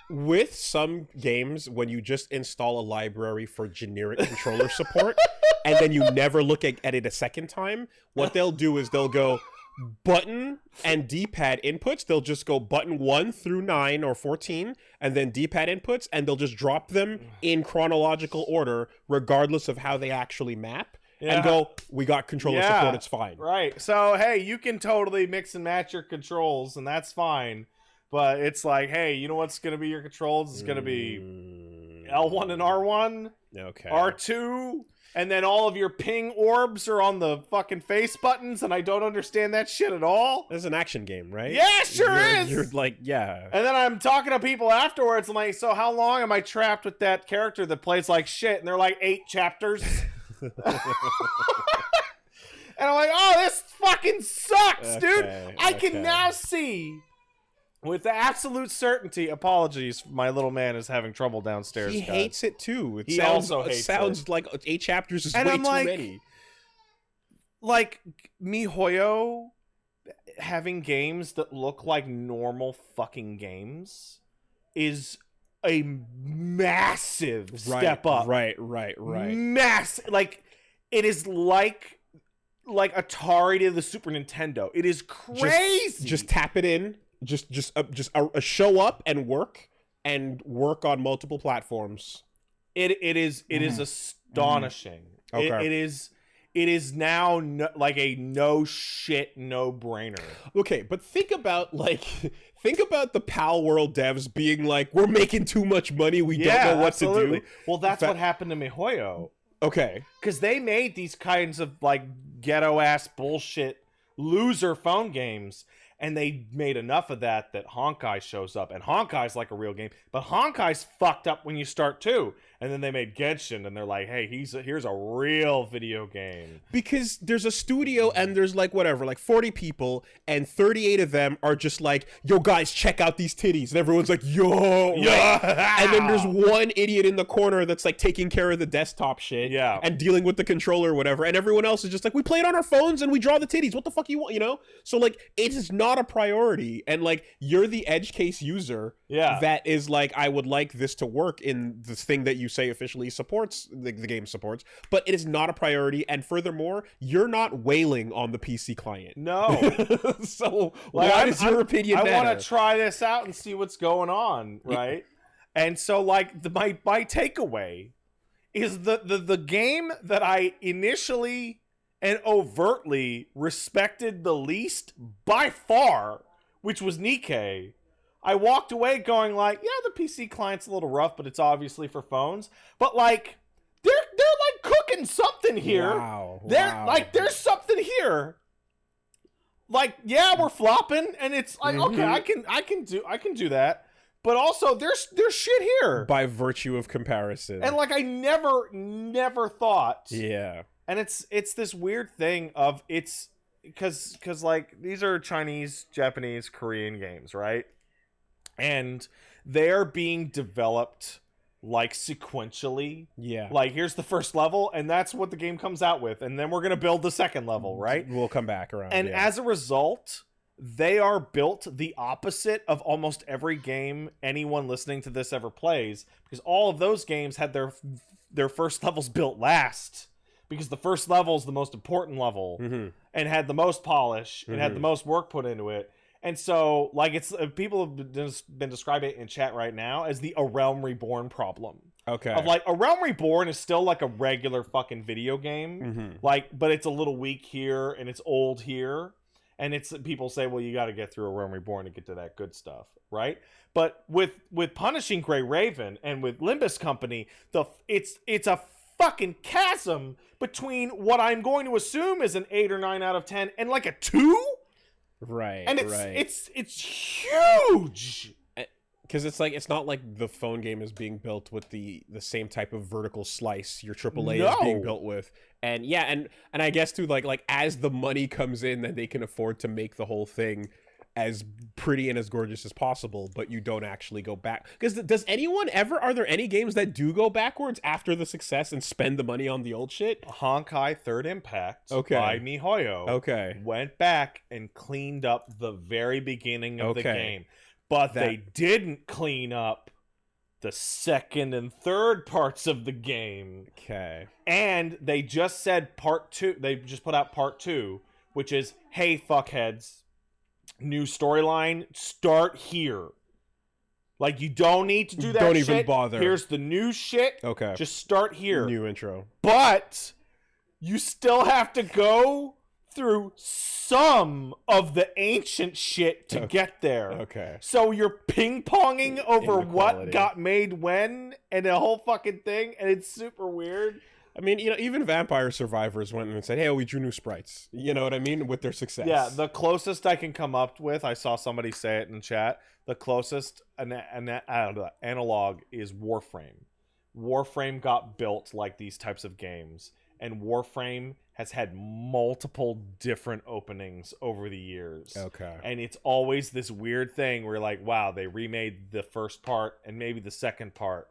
with some games, when you just install a library for generic controller support, and then you never look at it a second time, what they'll do is they'll go button and D-pad inputs. They'll just go button 1 through 9 or 14, and then D-pad inputs, and they'll just drop them in chronological order, regardless of how they actually map. Yeah. And go, we got controller support, it's fine. Right. So, hey, you can totally mix and match your controls, and that's fine. But it's like, hey, you know what's going to be your controls? It's going to be L1 and R1, Okay. R2, and then all of your ping orbs are on the fucking face buttons, and I don't understand that shit at all. This is an action game, right? Yeah, sure is. You're like, yeah. And then I'm talking to people afterwards, I'm like, so how long am I trapped with that character that plays like shit? And they're like 8 chapters. And I'm like, oh, this fucking sucks, dude. I can now see with absolute certainty. Apologies, my little man is having trouble downstairs. He guys. hates it too. He also hates it. Sounds like 8 chapters is and way I'm too like, many. Like MiHoYo having games that look like normal fucking games is a massive step up. Right. Massive. Like, it is like Atari to the Super Nintendo. It is crazy. Just tap it in. Just a show up and work on multiple platforms. It is astonishing. Okay. It is now like a no shit, no brainer. Okay, but think about the Pal World devs being like, we're making too much money, we don't know what to do. Well, that's what happened to MiHoYo. Okay. Because they made these kinds of like ghetto ass bullshit loser phone games, and they made enough of that Honkai shows up, and Honkai's like a real game, but Honkai's fucked up when you start too. And then they made Genshin, and they're like, hey, here's a real video game. Because there's a studio, and there's like 40 people, and 38 of them are just like, yo guys, check out these titties, and everyone's like, yo, yeah. And then there's one idiot in the corner that's like taking care of the desktop shit, yeah, and dealing with the controller or whatever, and everyone else is just like, we play it on our phones and we draw the titties, what the fuck you want, you know? So like, it is not a priority, and like, you're the edge case user, that is like, I would like this to work in this thing that you say officially supports, the game supports, but it is not a priority, and furthermore, you're not wailing on the PC client. No. So why does your opinion matter? I want to try this out and see what's going on, right? And so like my takeaway is the game that I initially and overtly respected the least by far, which was Nikkei. I walked away going like, yeah, the PC client's a little rough, but it's obviously for phones. But like, they're like cooking something here. Wow. Like, there's something here. Like, yeah, we're flopping, and it's like, okay, I can do that. but also there's shit here by virtue of comparison. and like I never thought. Yeah. And it's this weird thing of it's because like these are Chinese, Japanese, Korean games, right? And they're being developed like sequentially. Yeah. Like here's the first level and that's what the game comes out with, and then we're going to build the second level, right? We'll come back around. And as a result, they are built the opposite of almost every game anyone listening to this ever plays, because all of those games had their first levels built last, because the first level is the most important level and had the most polish and had the most work put into it. And so, like, it's people have been describing it in chat right now as the A Realm Reborn problem. Okay. Of like, A Realm Reborn is still like a regular fucking video game, like, but it's a little weak here and it's old here, and it's people say, well, you got to get through A Realm Reborn to get to that good stuff, right? But with Punishing Grey Raven and with Limbus Company, it's a fucking chasm between what I'm going to assume is an 8 or 9 out of 10 and like a 2. Right. And it's huge. Because it's like, it's not like the phone game is being built with the same type of vertical slice your AAA is being built with. And yeah, and I guess too, like as the money comes in, then they can afford to make the whole thing as pretty and as gorgeous as possible, but you don't actually go back. Because are there any games that do go backwards after the success and spend the money on the old shit? Honkai Third Impact by MiHoYo went back and cleaned up the very beginning of the game. But they didn't clean up the second and third parts of the game. Okay. And they just said part 2. They just put out part 2, which is, hey, fuckheads, new storyline, start here. Like, you don't need to do that Don't shit. even bother. Here's the new shit. Okay. Just start here. New intro. But you still have to go through some of the ancient shit to get there. Okay. So you're ping-ponging over what Inequality. got made when and the whole fucking thing, and it's super weird. I mean, even Vampire Survivors went and said, hey, we drew new sprites. You know what I mean? With their success. Yeah, the closest I can come up with, I saw somebody say it in chat, the closest analog is Warframe. Warframe got built like these types of games, and Warframe has had multiple different openings over the years. Okay. And it's always this weird thing where you're like, wow, they remade the first part and maybe the second part,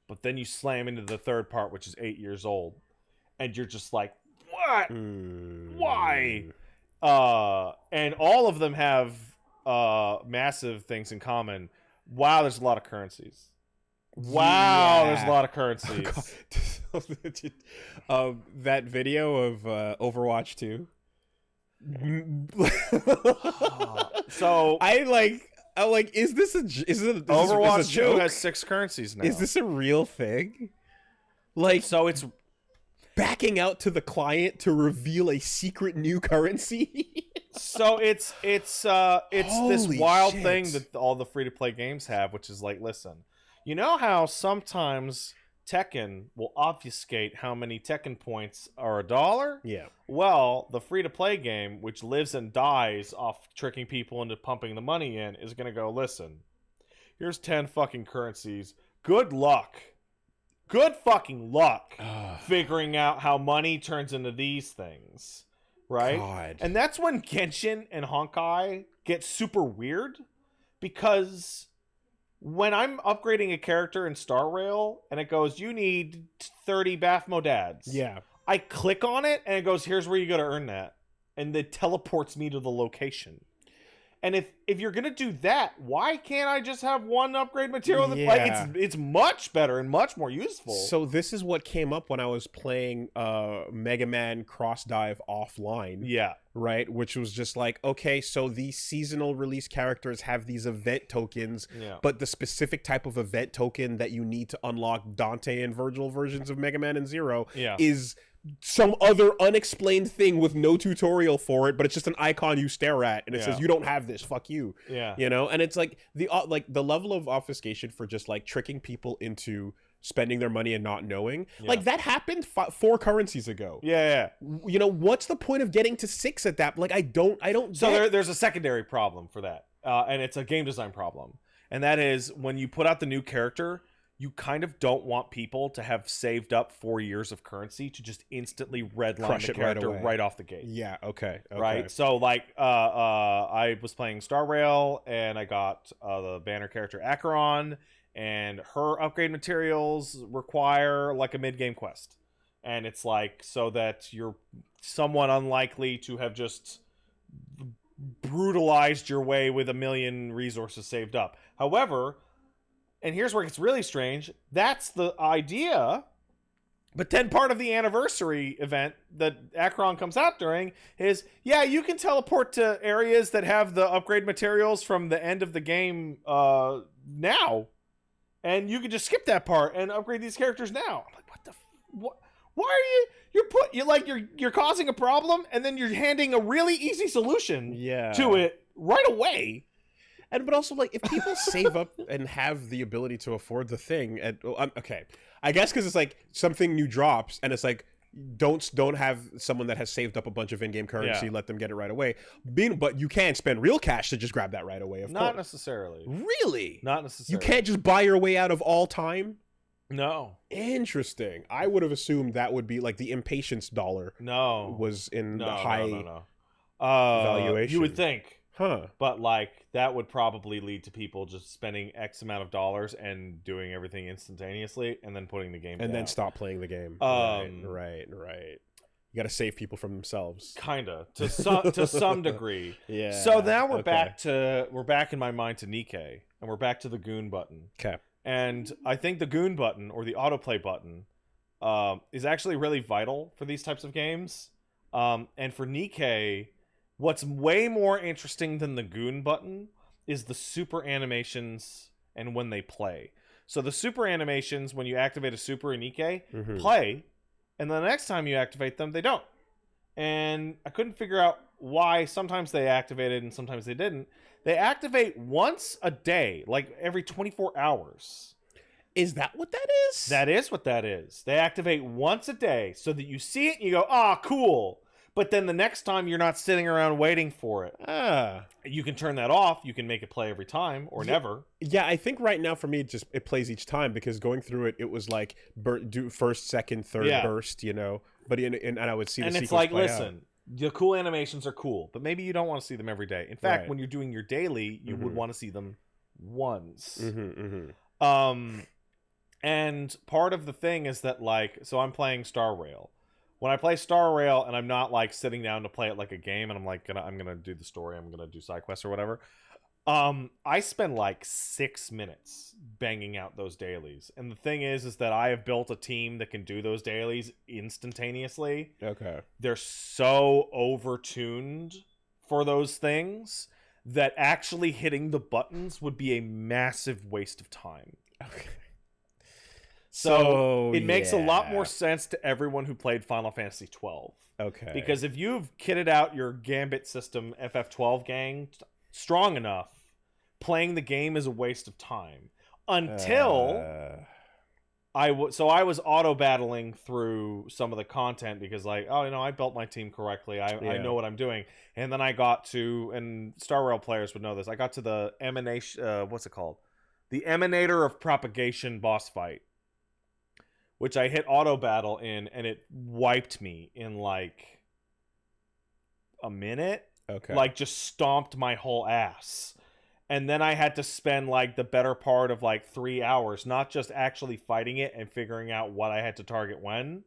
but then you slam into the third part, which is 8 years old, and you're just like, what? Why? And all of them have massive things in common. Wow, there's a lot of currencies. Wow, there's a lot of currencies. That video of Overwatch 2. So I'm like, is this Overwatch 2 joke? has 6 currencies now. Is this a real thing? Like, so it's backing out to the client to reveal a secret new currency? so it's this Holy wild shit. thing that all the free to play games have, which is like, listen, you know how sometimes Tekken will obfuscate how many Tekken points are $1? Yeah. Well, the free-to-play game, which lives and dies off tricking people into pumping the money in, is going to go, listen, here's 10 fucking currencies. Good luck. Good fucking luck figuring out how money turns into these things. Right? God. And that's when Genshin and Honkai get super weird, because when I'm upgrading a character in Star Rail and it goes, you need 30 Baphomodads. Yeah. I click on it and it goes, here's where you got to earn that. And it teleports me to the location. And if you're going to do that, why can't I just have one upgrade material? That, like, it's much better and much more useful. So this is what came up when I was playing Mega Man Cross Dive offline. Yeah. Right? Which was just like, okay, so these seasonal release characters have these event tokens, but the specific type of event token that you need to unlock Dante and Virgil versions of Mega Man and Zero is some other unexplained thing with no tutorial for it, but it's just an icon you stare at and it says, you don't have this, fuck you. You know? And it's like the level of obfuscation for just like tricking people into spending their money and not knowing, like that happened 4 currencies ago. You know, what's the point of getting to 6 at that? Like, I don't so there's a secondary problem for that, and it's a game design problem. and that is when you put out the new character, you kind of don't want people to have saved up 4 years of currency to just instantly redline Crush the it character right away. right off the gate. Yeah. Okay. Right. So like, I was playing Star Rail, and I got the banner character Acheron, and her upgrade materials require like a mid-game quest, and it's like so that you're somewhat unlikely to have just brutalized your way with 1 million resources saved up. However, and here's where it gets really strange, that's the idea, but then part of the anniversary event that Acheron comes out during is, yeah, you can teleport to areas that have the upgrade materials from the end of the game now, and you can just skip that part and upgrade these characters now. I'm like, what? Why are you're causing a problem, and then you're handing a really easy solution to it right away. And but also, like, if people save up and have the ability to afford the thing, and okay, I guess because it's like something new drops, and it's like don't have someone that has saved up a bunch of in-game currency, let them get it right away. But you can spend real cash to just grab that right away. Not necessarily. Really? Not necessarily. You can't just buy your way out of all time. No. Interesting. I would have assumed that would be like the impatience dollar. No. Was in the high valuation. You would think. Huh. But like that would probably lead to people just spending X amount of dollars and doing everything instantaneously and then putting the game down. And then stop playing the game. Right. You got to save people from themselves. Kinda. To some degree. Yeah. So now we're back in my mind to Nikkei, and we're back to the goon button. Okay. And I think the goon button or the autoplay button is actually really vital for these types of games. And for Nikkei, what's way more interesting than the goon button is the super animations and when they play. So the super animations, when you activate a super in Nikkei, play, and the next time you activate them, they don't. And I couldn't figure out why sometimes they activated and sometimes they didn't. They activate once a day, like every 24 hours. Is that what that is? That is what that is. They activate once a day so that you see it and you go, ah, cool. But then the next time you're not sitting around waiting for it. You can turn that off. You can make it play every time or never. Yeah, I think right now for me, it plays each time because going through it, it was like do first, second, third burst, you know. But and I would see the sequence play out. And it's like, listen, the cool animations are cool, but maybe you don't want to see them every day. In fact, when you're doing your daily, you would want to see them once. And part of the thing is that, like, so I'm playing Star Rail. When I play Star Rail and I'm not like sitting down to play it like a game and I'm like I'm gonna do the story, I'm gonna do side quests or whatever, I spend like 6 minutes banging out those dailies. And the thing is that I have built a team that can do those dailies instantaneously. Okay. They're so overtuned for those things that actually hitting the buttons would be a massive waste of time. Okay. So it makes a lot more sense to everyone who played Final Fantasy 12. Okay. Because if you've kitted out your Gambit system FF12 gang strong enough, playing the game is a waste of time. Until I was auto battling through some of the content because like, oh, you know, I built my team correctly. I know what I'm doing. And then I got to, and Star Rail players would know this, I got to the emanation, what's it called? The Emanator of Propagation boss fight, which I hit auto battle in, and it wiped me in like a minute. Okay. Like just stomped my whole ass. And then I had to spend like the better part of like 3 hours, not just actually fighting it and figuring out what I had to target when,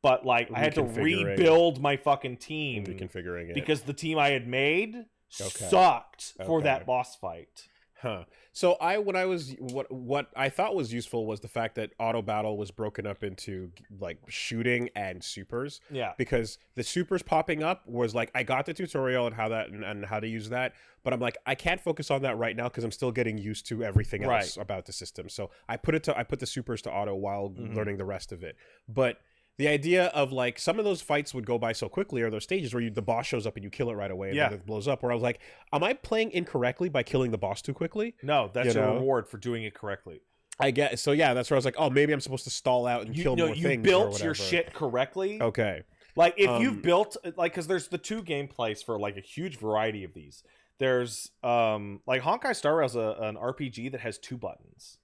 but like I had to rebuild my fucking team. Reconfiguring it. Because the team I had made sucked for that boss fight. Huh. So what I thought was useful was the fact that auto battle was broken up into like shooting and supers. Yeah. Because the supers popping up was like I got the tutorial on how that and how to use that, but I'm like I can't focus on that right now because I'm still getting used to everything else about the system. So I put the supers to auto while learning the rest of it. But the idea of like some of those fights would go by so quickly, or those stages where the boss shows up and you kill it right away and then it blows up, where I was like, am I playing incorrectly by killing the boss too quickly? No, that's your reward for doing it correctly. I guess. So yeah, that's where I was like, oh, maybe I'm supposed to stall out and kill more things. You built your shit correctly. Okay. Like if you've built, like, because there's the two gameplays for like a huge variety of these. There's like Honkai Star Rail's an RPG that has 2 buttons.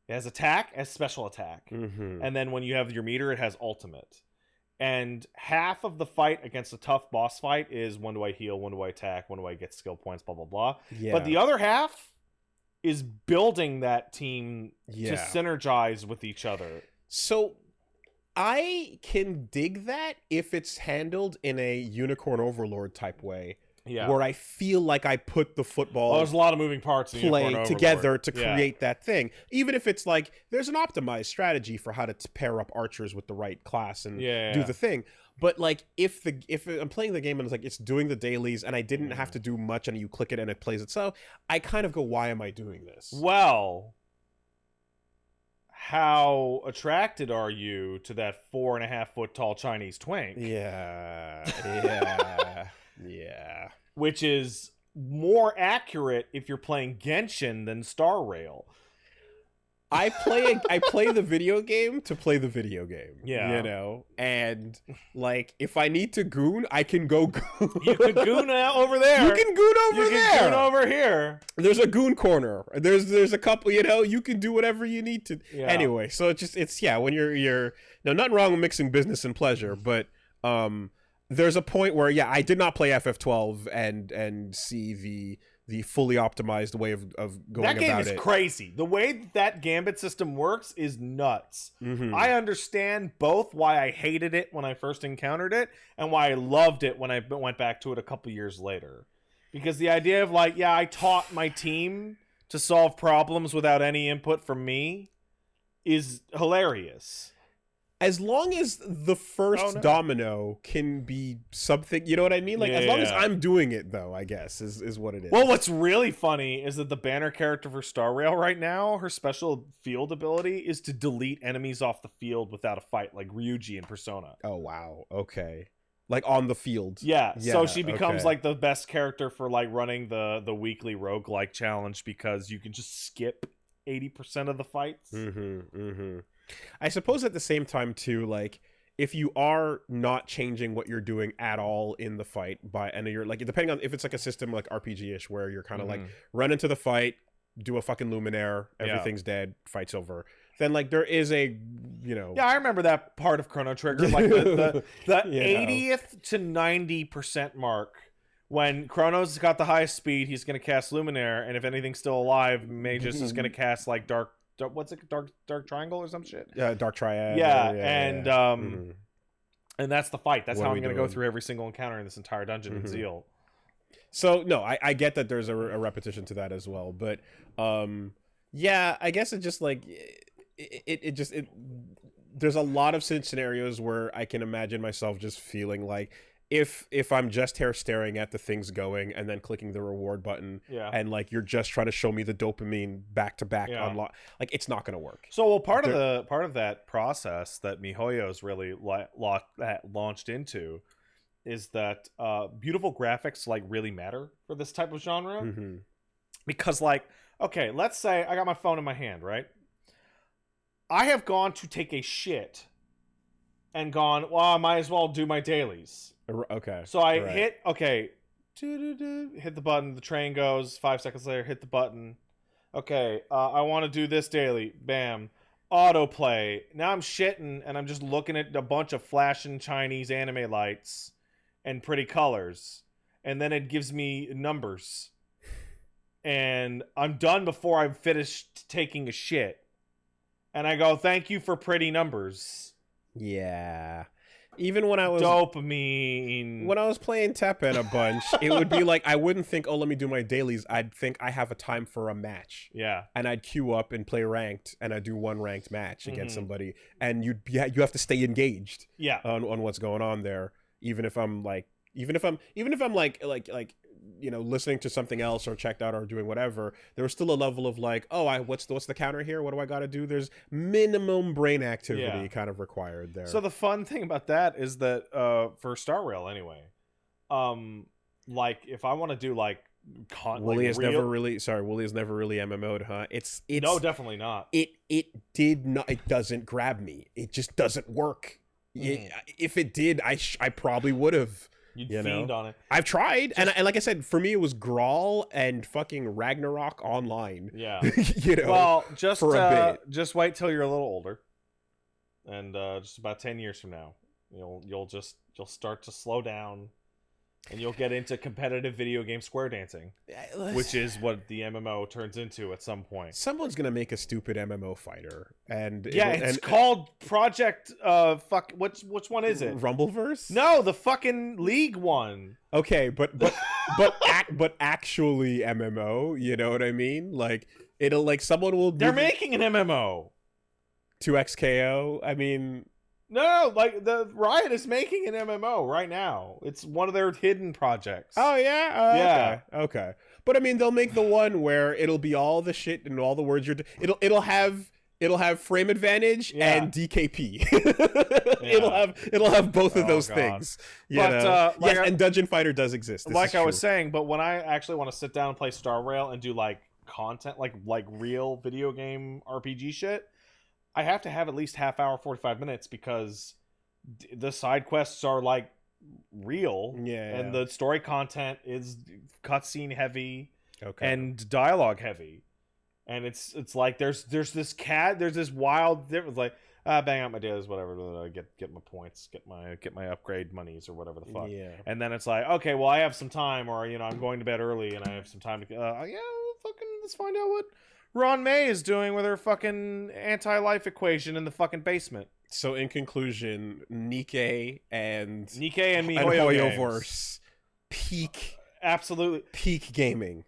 It has attack, as special attack, and then when you have your meter, it has ultimate. And half of the fight against a tough boss fight is when do I heal, when do I attack, when do I get skill points, blah blah blah. Yeah. But the other half is building that team Yeah. to synergize with each other. So I can dig that if it's handled in a Unicorn Overlord type way. Yeah. Where I feel like I put the football There's a lot of moving parts in play Unicorn together Overlord. to create that thing. Even if it's like there's an optimized strategy for how to pair up archers with the right class and do the thing. But like if I'm playing the game and it's like it's doing the dailies and I didn't have to do much and you click it and it plays itself, I kind of go, why am I doing this? Well, how attracted are you to that 4.5 foot tall Chinese twink? Yeah. Yeah. Which is more accurate if you're playing Genshin than Star Rail. I play the video game to play the video game. Yeah. You know? And like if I need to goon, I can go goon. You can goon over there. You can goon over you there. You can goon over here. There's a goon corner. There's a couple, you know, you can do whatever you need to. Yeah. Anyway, so it's when you're no, nothing wrong with mixing business and pleasure, but there's a point where I did not play FF12 and see the fully optimized way of going about it. That game is crazy. The way that gambit system works is nuts. I understand both why I hated it when I first encountered it and why I loved it when I went back to it a couple years later. Because the idea of like, I taught my team to solve problems without any input from me is hilarious. As long as the first domino can be something, you know what I mean? Like, as long as I'm doing it, though, I guess, is what it is. Well, what's really funny is that the banner character for Star Rail right now, her special field ability is to delete enemies off the field without a fight, like Ryuji in Persona. Oh, wow. Okay. Like, on the field. Yeah, so she becomes, like, the best character for, like, running the weekly roguelike challenge because you can just skip 80% of the fights. I suppose at the same time too, like if you are not changing what you're doing at all in the fight and you're like, depending on if it's like a system like RPG-ish where you're kind of like run into the fight, do a fucking luminaire, everything's dead, fight's over. Then like there is a, Yeah, I remember that part of Chrono Trigger, like the 80th to 90% mark. When Chrono's got the highest speed, he's going to cast Luminaire, and if anything's still alive, Magus is going to cast like Dark Triangle or some shit. Yeah, Dark Triad. And that's the fight. That's how I'm going to go through every single encounter in this entire dungeon in Zeal. So no, I get that there's a repetition to that as well, but I guess it just like it there's a lot of scenarios where I can imagine myself just feeling like if I'm just here staring at the things going and then clicking the reward button and like you're just trying to show me the dopamine back to back unlock, like it's not going to work. So part of that process that MiHoYo's really launched into is that beautiful graphics like really matter for this type of genre. Because like, okay, let's say I got my phone in my hand, right? I have gone to take a shit and gone, well, I might as well do my dailies. Okay. So I hit the button, the train goes, 5 seconds later, hit the button. Okay, I want to do this daily. Bam. Autoplay. Now I'm shitting and I'm just looking at a bunch of flashing Chinese anime lights and pretty colors. And then it gives me numbers. And I'm done before I've finished taking a shit. And I go, thank you for pretty numbers. Yeah. Even when I was dopamine, when I was playing Tekken a bunch, it would be like I wouldn't think, oh, let me do my dailies. I'd think I have a time for a match. Yeah, and I'd queue up and play ranked, and I'd do one ranked match against somebody, and you have to stay engaged. Yeah, on what's going on there. Even if I'm like listening to something else or checked out or doing whatever, there was still a level of like, what's the counter here? What do I got to do? There's minimum brain activity kind of required there. So the fun thing about that is that for Star Rail anyway, like if I want to do like Wooly has never really MMO'd, huh? It's no, definitely not. It doesn't grab me. It just doesn't work. If it did, I probably would have. You'd You know? fiend on it. I've tried, and like I said, for me it was Grawl and fucking Ragnarok online. Yeah. You know, Well, just for a bit. just wait till you're a little older, and just about 10 years from now, you'll start to slow down, and you'll get into competitive video game square dancing, which is what the MMO turns into at some point. Someone's gonna make a stupid MMO fighter, and It's called Project. Which one is it? Rumbleverse? No, the fucking League one. Okay, but actually MMO. You know what I mean? Like it'll like someone will. They're making an MMO. 2XKO. I mean. No, like the Riot is making an MMO right now. It's one of their hidden projects. Oh yeah, yeah, okay. But I mean, they'll make the one where it'll be all the shit and all the words you're. It'll have frame advantage and DKP. Yeah. It'll have both of those things. But yes, and Dungeon Fighter does exist. Like I was saying, but when I actually want to sit down and play Star Rail and do like content, like real video game RPG shit, I have to have at least half hour, 45 minutes, because the side quests are like real, and the story content is cutscene heavy, and dialogue heavy, and it's like there's this wild difference, like bang out my dailies, whatever, get my points, get my upgrade monies or whatever the fuck, and then it's like, okay, well I have some time, or I'm going to bed early and I have some time to fucking let's find out what Ron May is doing with her fucking anti-life equation in the fucking basement. So in conclusion, Nikkei and MiHoYo peak, absolutely peak gaming.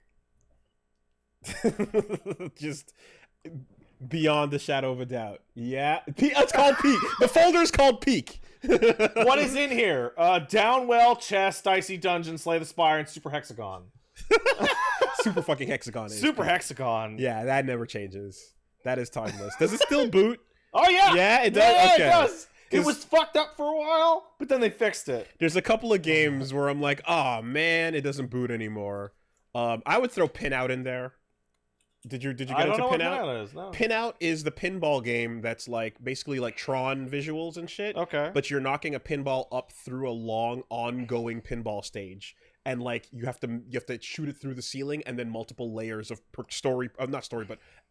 Just beyond the shadow of a doubt. Yeah, it's called peak. The folder's called peak. What is in here? Downwell, chest, Dicey Dungeon, Slay the Spire, and Super Hexagon. Super fucking Hexagon. Super Hexagon. Yeah, that never changes. That is timeless. Does it still boot? Oh yeah. Yeah, it does. Yeah, okay. It does. It was fucked up for a while, but then they fixed it. There's a couple of games where I'm like, oh man, it doesn't boot anymore. I would throw Pinout in there. Did you get into Pinout? Pinout is. No. Pinout is the pinball game that's like basically like Tron visuals and shit. Okay. But you're knocking a pinball up through a long ongoing pinball stage. And like you have to shoot it through the ceiling, and then multiple layers of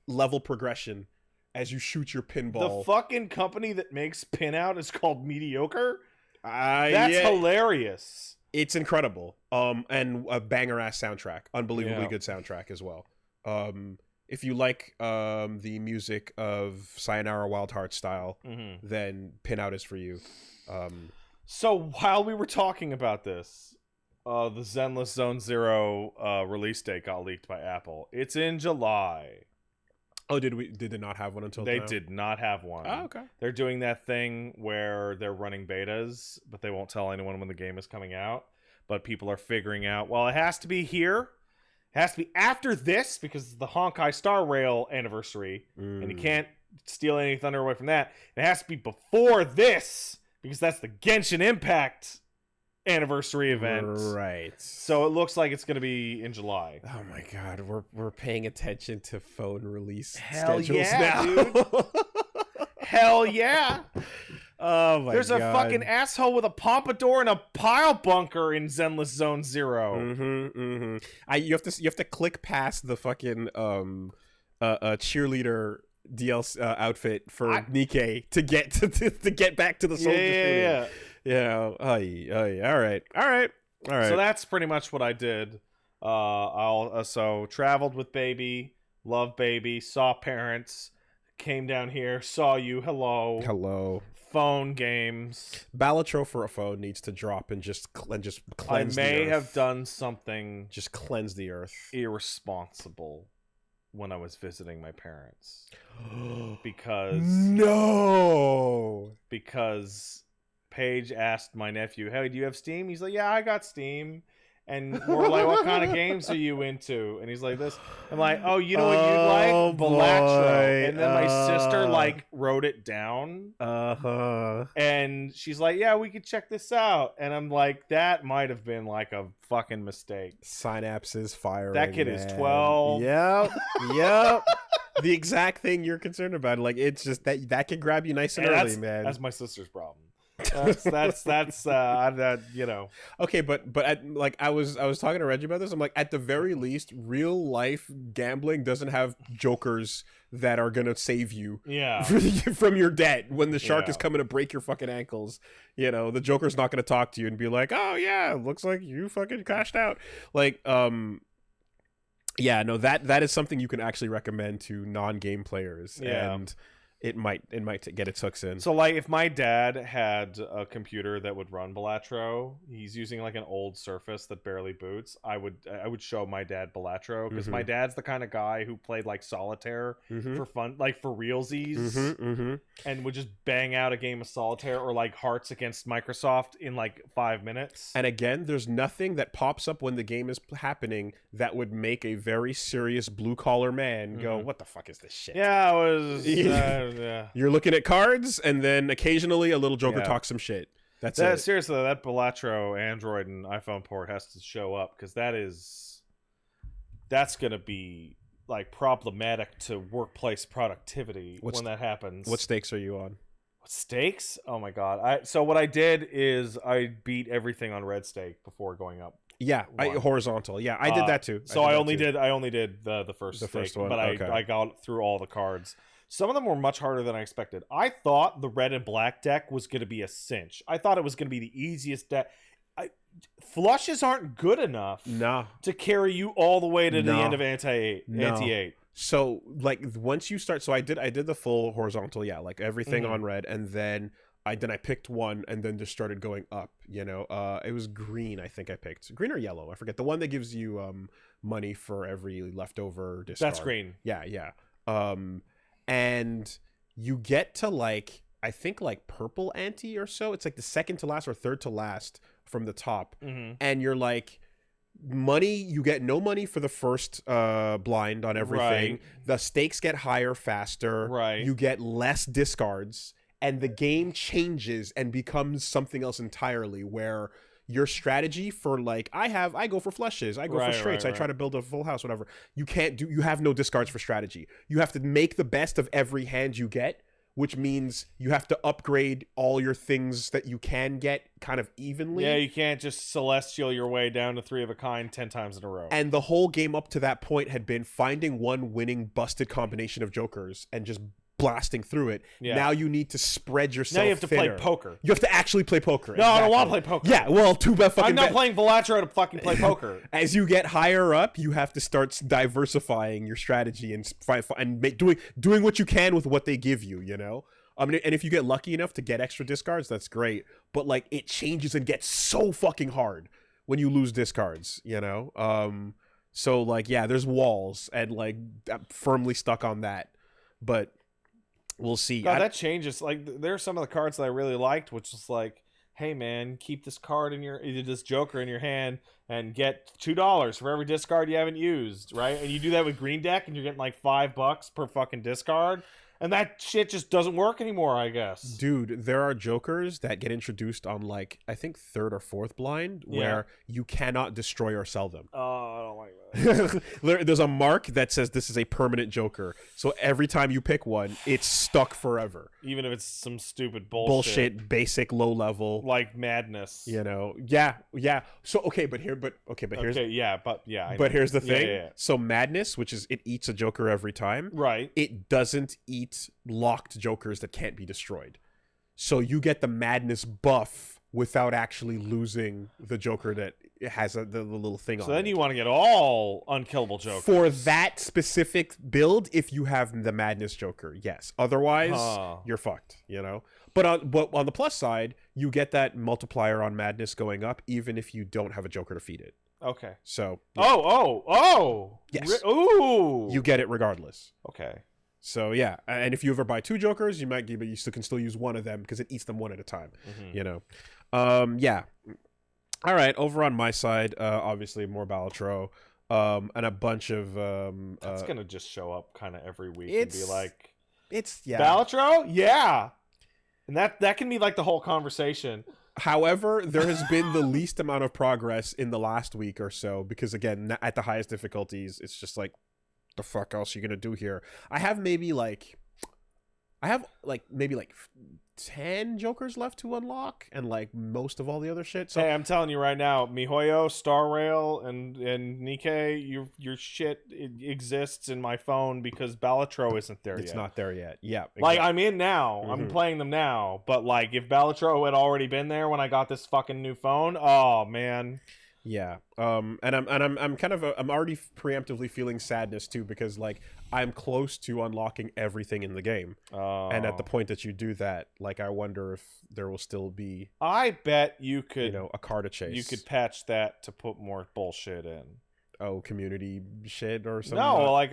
level progression as you shoot your pinball. The fucking company that makes Pinout is called Mediocre. That's hilarious. It's incredible. And a banger ass soundtrack, unbelievably good soundtrack as well. If you like the music of Sayonara Wild Heart style, then Pinout is for you. So while we were talking about this. The Zenless Zone Zero release date got leaked by Apple. It's in July. Oh, did they not have one until now? They did not have one. Oh, okay. They're doing that thing where they're running betas, but they won't tell anyone when the game is coming out. But people are figuring out, well, it has to be here. It has to be after this, because it's the Honkai Star Rail anniversary, and you can't steal any thunder away from that. It has to be before this, because that's the Genshin Impact anniversary event, right? So it looks like it's going to be in July. Oh my god, we're paying attention to phone release schedules now. Dude. Hell yeah. Oh my There's god. a fucking asshole with a pompadour and a pile bunker in Zenless Zone Zero. You have to click past the fucking cheerleader DLC outfit for Nikkei to get to get back to the soldier. Yeah. All right. So that's pretty much what I did. So traveled with baby, loved baby, saw parents, came down here, saw you. Hello. Phone games. Balatro for a phone needs to drop and just cleanse I the may earth. have done something Just cleanse the earth. irresponsible when I was visiting my parents. Because Paige asked my nephew, hey, do you have Steam? He's like, yeah, I got Steam. And we're like, what kind of games are you into? And he's like, this. I'm like, oh, you know what you'd like? Balatro. And then my sister like wrote it down. And she's like, yeah, we could check this out. And I'm like, that might have been like a fucking mistake. Synapses firing. That kid is 12. Yep. The exact thing you're concerned about. Like, it's just that can grab you nice and early, man. That's my sister's problem. That you know. Okay, but like I was talking to Reggie about this. I'm like, at the very least, real life gambling doesn't have jokers that are gonna save you Yeah. from your debt when the shark Yeah. is coming to break your fucking ankles. You know, the joker's not gonna talk to you and be like, oh yeah, looks like you fucking cashed out. Like, yeah, no, that is something you can actually recommend to non-game players. Yeah. And it might get its hooks in. So, like, if my dad had a computer that would run Balatro, he's using like an old Surface that barely boots. I would show my dad Balatro because my dad's the kind of guy who played like solitaire for fun, like for realsies, and would just bang out a game of solitaire or like Hearts against Microsoft in like 5 minutes. And again, there's nothing that pops up when the game is happening that would make a very serious blue collar man go, "What the fuck is this shit?" Yeah, it was. Yeah. You're looking at cards, and then occasionally a little joker Yeah. talks some shit. That's it. Seriously, that Balatro Android and iPhone port has to show up because that's gonna be like problematic to workplace productivity when that happens. What stakes are you on? Stakes? Oh my god! So what I did is I beat everything on red stake before going up. Yeah, horizontal. Yeah, I did that too. So I only did the first first stake, one, but okay. I got through all the cards. Some of them were much harder than I expected. I thought the red and black deck was going to be a cinch. I thought it was going to be the easiest deck. Flushes aren't good enough to carry you all the way to the end of anti-8. So like once you start, so I did the full horizontal, yeah, like everything on red, and then I picked one and then just started going up, you know. It was green, I think I picked. Green or yellow, I forget. The one that gives you money for every leftover discard. That's green. Yeah. And you get to like, I think like purple ante or so. It's like the second to last or third to last from the top. And you're like, money, you get no money for the first blind on everything. Right. The stakes get higher faster. Right. You get less discards. And the game changes and becomes something else entirely, where your strategy for like, I go for flushes, I go for straights, I try to build a full house, whatever. You have no discards for strategy. You have to make the best of every hand you get, which means you have to upgrade all your things that you can get kind of evenly. Yeah, you can't just celestial your way down to 3 of a kind 10 times in a row. And the whole game up to that point had been finding one winning busted combination of jokers and just blasting through it. Yeah. Now you need to spread yourself. Now you have to thinner. play poker. You have to actually play poker. No, I don't want to play poker. Yeah, well, too bad. I'm not playing Balatro to fucking play poker. As you get higher up, you have to start diversifying your strategy and doing what you can with what they give you. You know. I mean, and if you get lucky enough to get extra discards, that's great. But like, it changes and gets so fucking hard when you lose discards. You know. So like, yeah, there's walls, and like, I'm firmly stuck on that. But we'll see. God, that changes. Like, there are some of the cards that I really liked, which is like, hey man, keep this card this joker in your hand and get $2 for every discard you haven't used, right? And you do that with green deck, and you're getting like $5 per fucking discard. And that shit just doesn't work anymore, I guess. Dude, there are jokers that get introduced on like, I think 3rd or 4th blind where you cannot destroy or sell them. Oh, I don't like that. There's a mark that says this is a permanent joker. So every time you pick one, it's stuck forever. Even if it's some stupid bullshit, basic, low level. Like madness. You know? Yeah. So, but here's the thing. Yeah. So madness, which is it eats a joker every time. Right. It doesn't eat locked jokers that can't be destroyed. So you get the madness buff without actually losing the joker that has the little thing on it. So then you want to get all unkillable jokers. For that specific build, if you have the madness joker, yes. Otherwise, you're fucked, you know? But on the plus side, you get that multiplier on madness going up even if you don't have a joker to feed it. Okay. So. Yeah. Oh! Yes. Ooh! You get it regardless. Okay. So yeah, and if you ever buy 2 jokers, but you can still use one of them because it eats them one at a time. You know, yeah. All right, over on my side, obviously more Balatro, and a bunch of. That's gonna just show up kind of every week and be like, Balatro, yeah, and that can be like the whole conversation. However, there has been the least amount of progress in the last week or so because again, at the highest difficulties, it's just like, the fuck else are you gonna do here? I have maybe like I have like maybe like 10 Jokers left to unlock, and like most of all the other shit. So hey, I'm telling you right now, MiHoYo, Star Rail, and Nikkei, your shit exists in my phone because Balatro isn't there yet. It's not there yet. Yeah, exactly. Like I'm in now, I'm playing them now. But like if Balatro had already been there when I got this fucking new phone, oh man. Yeah. And I'm kind of I'm already preemptively feeling sadness too, because like I'm close to unlocking everything in the game. And at the point that you do that, like I wonder if there will still be, I bet you could, you know, a car to chase. You could patch that to put more bullshit in. Oh, community shit or something. No, like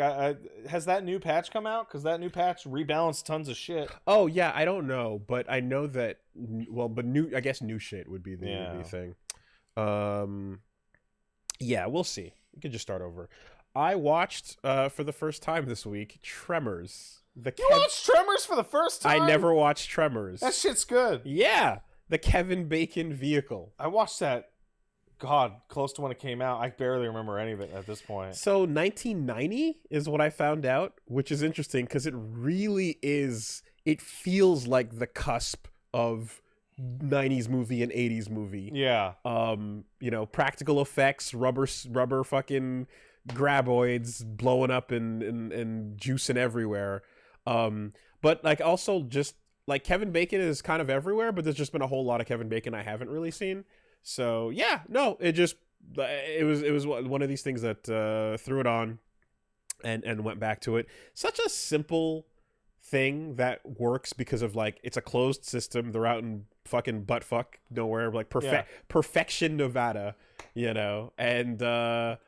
has that new patch come out? Because that new patch rebalanced tons of shit. Oh yeah, I don't know, but I know that. Well, but I guess new shit would be the thing. Yeah, we'll see. We could just start over. I watched for the first time this week Tremors. You watched Tremors for the first time? I never watched Tremors. That shit's good. Yeah, the Kevin Bacon vehicle. I watched that. God, close to when it came out. I barely remember any of it at this point. So 1990 is what I found out, which is interesting because it really is. It feels like the cusp of 90s movie and 80s movie. Yeah. You know, practical effects, rubber fucking graboids blowing up and juicing everywhere. But like also just like Kevin Bacon is kind of everywhere, but there's just been a whole lot of Kevin Bacon I haven't really seen. So yeah, no, it was one of these things that threw it on and went back to it. Such a simple thing that works because of like it's a closed system. They're out in fucking buttfuck nowhere, like perfection, Nevada, you know, and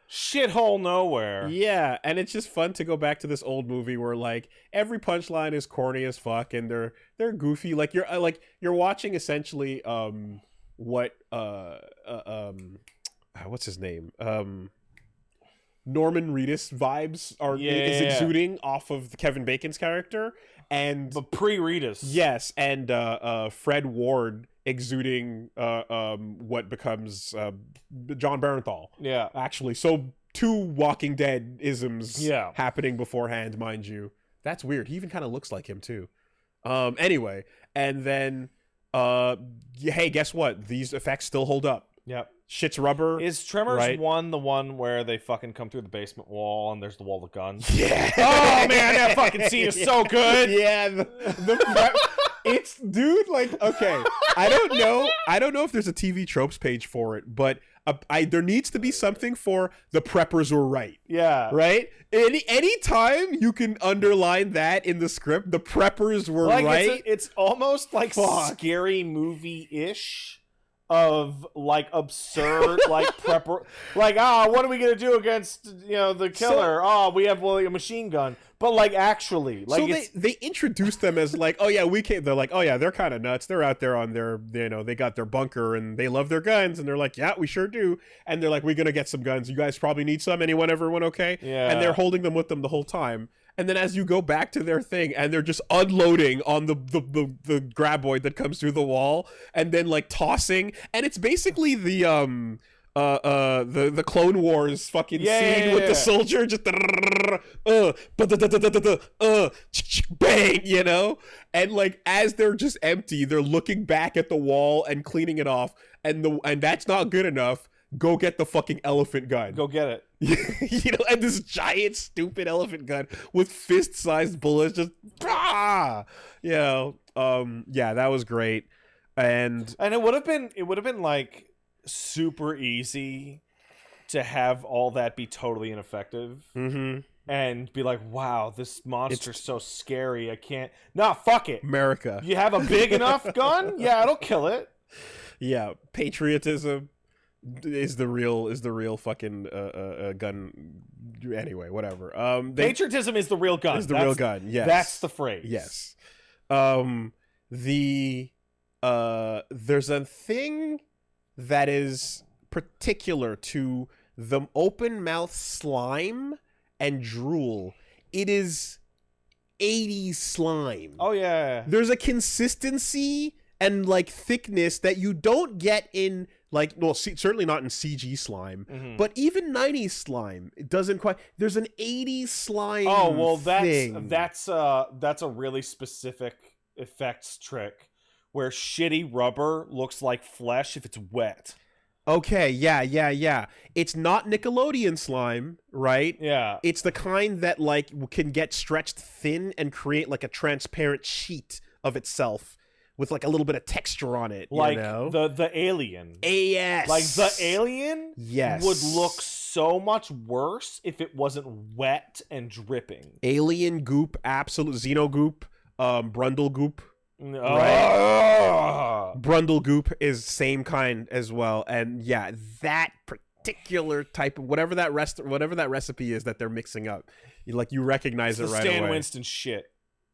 shithole nowhere. Yeah, and it's just fun to go back to this old movie where like every punchline is corny as fuck and they're goofy. Like you're watching essentially what what's his name? Norman Reedus vibes is exuding off of Kevin Bacon's character, and but pre-Reedus, yes, and Fred Ward exuding what becomes John Barenthal. Yeah, actually, so two Walking Dead isms yeah. happening beforehand, mind you. That's weird. He even kind of looks like him too. Anyway, and then hey, guess what? These effects still hold up. Yep. Shit's rubber. Is Tremors right? 1 the one where they fucking come through the basement wall and there's the wall of guns? Yeah. Oh man, that fucking scene is so good. Yeah. It's dude, like, okay. I don't know if there's a TV tropes page for it, but there needs to be something for the preppers were right. Yeah. Right? Any time you can underline that in the script, the preppers were like, right. It's almost like scary movie-ish. Of like absurd like prepper like what are we gonna do against the killer? We have a machine gun, but like actually like so they introduced them as like, oh yeah, we came. They're like, oh yeah, they're kind of nuts. They're out there on their they got their bunker and they love their guns and they're like, yeah, we sure do. And they're like, we're gonna get some guns. You guys probably need some. Everyone okay? Yeah. And they're holding them with them the whole time. And then as you go back to their thing and they're just unloading on the graboid that comes through the wall and then like tossing, and it's basically the Clone Wars fucking scene with the soldier just bang, you know? And like as they're just empty, they're looking back at the wall and cleaning it off, and that's not good enough. Go get the fucking elephant gun. Go get it. And this giant stupid elephant gun with fist-sized bullets just yeah, that was great. And it would have been like super easy to have all that be totally ineffective. Mm-hmm. And be like, wow, this monster's so scary. I can't. Nah, fuck it. America. You have a big enough gun? Yeah, it'll kill it. Yeah, patriotism is the real fucking gun. Anyway, whatever. Patriotism is the real gun. Is the real gun. Yes, that's the phrase. Yes. There's a thing that is particular to the open mouth slime and drool. It is 80s slime. Oh yeah. There's a consistency and like thickness that you don't get in Like, well, certainly not in CG slime, but even 90s slime, it doesn't quite. There's an 80s slime. Oh well, thing. that's a really specific effects trick where shitty rubber looks like flesh if it's wet. Okay, yeah. It's not Nickelodeon slime, right? Yeah. It's the kind that like can get stretched thin and create like a transparent sheet of itself with like a little bit of texture on it, like you know? the alien. Yes. Like the alien yes. would look so much worse if it wasn't wet and dripping. Alien goop, absolute Xenogoop, Brundle goop. Right? Brundle goop is same kind as well, and yeah, that particular type of whatever that recipe is that they're mixing up, you recognize it's it right Stan away. Winston shit.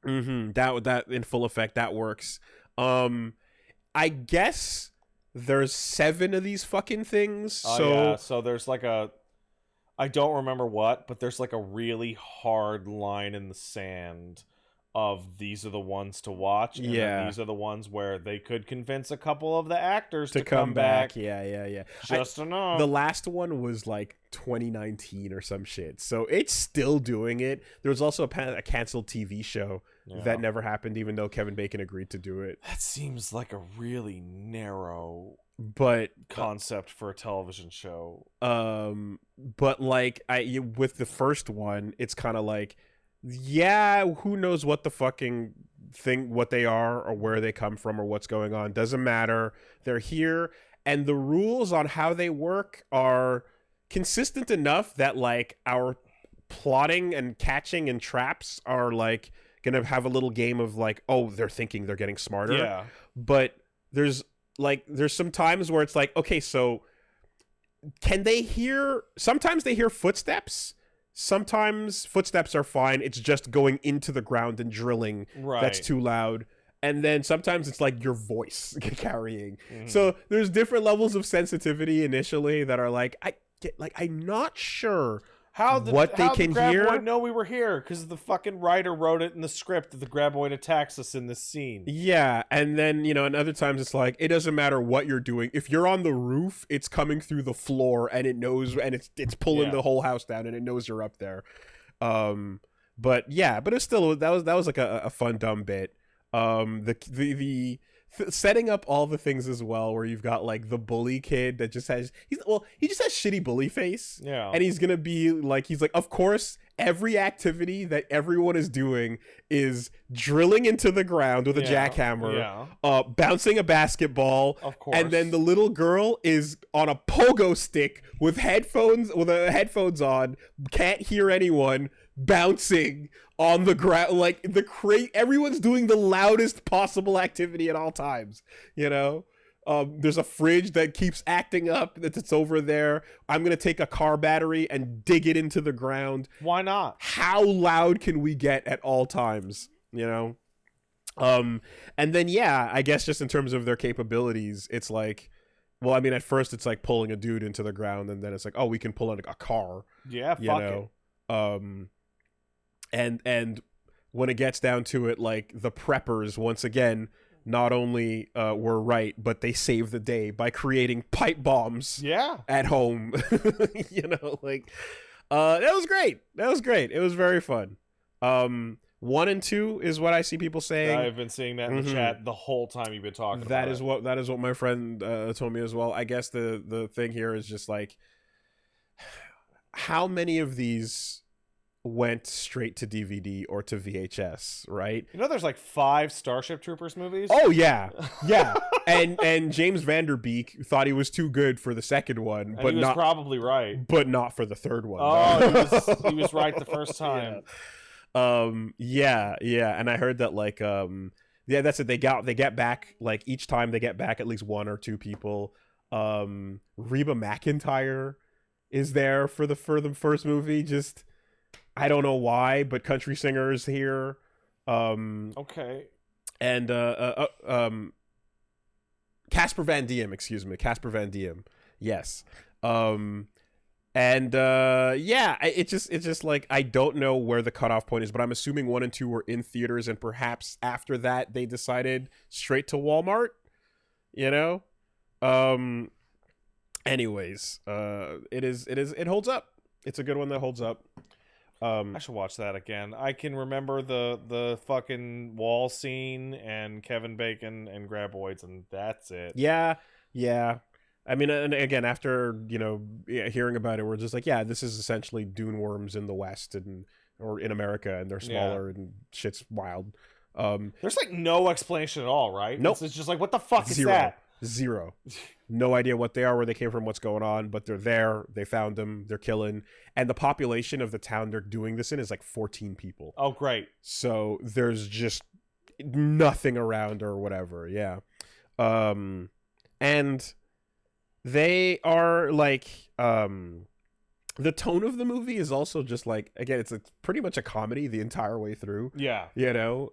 That in full effect, that works. I guess there's 7 of these fucking things. So there's like I don't remember what, but there's like a really hard line in the sand of these are the ones to watch. And then these are the ones where they could convince a couple of the actors to come back. Yeah. Just enough. The last one was like 2019 or some shit. So it's still doing it. There was also a canceled TV show that never happened, even though Kevin Bacon agreed to do it. That seems like a really narrow concept for a television show. But like with the first one, it's kind of like, yeah, who knows what the fucking thing, what they are or where they come from or what's going on. Doesn't matter. They're here. And the rules on how they work are consistent enough that like our plotting and catching and traps are like going to have a little game of like, oh, they're thinking they're getting smarter. Yeah. But there's some times where it's like, okay, so can they hear, sometimes they hear footsteps. Sometimes footsteps are fine. It's just going into the ground and drilling that's too loud. And then sometimes it's like your voice carrying. So there's different levels of sensitivity initially that are like, I'm not sure what they can hear. Graboid know we were here because the fucking writer wrote it in the script that the Graboid attacks us in this scene. Yeah, and then and other times it's like it doesn't matter what you're doing. If you're on the roof, it's coming through the floor and it knows, and it's pulling the whole house down and it knows you're up there. But it's still that was like a fun dumb bit. The setting up all the things as well, where you've got like the bully kid that just has he just has shitty bully face, and he's gonna be like of course every activity that everyone is doing is drilling into the ground with a jackhammer, bouncing a basketball, of course, and then the little girl is on a pogo stick with headphones on, can't hear anyone, bouncing on the ground like everyone's doing the loudest possible activity at all times. There's a fridge that keeps acting up that's over there. I'm gonna take a car battery and dig it into the ground. Why not? How loud can we get at all times? And then I guess just in terms of their capabilities, it's like, well, I mean, at first it's like pulling a dude into the ground, and then it's like, oh, we can pull in a car. Yeah, fuck it. And when it gets down to it, like the preppers once again not only were right, but they saved the day by creating pipe bombs at home. That was great. It was very fun. 1 and 2 is what I see people saying. I've been seeing that in the chat the whole time you've been talking about it. That is what my friend told me as well. I guess the thing here is just like, how many of these went straight to DVD or to VHS, right? There's like 5 Starship Troopers movies. Oh yeah. and James Vanderbeek thought he was too good for the second one, but he was probably right, but not for the third one. Oh, he was right the first time. Yeah. And I heard that like that's it. They get back, like each time they get back at least 1 or 2 people. Reba McEntire is there for the first movie. Just I don't know why, but country singers here. Okay. And Casper Van Diem, excuse me, Casper Van Diem. Yes. It's just like I don't know where the cutoff point is, but I'm assuming 1 and 2 were in theaters, and perhaps after that they decided straight to Walmart. Anyways, it holds up. It's a good one that holds up. I should watch that again. I can remember the fucking wall scene and Kevin Bacon and Graboids, and that's it. Yeah. I mean, and again, after hearing about it, we're just like, yeah, this is essentially dune worms in the West or in America, and they're smaller and shit's wild. There's like no explanation at all, right? Nope. It's just like, what the fuck Zero. is that? Zero. No idea what they are, where they came from, what's going on, but they're there. They found them. They're killing. And the population of the town they're doing this in is like 14 people. Oh, great. So there's just nothing around or whatever. Yeah. And they are like, the tone of the movie is also just like, again, it's pretty much a comedy the entire way through. Yeah.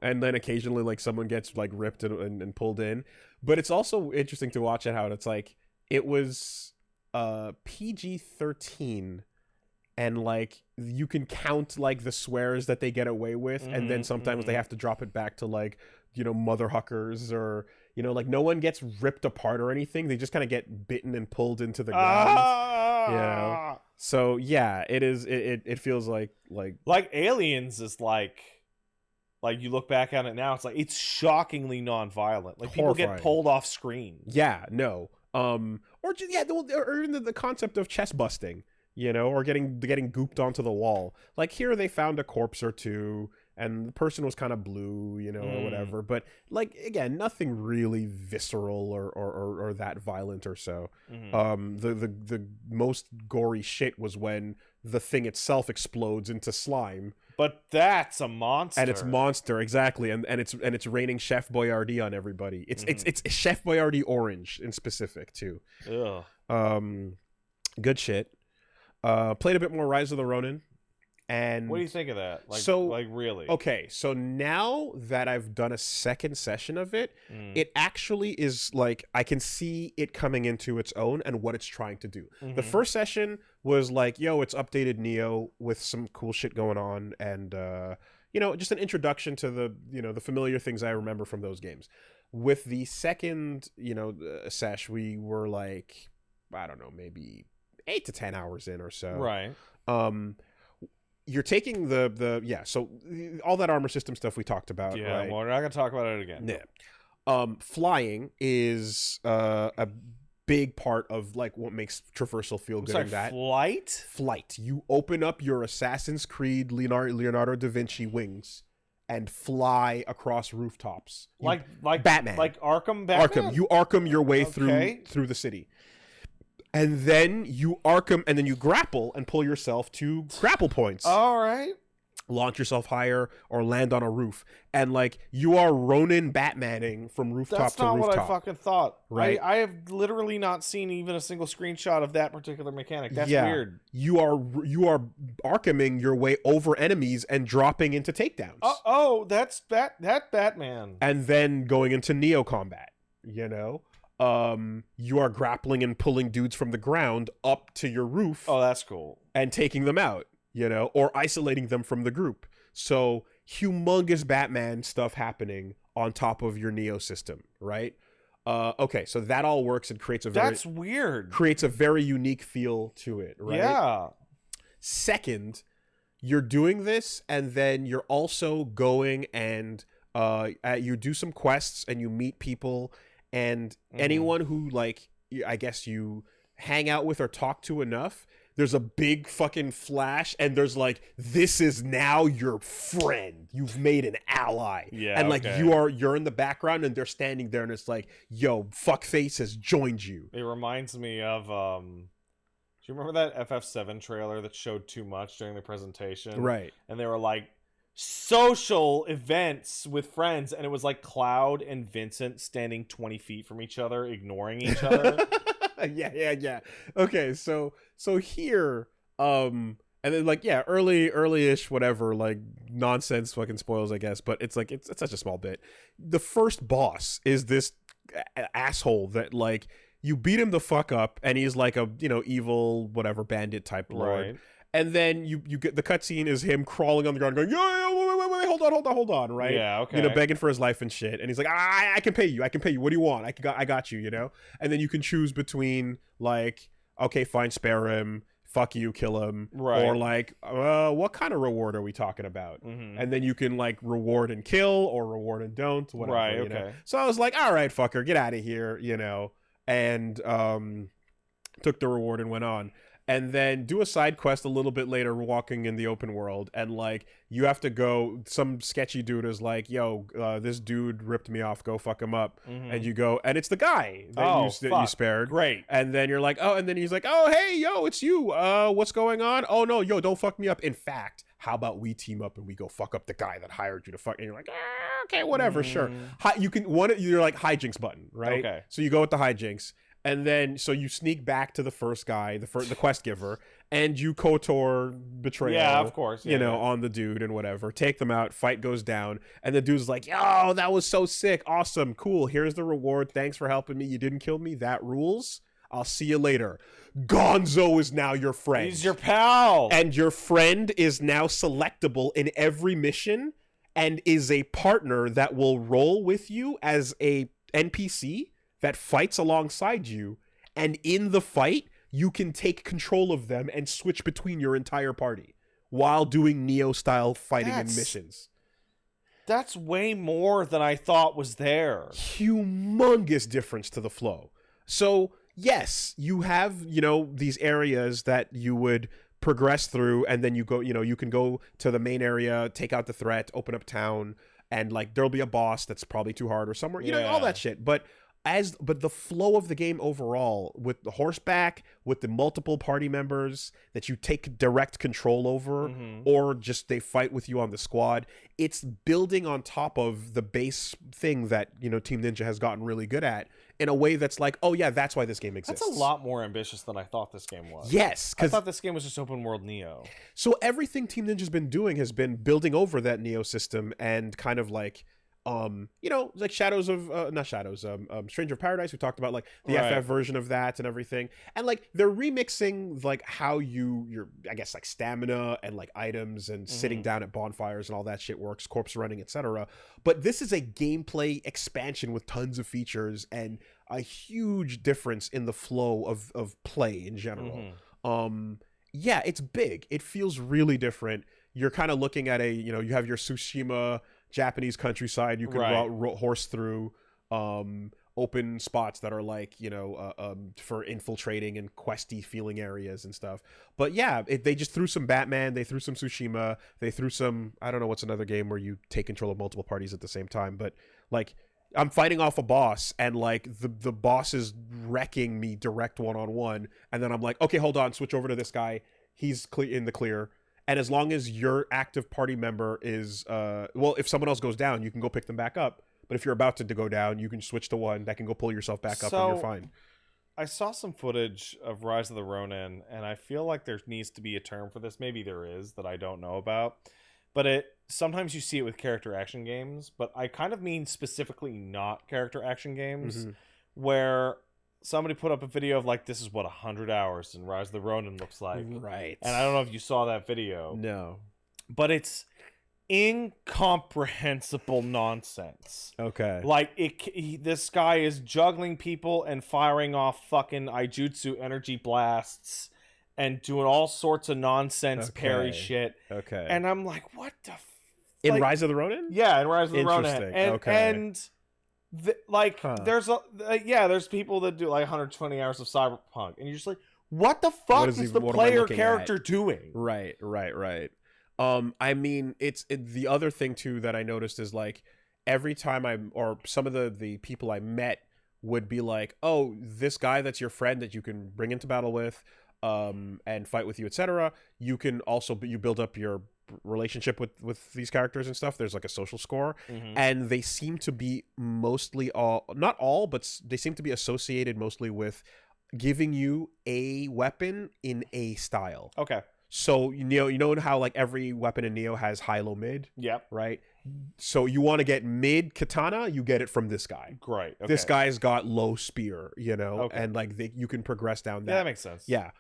And then occasionally like someone gets like ripped and pulled in. But it's also interesting to watch it how it's like, it was PG-13, and like you can count like the swears that they get away with, and then sometimes they have to drop it back to like, mother huckers, or like no one gets ripped apart or anything. They just kind of get bitten and pulled into the ground. So yeah, it is. It feels like Aliens is like you look back on it now, it's like it's shockingly non-violent. Like people horrifying. get pulled off screen. Yeah, no. Or just or even the concept of chest busting, or getting gooped onto the wall. Like here, they found a corpse or two, and the person was kind of blue, or whatever. But like again, nothing really visceral or that violent or so. The most gory shit was when the thing itself explodes into slime. But that's a monster. And it's monster, exactly, and it's raining Chef Boyardee on everybody. It's Chef Boyardee orange in specific too. Ugh. Good shit. Played a bit more Rise of the Ronin, and what do you think of that? Really? Okay, so now that I've done a second session of it, it actually is like I can see it coming into its own and what it's trying to do. The first session was like, it's updated Neo with some cool shit going on, and just an introduction to the familiar things I remember from those games. With the second sesh, we were like, I don't know, maybe 8 to 10 hours in or so. Right. You're taking so all that armor system stuff we talked about. Yeah, right? well, we're not gonna talk about it again. Yeah. Flying is a big part of like what makes traversal feel good. Sorry, in that flight. You open up your Assassin's Creed Leonardo da Vinci wings and fly across rooftops. Like Batman. Like Arkham Batman? You Arkham your way through the city. And then you Arkham, and then you grapple and pull yourself to grapple points. All right. Launch yourself higher or land on a roof. And like you are Ronin Batmaning from rooftop to rooftop. That's not what I fucking thought. Right. I have literally not seen even a single screenshot of that particular mechanic. That's weird. You are Arkhaming your way over enemies and dropping into takedowns. That's that Batman. And then going into Neo combat, you are grappling and pulling dudes from the ground up to your roof. Oh, that's cool. And taking them out, or isolating them from the group. So humongous Batman stuff happening on top of your Neo system, right? Okay, so that all works and creates that's weird. Creates a very unique feel to it, right? Yeah. Second, you're doing this, and then you're also going and you do some quests and you meet people. And anyone who, like, I guess you hang out with or talk to enough, there's a big fucking flash, and there's like, this is now your friend. You've made an ally. Yeah. And like you're in the background, and they're standing there, and it's like, yo, fuckface has joined you. It reminds me of do you remember that FF7 trailer that showed too much during the presentation? Right. And they were like, social events with friends, and it was like Cloud and Vincent standing 20 feet from each other, ignoring each other. yeah. Okay, so here, and then like, yeah, early-ish, whatever, like nonsense fucking spoils, I guess, but it's like it's such a small bit. The first boss is this asshole that like you beat him the fuck up, and he's like a evil whatever bandit type lord. Right. And then you get the cutscene is him crawling on the ground going, yeah, wait, hold on, right? Yeah, okay. Begging for his life and shit. And he's like, I can pay you. What do you want? I got you, And then you can choose between like okay, fine, spare him, fuck you, kill him, Right. or like, what kind of reward are we talking about? And then you can like reward and kill or reward and don't, whatever. Right, You know? okay. So I was like, all right, fucker, get out of here, you know, and took the reward and went on. And then do a side quest a little bit later, walking in the open world, and like you have to go. Some sketchy dude is like, "Yo, this dude ripped me off. Go fuck him up." And you go, and it's the guy that you spared. Great. And then you're like, "Oh," and then he's like, "Oh, hey, yo, it's you. What's going on? Oh no, yo, don't fuck me up. In fact, how about we team up and we go fuck up the guy that hired you to fuck?" And you're like, "Okay, whatever, sure." You can you're like hijinks button, right? Okay. So you go with the hijinks. And then, so you sneak back to the first guy, the quest giver, and you KOTOR betrayal. Yeah, of course. You know, on the dude and whatever. Take them out, fight goes down, and the dude's like, "Yo, that was so sick. Awesome, cool. Here's the reward. Thanks for helping me. You didn't kill me. That rules. I'll see you later." Gonzo is now your friend. He's your pal. And your friend is now selectable in every mission and is a partner that will roll with you as a NPC that fights alongside you, and in the fight you can take control of them and switch between your entire party while doing Neo style fighting and missions. That's way more than I thought was there. Humongous difference to the flow. So yes, you have, you know, these areas that you would progress through, and then you go, you know, you can go to the main area, take out the threat, open up town, and like there'll be a boss that's probably too hard or somewhere, you know, all that shit. But the flow of the game overall, with the horseback, with the multiple party members that you take direct control over, or just they fight with you on the squad, it's building on top of the base thing that, you know, Team Ninja has gotten really good at in a way that's like, oh yeah, that's why this game exists. That's a lot more ambitious than I thought this game was. Yes, I thought this game was just open world Neo. So everything Team Ninja's been doing has been building over that Neo system and kind of like, you know, like Stranger of Paradise. We talked about like the FF version of that and everything, and like they're remixing like how your I guess like stamina and like items and sitting down at bonfires and all that shit works, corpse running, etc. But this is a gameplay expansion with tons of features and a huge difference in the flow of play in general. Yeah, it's big. It feels really different. You're kind of looking at a, you know, you have your Tsushima Japanese countryside you can horse through, open spots that are like, you know, for infiltrating and questy feeling areas and stuff. But yeah, they just threw some Batman, they threw some Tsushima, they threw some, I don't know what's another game where you take control of multiple parties at the same time, but like I'm fighting off a boss and like the boss is wrecking me direct one-on-one, and then I'm like, okay, hold on, switch over to this guy, he's in the clear. And as long as your active party member is, well, if someone else goes down, you can go pick them back up. But if you're about to go down, you can switch to one that can go pull yourself back up and you're fine. I saw some footage of Rise of the Ronin, and I feel like there needs to be a term for this. Maybe there is that I don't know about. But sometimes you see it with character action games, but I kind of mean specifically not character action games, where somebody put up a video of like, this is what 100 hours in Rise of the Ronin looks like. Right. And I don't know if you saw that video. No. But it's incomprehensible nonsense. Okay. Like, this guy is juggling people and firing off fucking Aijutsu energy blasts and doing all sorts of nonsense parry shit. Okay. And I'm like, what the in Rise of the Ronin? Yeah, in Rise of the Ronin. Interesting. There's people that do like 120 hours of Cyberpunk, and you're just like, what the fuck is the player character doing? Right. I mean, the other thing too that I noticed is like every time some of the people I met would be like, oh, this guy that's your friend that you can bring into battle with, and fight with you, etc. You can also, you build up your relationship with these characters and stuff. There's like a social score, and they seem to be mostly not all, but they seem to be associated mostly with giving you a weapon in a style. Okay. So you know how like every weapon in Neo has high, low, mid. Yep. Right. So you want to get mid katana, you get it from this guy. Great. Okay. This guy's got low spear, you know, okay. and like you can progress down that. Yeah, that makes sense. Yeah.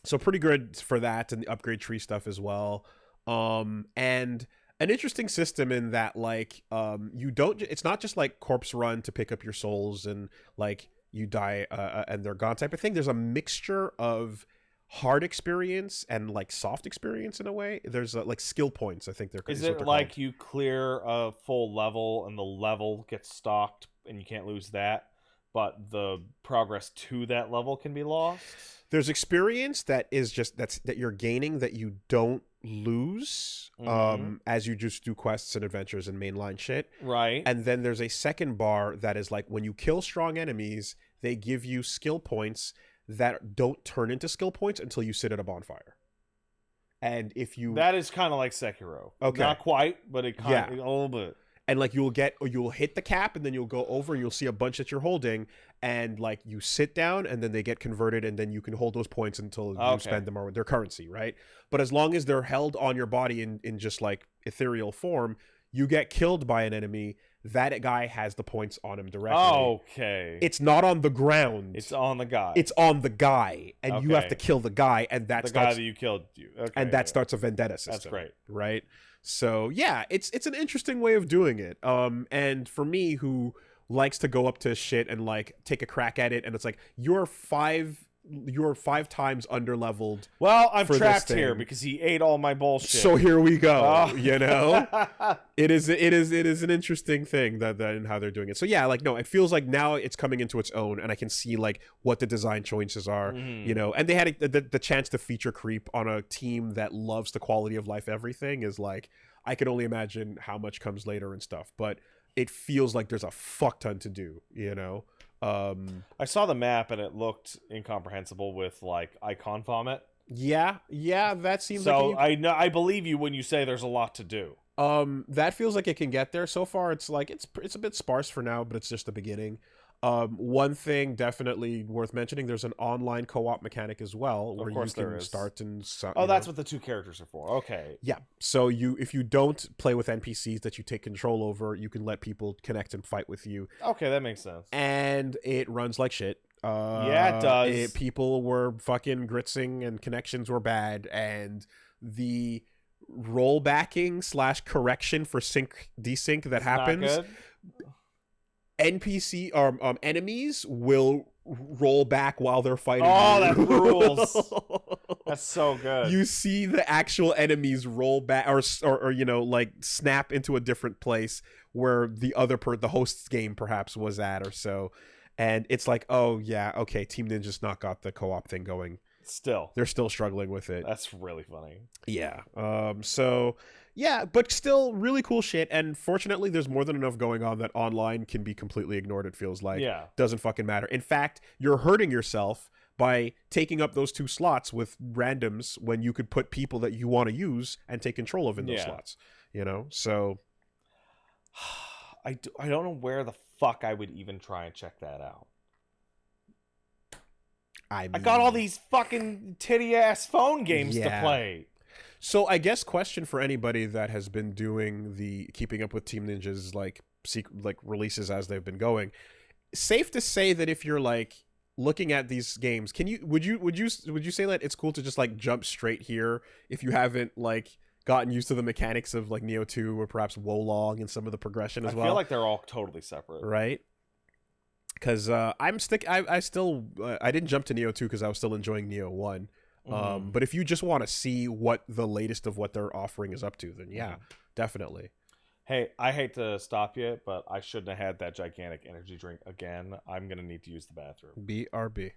So pretty good for that, and the upgrade tree stuff as well. And an interesting system in that like it's not just like corpse run to pick up your souls and like you die and they're gone type of thing. There's a mixture of hard experience and like soft experience in a way. There's like skill points, I think they're Is what it they're like called. you clear a full level and the level gets stocked and you can't lose that, but the progress to that level can be lost? There's experience that is just that you're gaining that you don't lose as you just do quests and adventures and mainline shit. Right. And then there's a second bar that is like when you kill strong enemies, they give you skill points that don't turn into skill points until you sit at a bonfire. And if you That is kind of like Sekiro. Okay. Not quite, but it kind of Yeah. a little bit. and like you'll hit the cap and then you'll go over and you'll see a bunch that you're holding and like you sit down and then they get converted and then you can hold those points until you spend them or their currency, right? But as long as they're held on your body in just like ethereal form, you get killed by an enemy, that guy has the points on him directly. Okay. It's not on the ground. It's on the guy. It's on the guy, and you have to kill the guy, and the guy that you killed. Okay, and that starts a vendetta system. That's great, right? So yeah, it's an interesting way of doing it. And for me, who likes to go up to shit and like take a crack at it, and it's like you're five times under leveled. Well, I'm trapped here because he ate all my bullshit. So here we go. You know, it is an interesting thing that and how they're doing it. So yeah, like no, it feels like now it's coming into its own, and I can see like what the design choices are. You know, and they had the chance to feature creep on a team that loves the quality of life. Everything is like I can only imagine how much comes later and stuff, but it feels like there's a fuck ton to do. You know. I saw the map and it looked incomprehensible with like icon vomit. Yeah, that seems so. like I believe you when you say there's a lot to do. That feels like it can get there. So far, it's like it's a bit sparse for now, but it's just the beginning. One thing definitely worth mentioning: there's an online co-op mechanic as well, where you can start and. Oh, that's what the two characters are for. Okay. Yeah. So if you don't play with NPCs that you take control over, you can let people connect and fight with you. Okay, that makes sense. And it runs like shit. Yeah, it does. People were fucking gritzing and connections were bad, and the rollbacking / correction for sync desync that happens. NPC enemies will roll back while they're fighting. Oh, that rules. That's so good. You see the actual enemies roll back or you know like snap into a different place where the host's game perhaps was at or so. And it's like, oh yeah, okay, Team Ninja's not got the co-op thing going. They're still struggling with it. That's really funny. Yeah. So yeah, but still really cool shit. And fortunately, there's more than enough going on that online can be completely ignored. It feels like doesn't fucking matter. In fact, you're hurting yourself by taking up those 2 slots with randoms when you could put people that you want to use and take control of in those slots. You know, so I don't know where the fuck I would even try and check that out. I got all these fucking titty ass phone games to play. So I guess question for anybody that has been doing the keeping up with Team Ninja's like releases as they've been going, safe to say that if you're like looking at these games, would you say that it's cool to just like jump straight here if you haven't like gotten used to the mechanics of like Neo 2 or perhaps Wolong and some of the progression as well? I feel like they're all totally separate, right? Because I didn't jump to Neo 2 because I was still enjoying Neo 1. But if you just want to see what the latest of what they're offering is up to, then yeah, definitely. Hey, I hate to stop you, but I shouldn't have had that gigantic energy drink again. I'm going to need to use the bathroom. BRB.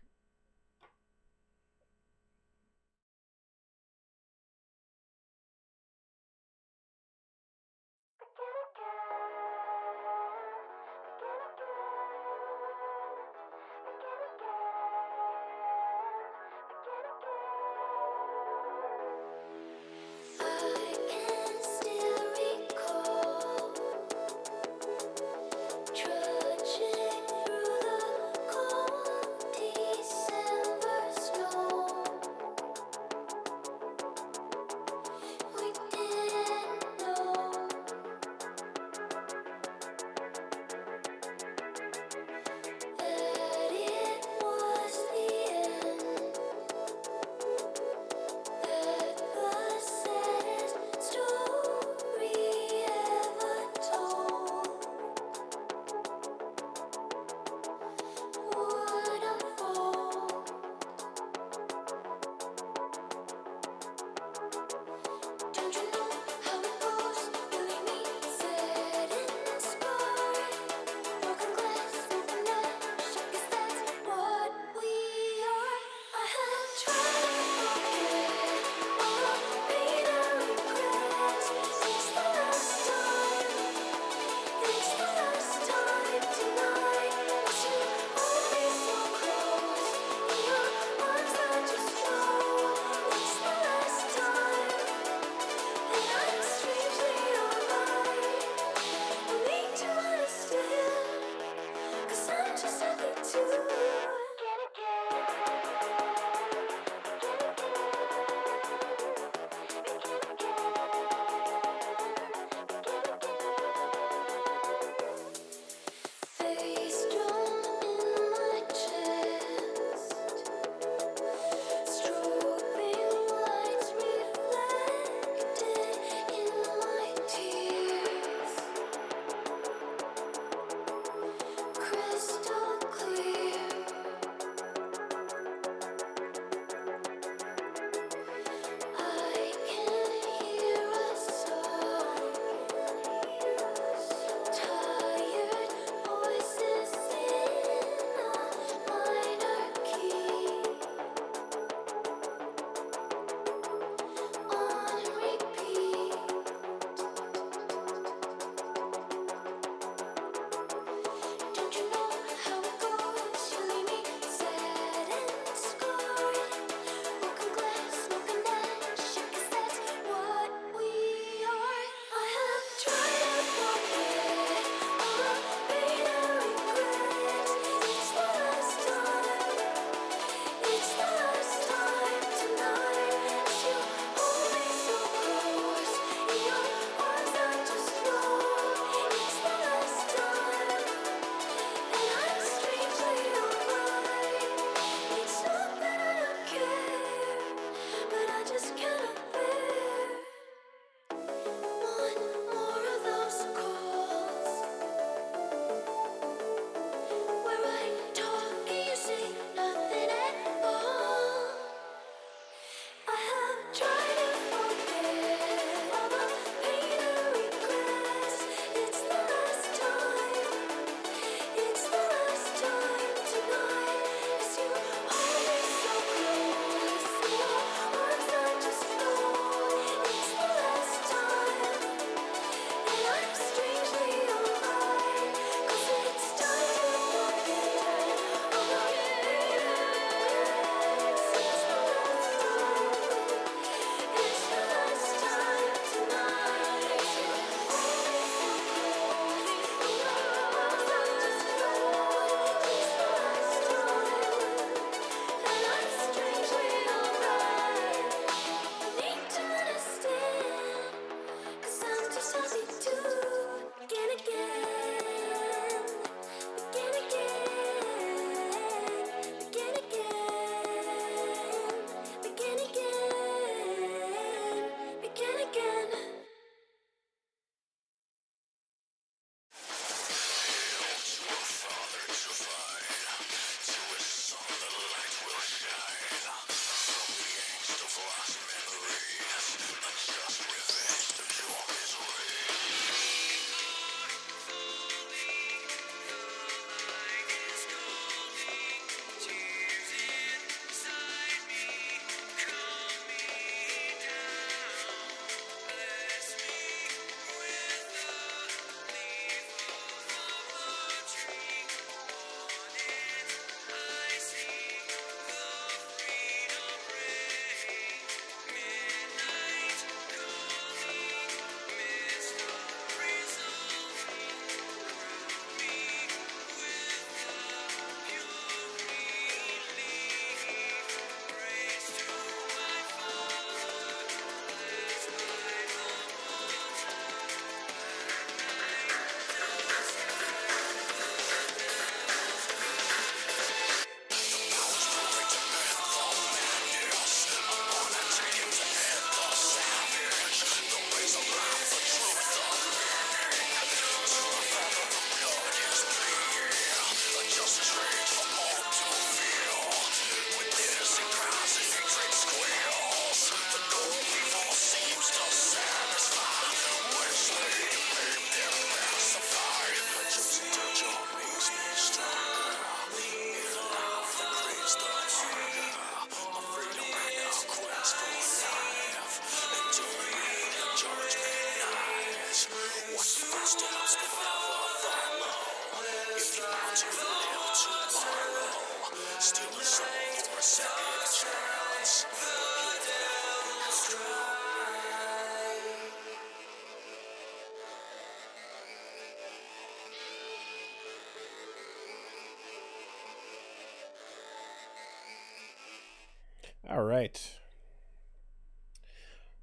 All right.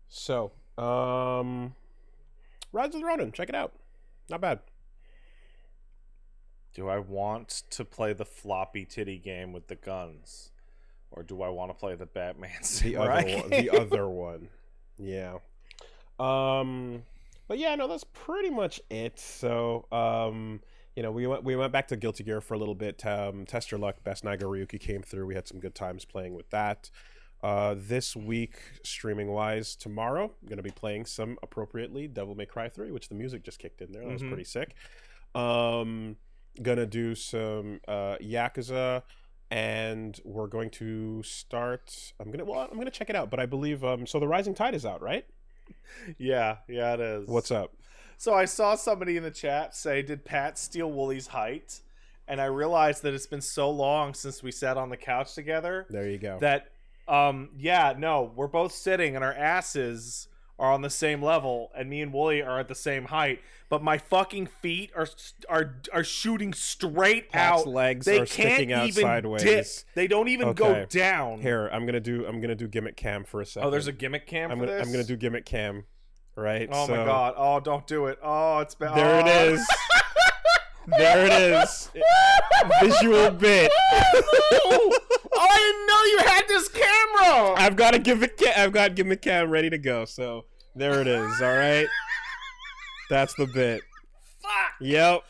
So, Rise of the Ronin. Check it out. Not bad. Do I want to play the floppy titty game with the guns? Or do I want to play the Batman Samurai The other one. Yeah. But yeah, no, that's pretty much it. So, we went back to Guilty Gear for a little bit. Test Your Luck, Best Nagaryuki came through. We had some good times playing with that. This week, streaming-wise, tomorrow, I'm going to be playing some, appropriately, Devil May Cry 3, which the music just kicked in there. That was pretty sick. Gonna do some Yakuza, and we're going to start. I'm gonna check it out, but I believe so. The Rising Tide is out, right? Yeah, it is. What's up? So I saw somebody in the chat say, "Did Pat steal Woolie's height?" And I realized that it's been so long since we sat on the couch together. There you go. That no, we're both sitting and our asses are on the same level, and me and Woolie are at the same height, but my fucking feet are shooting straight Pat's out. legs they are sticking can't out even sideways. dip. They don't even go down. Here, I'm gonna do gimmick cam for a second. Oh, there's a gimmick cam for this? I'm gonna do gimmick cam. Right. Oh my god. Oh, don't do it. Oh, it's bad. There it is. There it is. Visual bit. Oh, I didn't know you had this camera. I've got gimmick cam ready to go. So there it is. All right. That's the bit. Fuck. Yep.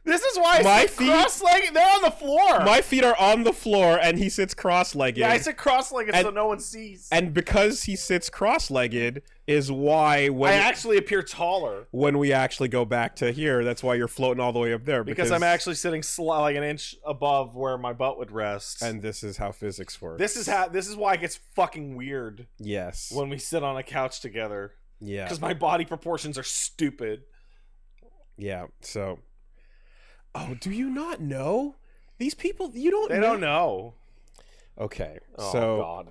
This is why I sit cross-legged. They're on the floor. My feet are on the floor, and he sits cross-legged. Yeah, I sit cross-legged so no one sees. And because he sits cross-legged is why I actually appear taller. When we actually go back to here, that's why you're floating all the way up there. Because I'm actually sitting like an inch above where my butt would rest. And this is how physics works. This is why it gets fucking weird. Yes. When we sit on a couch together. Yeah. Because my body proportions are stupid. Yeah, so... Oh, do you not know? These people, you don't know. They don't know. Okay, oh, so...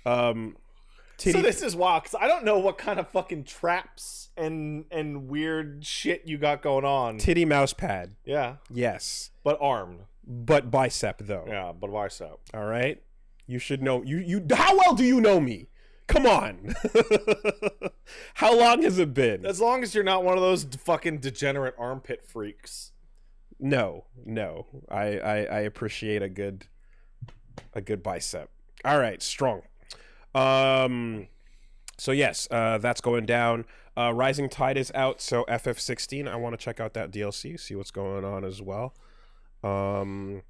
God. Titty... So this is wild, because I don't know what kind of fucking traps and weird shit you got going on. Titty mouse pad. Yeah. Yes. But armed. But bicep, though. Yeah, but bicep. All right? You should know... You. How well do you know me? Come on. How long has it been? As long as you're not one of those fucking degenerate armpit freaks. No. I appreciate a good bicep. All right, strong. So yes, that's going down. Rising Tide is out, so FF16. I want to check out that DLC, see what's going on as well. So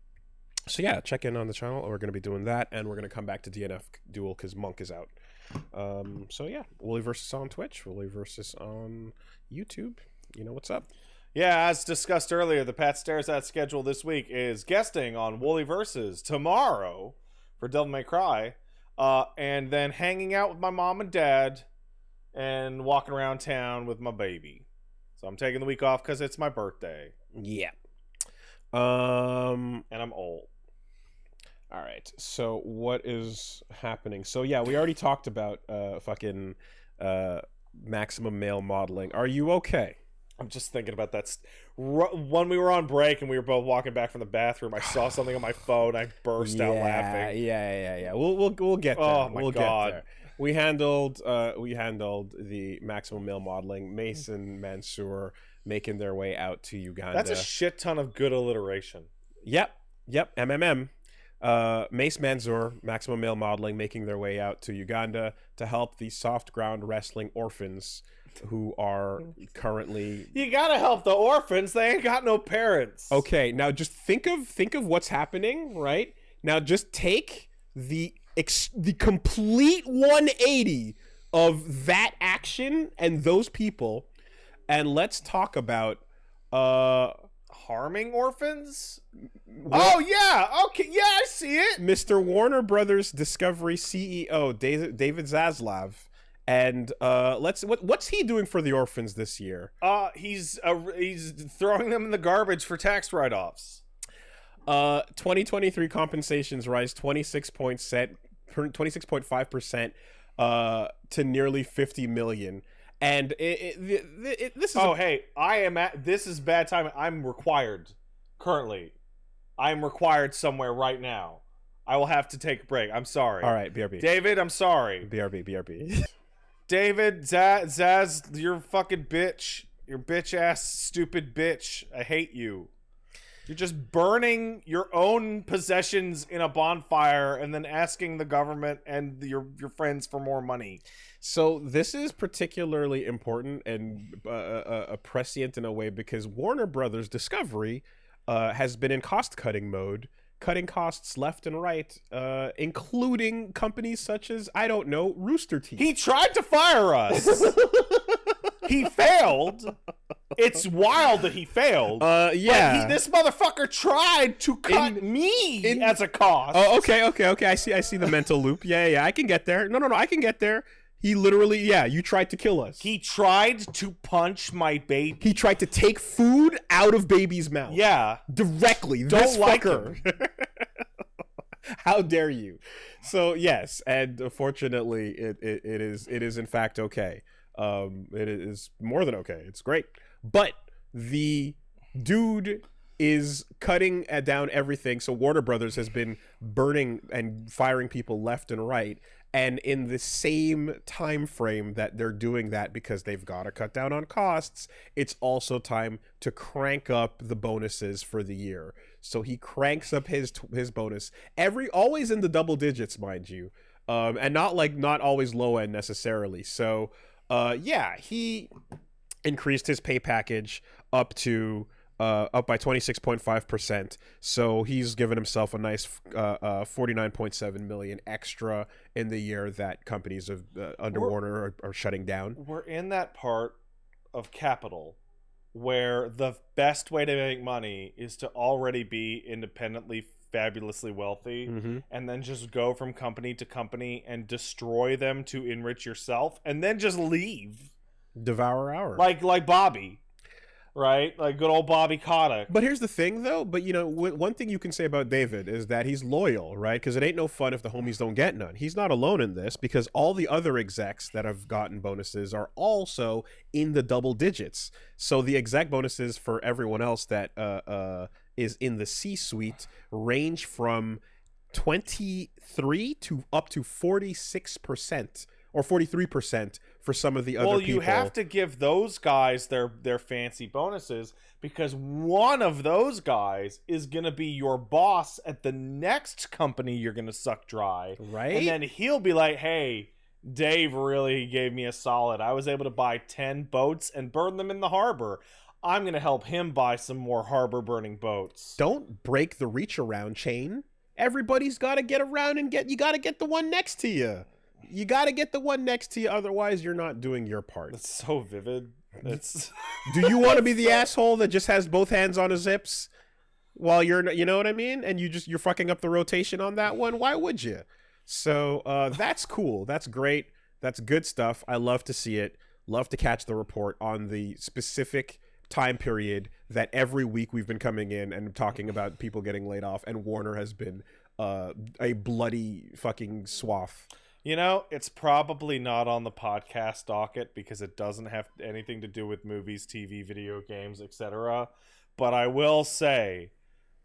yeah, check in on the channel. We're going to be doing that, and we're going to come back to DNF Duel because Monk is out. So yeah, Woolie versus on Twitch, Woolie versus on YouTube. You know what's up. Yeah, as discussed earlier, the Pat Stares At schedule this week is guesting on Woolie versus tomorrow for Devil May Cry, and then hanging out with my mom and dad and walking around town with my baby. So I'm taking the week off because it's my birthday. Yeah. And I'm old. All right. So what is happening? So yeah, we already talked about fucking maximum male modeling. Are you okay? I'm just thinking about that. When we were on break and we were both walking back from the bathroom, I saw something on my phone. I burst out laughing. Yeah. We'll get there. Oh my God. Get there. We handled the maximum male modeling. Mace and Mansoor making their way out to Uganda. That's a shit ton of good alliteration. Yep. MMM. Mace, Mansoor, maximum male modeling, making their way out to Uganda to help the soft ground wrestling orphans who are currently... You gotta help the orphans. They ain't got no parents. Okay, now just think of what's happening, right? Now just take the complete 180 of that action and those people, and let's talk about harming orphans. Oh yeah, okay, yeah, I see it. Mr. Warner Brothers Discovery CEO David Zaslav, and what's he doing for the orphans this year? He's throwing them in the garbage for tax write-offs. 2023 compensations rise 26.5% to nearly 50 million. And this is this is bad timing. I'm required currently. I'm required somewhere right now. I will have to take a break. I'm sorry. All right, BRB. David, I'm sorry. BRB. David, Zaz, you're a fucking bitch. You're bitch-ass, stupid bitch. I hate you. You're just burning your own possessions in a bonfire and then asking the government and your friends for more money. So this is particularly important and prescient in a way because Warner Brothers Discovery has been in cost-cutting mode, cutting costs left and right, including companies such as, I don't know, Rooster Teeth. He tried to fire us. He failed. It's wild that he failed. Yeah. But this motherfucker tried to cut me as a cost. Oh, okay. I see the mental loop. Yeah. I can get there. No. I can get there. He literally, you tried to kill us. He tried to punch my baby. He tried to take food out of baby's mouth. Yeah. Directly. Don't this like fucker. How dare you? So yes, and fortunately, it is in fact okay. It is more than okay. It's great. But the dude is cutting down everything. So Warner Brothers has been burning and firing people left and right. And in the same time frame that they're doing that because they've got to cut down on costs, it's also time to crank up the bonuses for the year. So he cranks up his bonus always in the double digits, mind you, and not always low end necessarily. So he increased his pay package up by 26.5%. So he's given himself a nice 49.7 million extra in the year that companies under Warner are shutting down. We're in that part of capital where the best way to make money is to already be independently fabulously wealthy, and then just go from company to company and destroy them to enrich yourself, and then just leave. Devour hour. Like Bobby. Right? Like good old Bobby Kotick. But here's the thing, though. But, one thing you can say about David is that he's loyal, right? Because it ain't no fun if the homies don't get none. He's not alone in this because all the other execs that have gotten bonuses are also in the double digits. So the exec bonuses for everyone else that is in the C-suite range from 23 to up to 46%. Or 43% for some of the other people. Well, you have to give those guys their fancy bonuses because one of those guys is going to be your boss at the next company you're going to suck dry. Right. And then he'll be like, hey, Dave really gave me a solid. I was able to buy 10 boats and burn them in the harbor. I'm going to help him buy some more harbor burning boats. Don't break the reach around chain. Everybody's got to get around and you got to get the one next to you. You got to get the one next to you, otherwise you're not doing your part. It's so vivid. It's Do you want to be the asshole that just has both hands on his hips while you're, you know what I mean? And you're fucking up the rotation on that one? Why would you? So that's cool. That's great. That's good stuff. I love to see it. Love to catch the report on the specific time period that every week we've been coming in and talking about people getting laid off, and Warner has been a bloody fucking swath. It's probably not on the podcast docket because it doesn't have anything to do with movies, TV, video games, etc. But I will say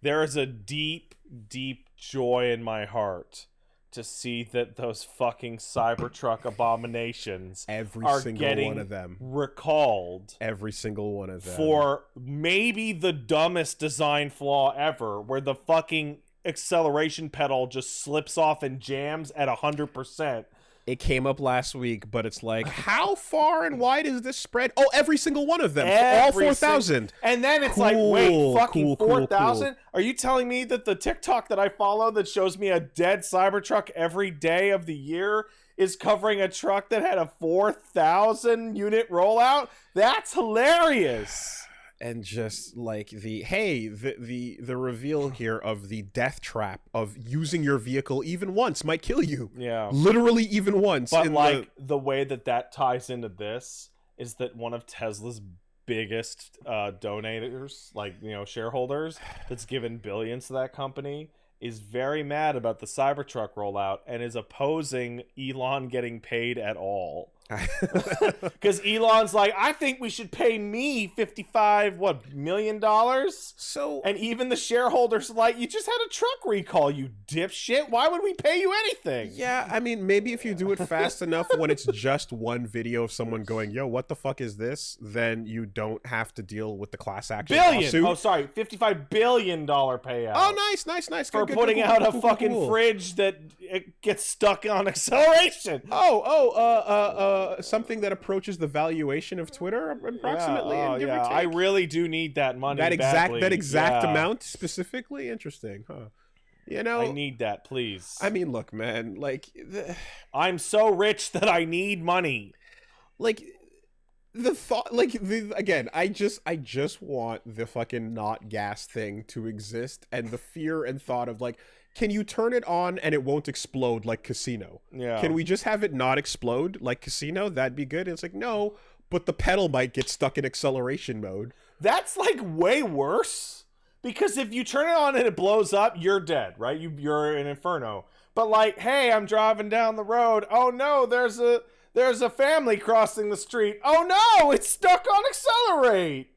there is a deep, deep joy in my heart to see that those fucking Cybertruck abominations are getting one of them recalled. Every single one of them. For maybe the dumbest design flaw ever, where the fucking acceleration pedal just slips off and jams at 100%. It came up last week, but it's like, how far and wide is this spread? Oh, every single one of them. All 4,000. And then it's like, wait, fucking 4,000? Are you telling me that the TikTok that I follow that shows me a dead Cybertruck every day of the year is covering a truck that had a 4,000 unit rollout? That's hilarious. And just like the reveal here of the death trap of using your vehicle even once might kill you. Yeah. Literally even once. But the way that ties into this is that one of Tesla's biggest donators, shareholders, that's given billions to that company, is very mad about the Cybertruck rollout and is opposing Elon getting paid at all. Because Elon's like, I think we should pay me $55 million. So, And even the shareholders are like, you just had a truck recall, you dipshit. Why would we pay you anything? yeah, I mean, maybe if you do it fast enough when it's just one video of someone going, yo, what the fuck is this? Then you don't have to deal with the class action lawsuit. Oh, sorry, $55 billion payout. Oh, nice. For Good, putting cool, out a cool, fucking cool. fridge that it gets stuck on acceleration. Something that approaches the valuation of Twitter approximately. Yeah, and give or take. I really do need that money. That badly. exact Yeah. amount specifically. Interesting, huh? You know, I need that, please. I mean, look, man, like, I'm so rich that I need money. like the thought, like again, I just want the fucking not gas thing to exist, and the fear and thought of like, can you turn it on and it won't explode like Casino? Yeah. Can we just have it not explode like Casino? That'd be good. And it's like, no, but the pedal might get stuck in acceleration mode. That's like way worse, because if you turn it on and it blows up, you're dead, right? You're in Inferno. But like, hey, I'm driving down the road. Oh no, there's a family crossing the street. Oh no, it's stuck on accelerate.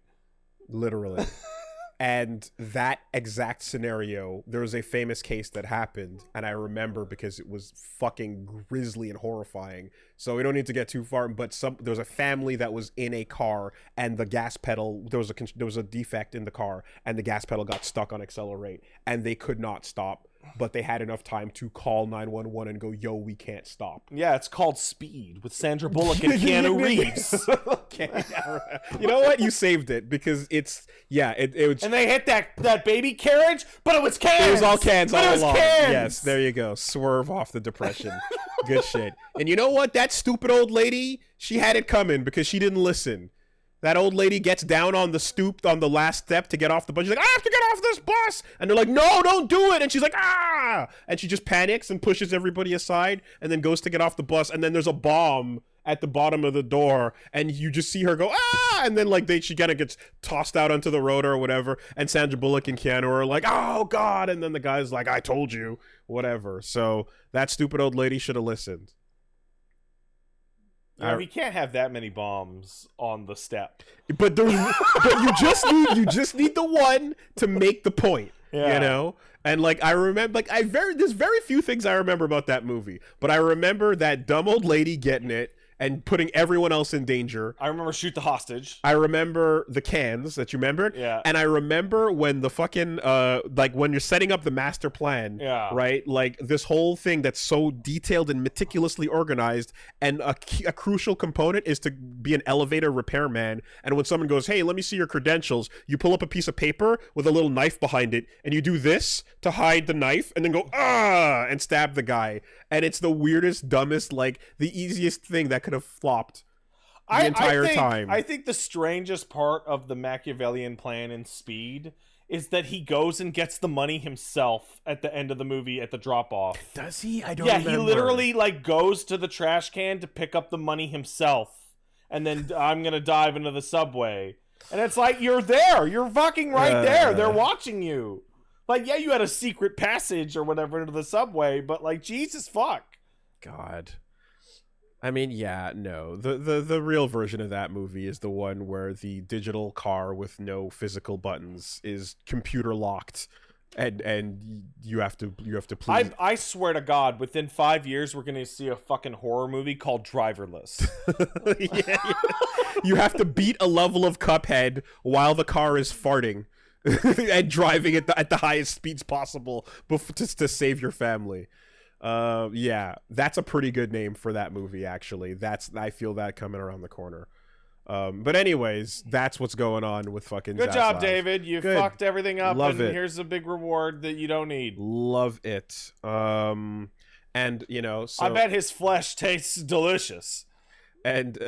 Literally. And that exact scenario, there was a famous case that happened, and I remember because it was fucking grisly and horrifying. So we don't need to get too far, but there was a family that was in a car, and the gas pedal, there was a defect in the car, and the gas pedal got stuck on accelerate, and they could not stop, but they had enough time to call 911 and go, yo, we can't stop. Yeah, it's called Speed with Sandra Bullock and Keanu Reeves. Okay. You know what? You saved it because it was. And they hit that baby carriage, but it was cans. It was all cans but all it was along. Cans. Yes, there you go. Swerve off the depression. Good shit. And you know what? That stupid old lady, she had it coming because she didn't listen. That old lady gets down on the stoop on the last step to get off the bus. She's like, I have to get off this bus. And they're like, no, don't do it. And she's like, ah. And she just panics and pushes everybody aside and then goes to get off the bus. And then there's a bomb at the bottom of the door. And you just see her go, ah. And then like she kind of gets tossed out onto the road or whatever. And Sandra Bullock and Keanu are like, oh, God. And then the guy's like, I told you. Whatever. So that stupid old lady should have listened. Yeah, we can't have that many bombs on the step. But you just need the one to make the point. Yeah. You know? And like I remember there's very few things I remember about that movie. But I remember that dumb old lady getting it and putting everyone else in danger. I remember shoot the hostage. I remember the cans that you remembered. Yeah. And I remember when the fucking like when you're setting up the master plan. Yeah. Right. Like this whole thing that's so detailed and meticulously organized, and a crucial component is to be an elevator repairman. And when someone goes, "Hey, let me see your credentials," you pull up a piece of paper with a little knife behind it, and you do this to hide the knife, and then go and stab the guy. And it's the weirdest, dumbest, like the easiest thing that could have flopped the entire time. I think the strangest part of the Machiavellian plan in Speed is that he goes and gets the money himself at the end of the movie at the drop-off. Does he? I don't remember. remember. He literally like goes to the trash can to pick up the money himself, and then I'm gonna dive into the subway. And it's like, you're there. You're fucking right there. They're watching you. Like, yeah, you had a secret passage or whatever into the subway, but like, Jesus fuck. God. I mean, yeah, no. The real version of that movie is the one where the digital car with no physical buttons is computer locked, and you have to please. I swear to God, within 5 years, we're gonna see a fucking horror movie called Driverless. Yeah. You have to beat a level of Cuphead while the car is farting and driving at the highest speeds possible to save your family. Yeah, that's a pretty good name for that movie, actually. I feel that coming around the corner. But anyways, that's what's going on with fucking Good Zaslav. job, David. You fucked everything up. Love and it. Here's a big reward that you don't need. Love it. And you know, so I bet his flesh tastes delicious. and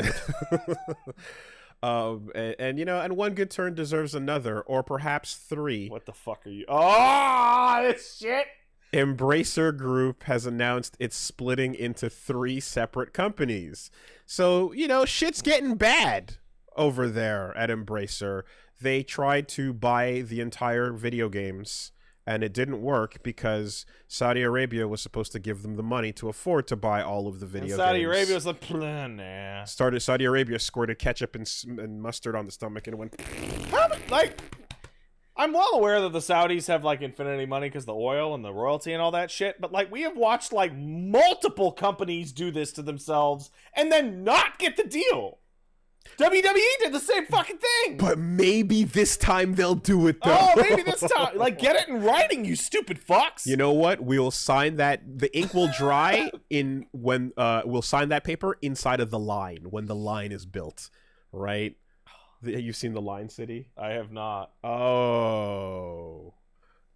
and you know, and one good turn deserves another, or perhaps three. What the fuck are you? Oh, this shit. Embracer Group has announced it's splitting into 3 separate companies. So, you know, shit's getting bad over there at Embracer. They tried to buy the entire video games and it didn't work because Saudi Arabia was supposed to give them the money to afford to buy all of the video and Saudi games. Arabia was like, nah. Saudi Arabia squirted ketchup and mustard on the stomach and went. Like, I'm well aware that the Saudis have like infinity money because the oil and the royalty and all that shit, but like we have watched like multiple companies do this to themselves and then not get the deal. WWE did the same fucking thing. But maybe this time they'll do it though. Oh, maybe this time. Like, get it in writing, you stupid fucks. You know what? We'll sign that. The ink will dry when we'll sign that paper inside of the line when the line is built, right? You've seen the Line City? I have not. Oh,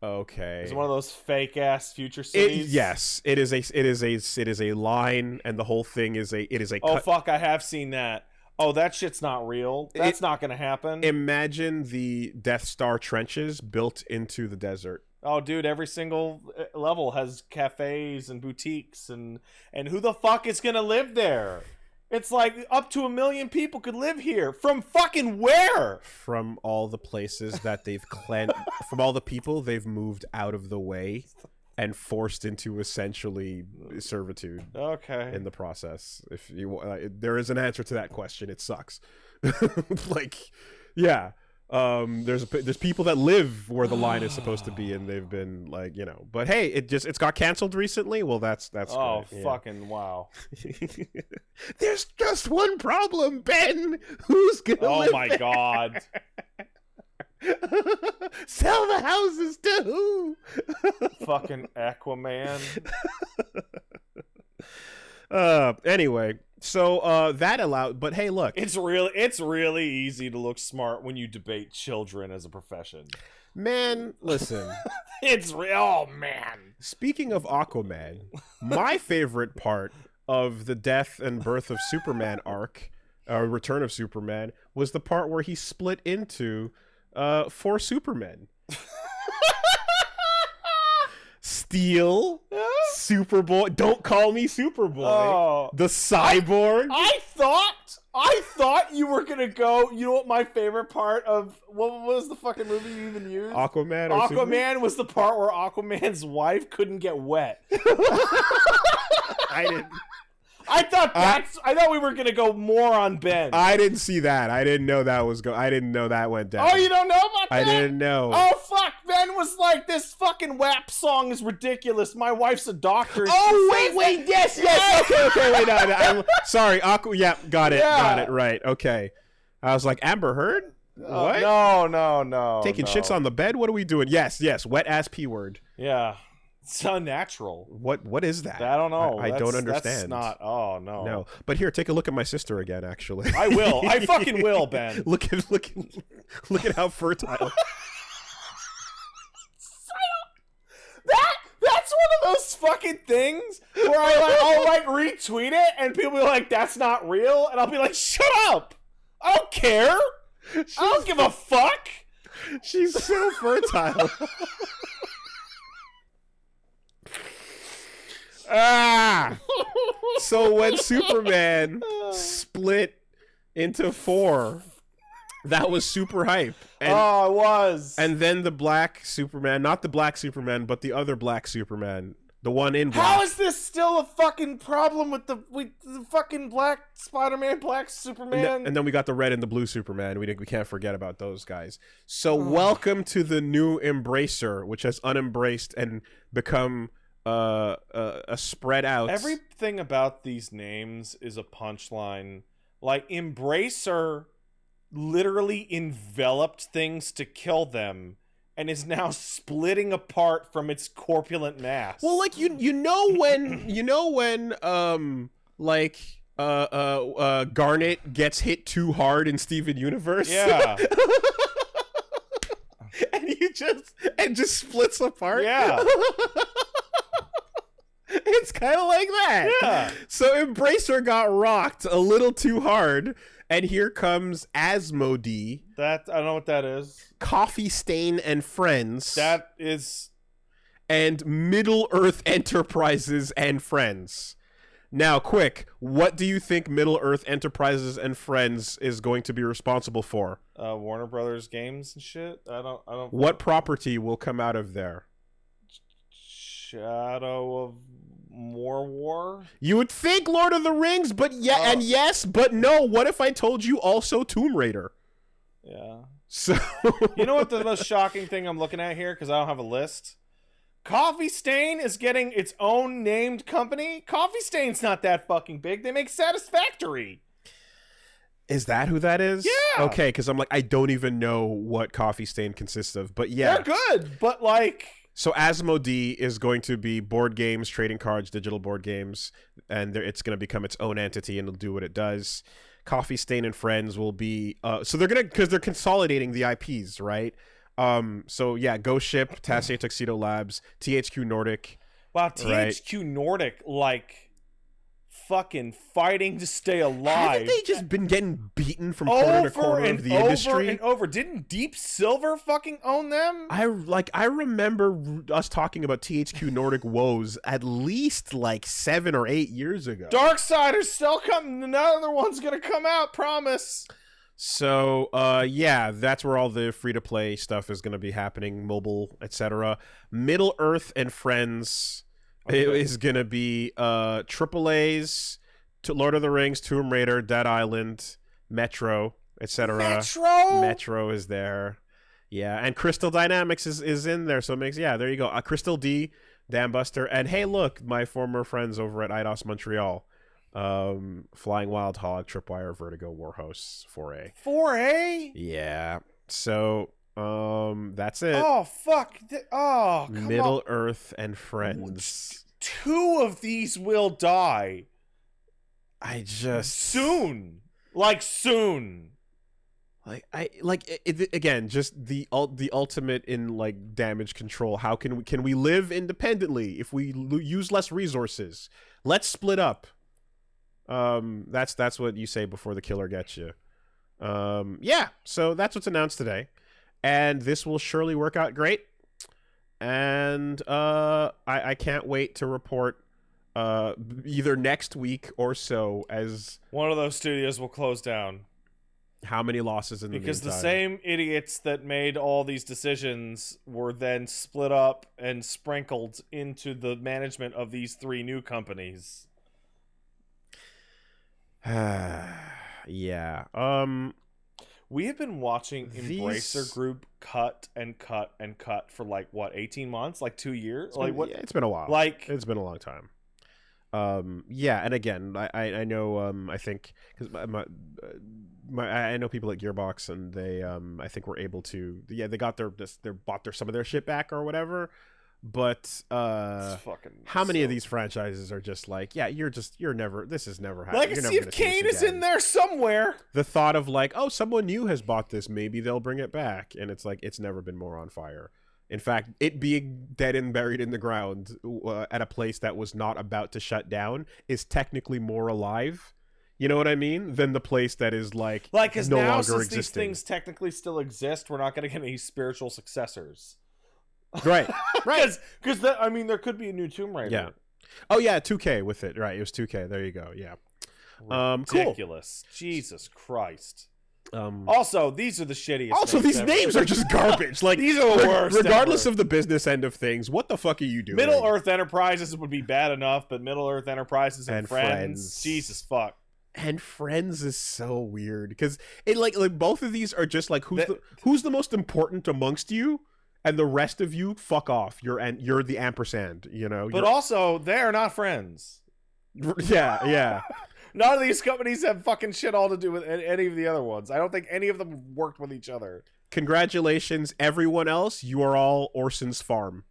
okay. It's one of those fake ass future cities. Yes, it is a line, and the whole thing is a. Oh fuck! I have seen that. Oh, that shit's not real. That's not gonna happen. Imagine the Death Star trenches built into the desert. Oh, dude, every single level has cafes and boutiques, and who the fuck is gonna live there? It's like up to 1 million people could live here. From fucking where? From all the places that they've cleansed, from all the people they've moved out of the way and forced into essentially servitude. Okay. In the process, if you there is an answer to that question. It sucks. Like, yeah. There's people that live where the line is supposed to be, and they've been like, you know. But hey, it's got canceled recently. Well, that's oh great. fucking wow. There's just one problem, Ben. Who's gonna? Oh live my there? god. Sell the houses to who? Fucking Aquaman. Anyway, so that allowed, but hey, look, It's really easy to look smart when you debate children as a profession. man, listen. Oh man. Speaking of Aquaman, my favorite part of the death and birth of Superman arc, Return of Superman, was the part where he split into 4 Supermen. Steel, Superboy. Don't call me Superboy. Oh. The Cyborg. I thought you were gonna go. You know what my favorite part of what was the fucking movie you even used? Aquaman. Or Superman? Aquaman was the part where Aquaman's wife couldn't get wet. I didn't. I thought we were gonna go more on Ben. I didn't see that. I didn't know that was I didn't know that went down. Oh, you don't know about that? I didn't know. Oh fuck! Ben was like, "This fucking WAP song is ridiculous. My wife's a doctor." Oh wait, yes. Okay, wait, no, I'm sorry. Yeah, got it, right. Okay, I was like, Amber Heard. What? No. Taking shits on the bed. What are we doing? Yes. Wet ass P word. Yeah. It's unnatural. What is that? I don't know. I don't understand. That's not. Oh no. No. But here, take a look at my sister again. Actually, I will. I fucking will, Ben. look at how fertile. That's one of those fucking things where I'll retweet it and people be like, "That's not real," and I'll be like, "Shut up! I don't care. I don't give a fuck." She's so fertile. So when Superman split into 4, that was super hype. And, it was. And then the black Superman, not the black Superman, but the other black Superman, the one in black. How is this still a fucking problem with the fucking black Spider-Man, black Superman? And then we got the red and the blue Superman. We can't forget about those guys. So welcome to the new Embracer, which has unembraced and become a spread out. Everything about these names is a punchline. Like, Embracer literally enveloped things to kill them and is now splitting apart from its corpulent mass. Well, like you know when Garnet gets hit too hard in Steven Universe. Yeah. and just splits apart. Yeah. It's kind of like that. Yeah. So Embracer got rocked a little too hard, and here comes Asmodee. That, I don't know what that is. Coffee Stain and Friends. That is... And Middle Earth Enterprises and Friends. Now, quick, what do you think Middle Earth Enterprises and Friends is going to be responsible for? Warner Brothers games and shit? I don't... What property will come out of there? Shadow of War. You would think Lord of the Rings, but and yes, but no. What if I told you also Tomb Raider? Yeah. So you know what the most shocking thing I'm looking at here, because I don't have a list? Coffee Stain is getting its own named company. Coffee Stain's not that fucking big. They make Satisfactory. Is that who that is? Yeah. Okay, because I'm like, I don't even know what Coffee Stain consists of, but yeah. They're good, but like... So Asmodee is going to be board games, trading cards, digital board games, and it's going to become its own entity and it'll do what it does. Coffee Stain and Friends will be... so they're going to... Because they're consolidating the IPs, right? So yeah, Ghost Ship, Tassier Tuxedo Labs, THQ Nordic. Wow, THQ Nordic, like... fucking fighting to stay alive. Haven't they just been getting beaten from corner to corner of the industry? Over and over. Didn't Deep Silver fucking own them? I remember us talking about THQ Nordic woes at least like 7 or 8 years ago. Darksider's still coming. Another one's gonna come out, promise. So yeah, that's where all the free-to-play stuff is gonna be happening, mobile, etc. Middle Earth and Friends... Okay. It is going to be AAA's, Lord of the Rings, Tomb Raider, Dead Island, Metro, etc. Metro is there. Yeah, and Crystal Dynamics is in there, so it makes... Yeah, there you go. Crystal D, Dambuster, and hey, look, my former friends over at Eidos Montreal. Flying Wild Hog, Tripwire, Vertigo, Warhouse, 4A. 4A? Yeah. So... that's it. Oh fuck! Come Middle on. Earth and Friends. 2 of these will die. I just soon. Again, just the ultimate in like damage control. How can we live independently if we use less resources? Let's split up. That's what you say before the killer gets you. Yeah. So that's what's announced today. And this will surely work out great. And I can't wait to report either next week or so as... One of those studios will close down. How many losses in the Because meantime? the same idiots that made all these decisions were then split up and sprinkled into the management of these 3 new companies. Yeah. We have been watching Embracer Group cut and cut and cut for like what, 18 months, like 2 years? Yeah, it's been a while. Like it's been a long time. Yeah, and again, I know I think because I know people at Gearbox and they I think were able to they got bought some of their shit back or whatever. But how many of these franchises are just like, yeah, this is never happening. Legacy of Kain is in there somewhere. The thought of like, oh, someone new has bought this, maybe they'll bring it back, and it's like it's never been more on fire. In fact, it being dead and buried in the ground at a place that was not about to shut down is technically more alive. You know what I mean? Than the place that is like no now, longer since existing. These things technically still exist, we're not going to get any spiritual successors. Right. Because I mean, there could be a new Tomb Raider. Yeah. Oh yeah, 2K with it. Right, it was 2K. There you go. Yeah. Ridiculous. Cool. Jesus Christ. Also, these are the shittiest. Also, these names are just garbage. Like these are the worst. Regardless of the business end of things, what the fuck are you doing? Middle Earth Enterprises would be bad enough, but Middle Earth Enterprises and Friends, Jesus fuck. And Friends is so weird because it like both of these are just like who's the most important amongst you. And the rest of you, fuck off. You're the ampersand, you know. But also, they're not friends. Yeah. None of these companies have fucking shit all to do with any of the other ones. I don't think any of them worked with each other. Congratulations, everyone else. You are all Orson's farm.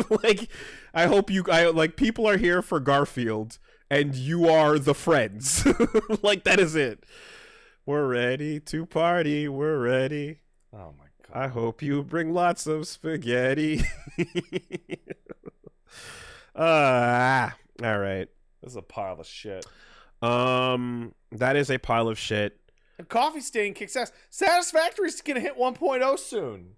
Like, I hope people are here for Garfield, and you are the friends. Like, that is it. We're ready to party. We're ready. Oh my. I hope you bring lots of spaghetti. All right. This is a pile of shit. That is a pile of shit. And Coffee Stain kicks ass. Satisfactory's gonna hit 1.0 soon.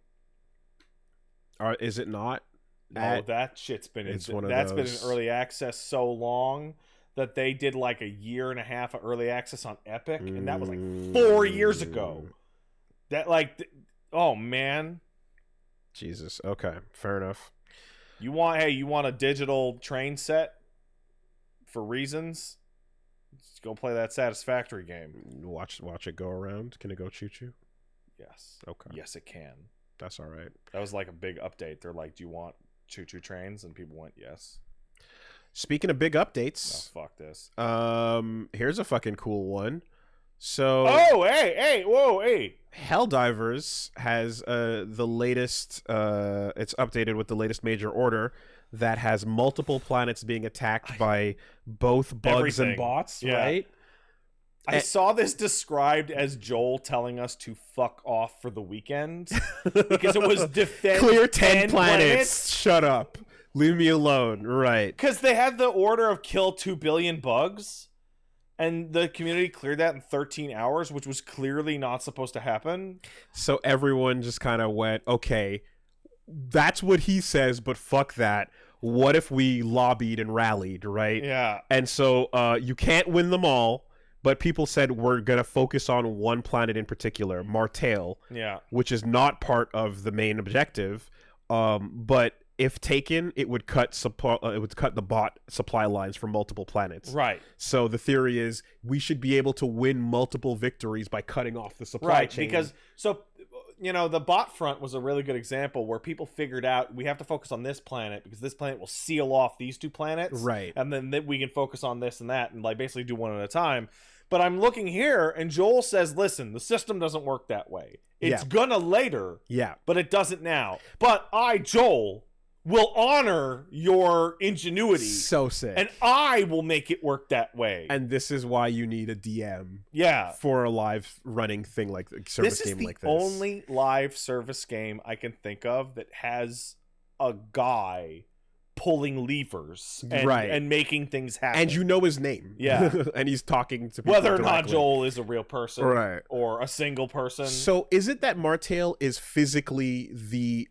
Is it not? No, that shit's been been in early access so long that they did like a year and a half of early access on Epic, and that was like 4 years ago. That like. Oh, man. Jesus. Okay. Fair enough. You want a digital train set for reasons? Let's go play that Satisfactory game. Watch it go around. Can it go choo-choo? Yes. Okay. Yes, it can. That's all right. That was like a big update. They're like, do you want choo-choo trains? And people went, yes. Speaking of big updates. Oh, fuck this. Here's a fucking cool one. So hey. Helldivers has the latest it's updated with the latest major order that has multiple planets being attacked by both bugs and bots, right? I saw this described as Joel telling us to fuck off for the weekend because it was defend clear 10 planets. Shut up. Leave me alone. Right. Because they had the order of kill 2 billion bugs, and the community cleared that in 13 hours, which was clearly not supposed to happen. So everyone just kind of went, okay, that's what he says, but fuck that. What if we lobbied and rallied, right? Yeah. And so you can't win them all, but people said we're going to focus on one planet in particular, Martale, which is not part of the main objective, but if taken, it would cut the bot supply lines for multiple planets. Right. So the theory is we should be able to win multiple victories by cutting off the supply chain. Because the bot front was a really good example where people figured out we have to focus on this planet because this planet will seal off these two planets. Right. And then we can focus on this and that and like basically do one at a time. But I'm looking here and Joel says, listen, the system doesn't work that way. It's gonna later. Yeah. But it doesn't now. But Joel, will honor your ingenuity. So sick. And I will make it work that way. And this is why you need a DM. Yeah. For a live running thing like service game like this. This is the only live service game I can think of that has a guy pulling levers and making things happen. And you know his name. Yeah. And he's talking to people whether or directly. not Joel is a real person. Right. Or a single person. So is it that Martale is physically the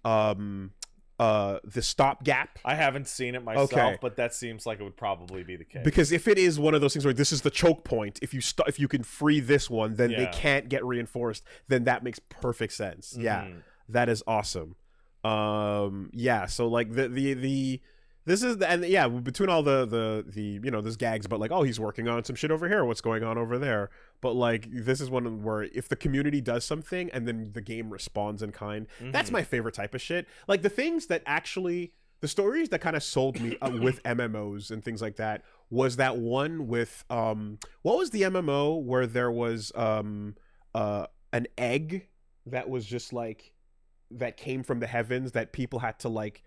stopgap? I haven't seen it myself, but that seems like it would probably be the case. Because if it is one of those things where this is the choke point, if you can free this one, then they can't get reinforced. Then that makes perfect sense. Mm-hmm. Yeah, that is awesome. So like this is between all the there's gags about like, oh, he's working on some shit over here. What's going on over there? But like this is one where if the community does something and then the game responds in kind, that's my favorite type of shit. Like the things that actually, the stories that kind of sold me with MMOs and things like that was that one with what was the MMO where there was an egg that was just like that came from the heavens that people had to like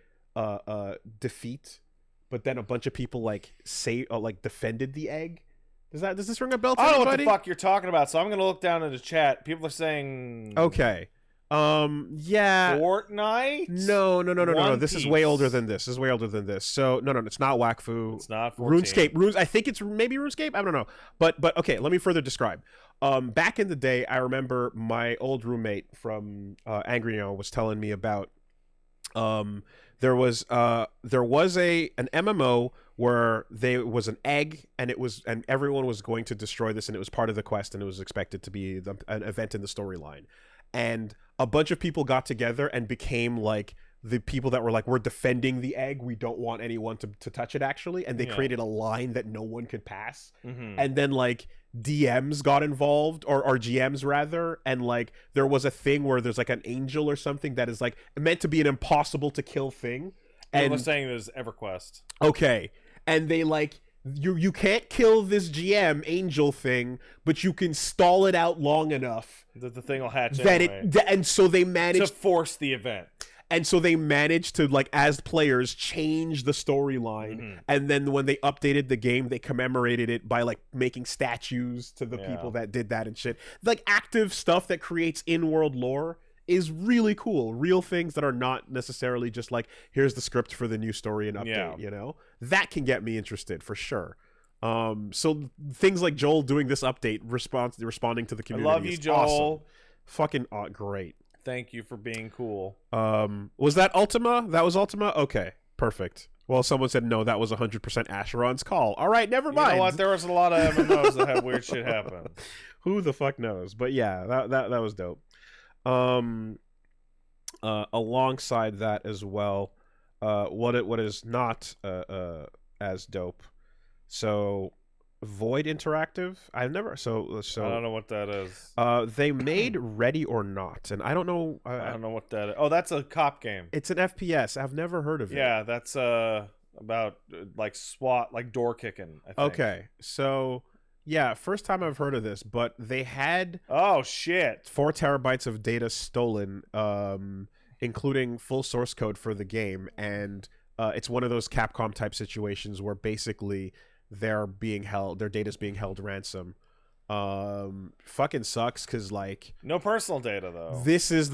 defeat, but then a bunch of people like defended the egg. Does this ring a bell to I don't anybody? know what the fuck you're talking about, so I'm gonna look down in the chat. People are saying okay. Fortnite? No. This is way older than this. So no, it's not Wakfu. It's not 14. RuneScape. I think it's maybe RuneScape. I don't know. But okay, let me further describe. Back in the day, I remember my old roommate from Angrion was telling me about there was an MMO where there was an egg and everyone was going to destroy this, and it was part of the quest, and it was expected to be an event in the storyline. And a bunch of people got together and became like the people that were like, we're defending the egg, we don't want anyone to touch it actually, and they created a line that no one could pass. And then like DMs got involved, or GMs rather, and like there was a thing where there's like an angel or something that is like meant to be an impossible to kill thing. And we're saying there's EverQuest. Okay. And they like you can't kill this GM angel thing, but you can stall it out long enough that the thing will hatch anyway. And so they managed to force the event. And so they managed to, like, as players, change the storyline. And then when they updated the game, they commemorated it by, like, making statues to the people that did that and shit. Like, active stuff that creates in-world lore is really cool. Real things that are not necessarily just like, here's the script for the new story and update, you know? That can get me interested, for sure. So things like Joel doing this update, responding to the community, I love you, Joel. Awesome. Fucking great. Thank you for being cool. Was that Ultima? That was Ultima? Okay, perfect. Well, someone said no, that was 100% Asheron's call. All right, never mind. You know what? There was a lot of MMOs that had weird shit happen. Who the fuck knows? But yeah, that was dope. Alongside that as well, what is not as dope. So Void Interactive. I've never so I don't know what that is. they made Ready or Not, and I don't know. I don't know what that is. Oh, that's a cop game. It's an FPS. I've never heard of it. Yeah, that's about like SWAT, like door kicking, I think. Okay, so yeah, first time I've heard of this, but they had Oh shit. 4 terabytes of data stolen, including full source code for the game, and it's one of those Capcom type situations where basically their data's being held ransom. Fucking sucks because like No personal data though. this is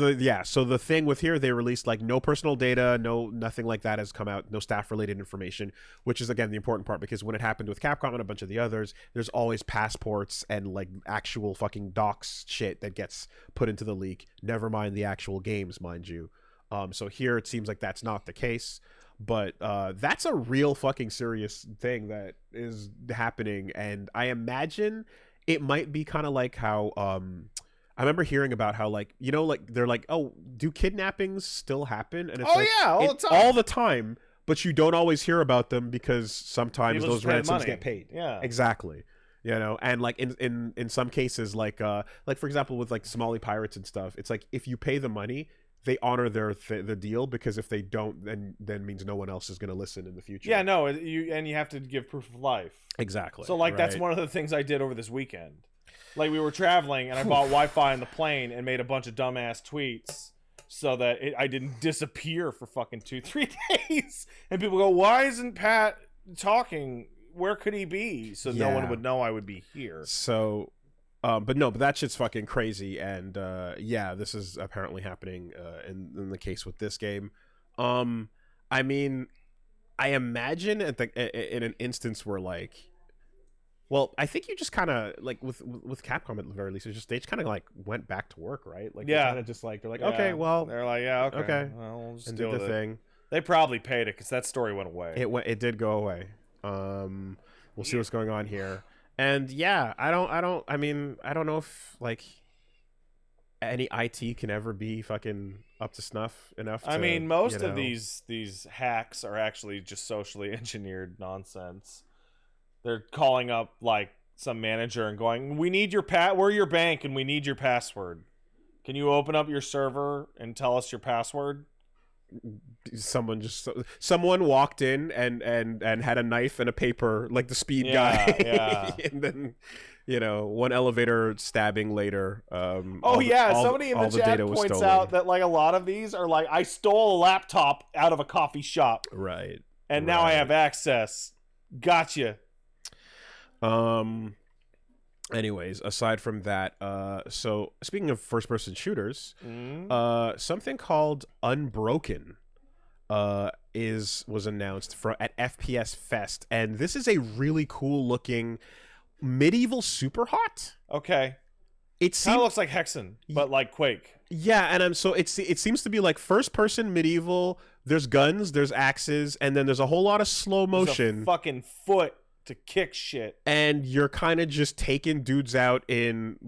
so the thing with here, they released like no personal data, nothing like that has come out, no staff related information, which is again the important part, because when it happened with Capcom and a bunch of the others, there's always passports and like actual fucking docs shit that gets put into the leak, never mind the actual games, mind you. So here it seems like that's not the case, but that's a real fucking serious thing that is happening, and I imagine it might be kind of like how I remember hearing about how like, you know, like they're like, oh, do kidnappings still happen? And it's all the time, but you don't always hear about them because sometimes People those just pay ransoms money. get paid. Yeah. Exactly. You know, and like in some cases, like for example with like Somali pirates and stuff, it's like if you pay the money, they honor the deal, because if they don't, then means no one else is going to listen in the future. Yeah, no, you have to give proof of life. Exactly. So like that's right? one of the things I did over this weekend. Like we were traveling and I bought Wi-Fi in the plane and made a bunch of dumbass tweets so that I didn't disappear for fucking 2-3 days. And people go, "Why isn't Pat talking? Where could he be?" So no one would know I would be here. So but that shit's fucking crazy, and yeah, this is apparently happening in the case with this game. I mean, I imagine in an instance where like, well, I think you just kind of like with Capcom at the very least, they just kind of like went back to work, right? Like Yeah. kind of just like they're like, okay, well, they're like, yeah, okay, well, we'll just and deal did with the it. thing. They probably paid it because that story went away. It did go away. We'll see what's going on here. And yeah, I don't know if like any IT can ever be fucking up to snuff enough. I mean, most of these hacks are actually just socially engineered nonsense. They're calling up like some manager and going, "We need your we're your bank and we need your password. Can you open up your server and tell us your password?" Someone walked in and had a knife and a paper, like the speed guy. Yeah. And then, you know, one elevator stabbing later. Somebody in the chat points out that like a lot of these are like, I stole a laptop out of a coffee shop, right? And now I have access. Gotcha. Anyways, aside from that, so speaking of first-person shooters, something called Unbroken was announced at FPS Fest, and this is a really cool-looking medieval super hot. Okay, it kind of looks like Hexen, but like Quake. Yeah, and it seems to be like first-person medieval. There's guns, there's axes, and then there's a whole lot of slow motion. There's a fucking foot to kick shit, and you're kind of just taking dudes out in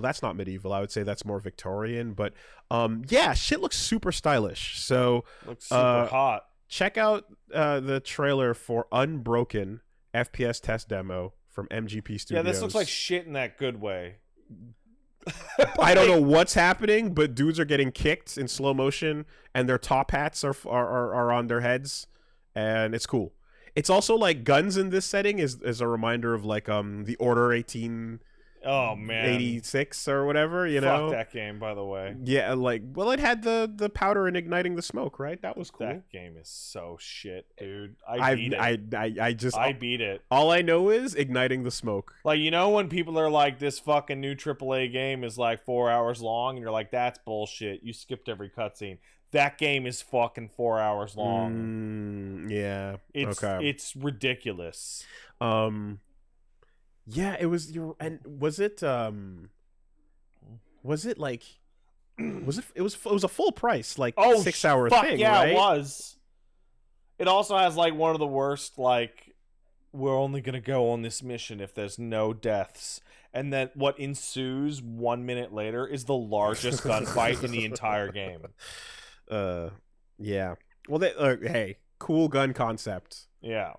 that's not medieval, I would say that's more Victorian, but yeah, shit looks super stylish. So looks super hot. Check out the trailer for Unbroken FPS test demo from MGP Studios. Yeah, this looks like shit in that good way. I don't know what's happening, but dudes are getting kicked in slow motion and their top hats are on their heads, and it's cool. It's also like guns in this setting is a reminder of like the Order 1886 or whatever, you know. Fuck that game, by the way. Yeah, like, well, it had the powder and igniting the smoke, right? That was cool. That game is so shit, dude. I beat it. I beat it. All I know is igniting the smoke. Like, you know when people are like, this fucking new AAA game is like 4 hours long, and you're like, that's bullshit. You skipped every cutscene. That game is fucking 4 hours long. Yeah. It's ridiculous. Yeah, it was and was it like it was a full price, like 6 hour thing, yeah, right? It was. It also has like one of the worst, like, we're only gonna go on this mission if there's no deaths. And then what ensues 1 minute later is the largest gunfight in the entire game. Yeah. Well, hey, cool gun concept. Yeah,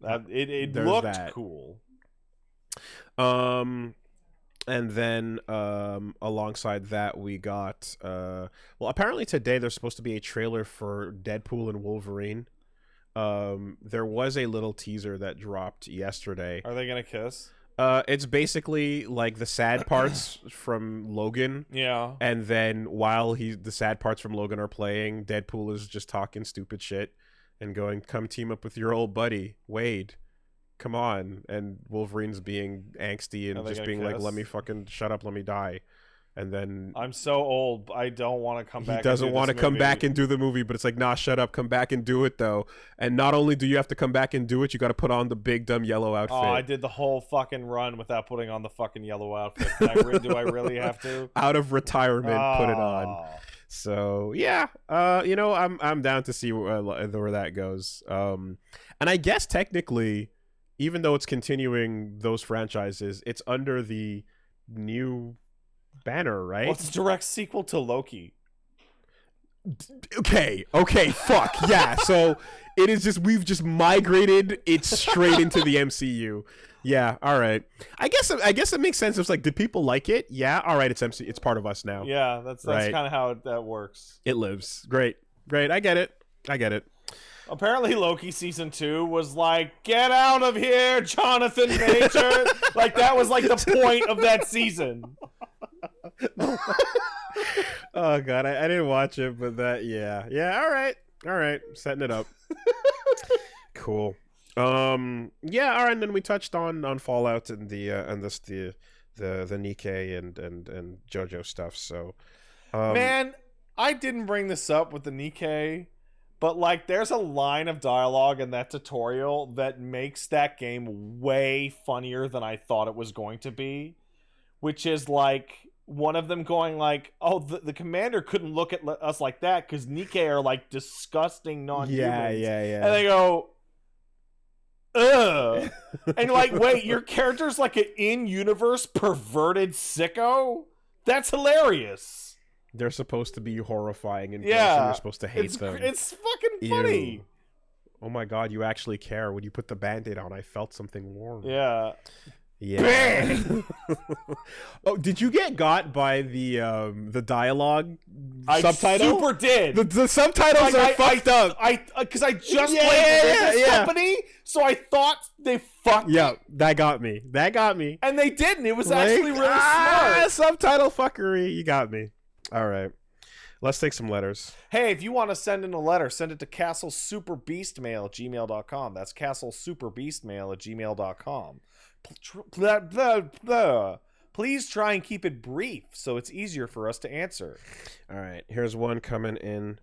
it There's looked that. cool. And then alongside that, we got well, apparently today there's supposed to be a trailer for Deadpool and Wolverine. There was a little teaser that dropped yesterday. Are they gonna kiss? It's basically like the sad parts from Logan. Yeah. And then while the sad parts from Logan are playing, Deadpool is just talking stupid shit and going, "Come team up with your old buddy, Wade. Come on." And Wolverine's being angsty and just being like, "Let me fucking shut up, let me die." And then I'm so old, I don't want to come back. He doesn't want to come back and do the movie, but it's like, nah, shut up, come back and do it though. And not only do you have to come back and do it, you got to put on the big dumb yellow outfit. Oh, I did the whole fucking run without putting on the fucking yellow outfit. Do I really have to? Out of retirement, put it on. So yeah, I'm down to see where that goes. And I guess technically, even though it's continuing those franchises, it's under the new banner, right? Well, it's a direct sequel to Loki. Okay, fuck yeah. So it is just, we've just migrated it straight into the MCU. Yeah, all right. I guess it makes sense. It's like, did people like it? Yeah, all right. It's MCU. It's part of us now. Yeah, that's right. Kind of how that works. It lives. Great. I get it. Apparently Loki season 2 was like, get out of here, Jonathan Major. Like, that was like the point of that season. Oh god, I didn't watch it, but yeah, all right, setting it up. Cool. Yeah, all right. And then we touched on Fallout and the Nikkei and JoJo stuff. So, man, I didn't bring this up with the Nikkei, but like, there's a line of dialogue in that tutorial that makes that game way funnier than I thought it was going to be, which is like one of them going like, "Oh, the commander couldn't look at us like that because Nikkei are like disgusting non-humans." Yeah. And they go, "Ugh," and like, wait, your character's like an in-universe perverted sicko? That's hilarious. They're supposed to be horrifying and you're supposed to hate them. It's fucking funny. Ew. Oh my god, you actually care. When you put the Band-Aid on, I felt something warm. Yeah. Oh, did you get got by the dialogue I subtitle? super did. The subtitles are fucked up. Because I just played this company, so I thought they fucked me. Yeah, that got me. And they didn't. It was actually really smart. Subtitle fuckery. You got me. All right. Let's take some letters. Hey, if you want to send in a letter, send it to castlesuperbeastmail@gmail.com. That's castlesuperbeastmail@gmail.com. Please try and keep it brief so it's easier for us to answer. All right. Here's one coming in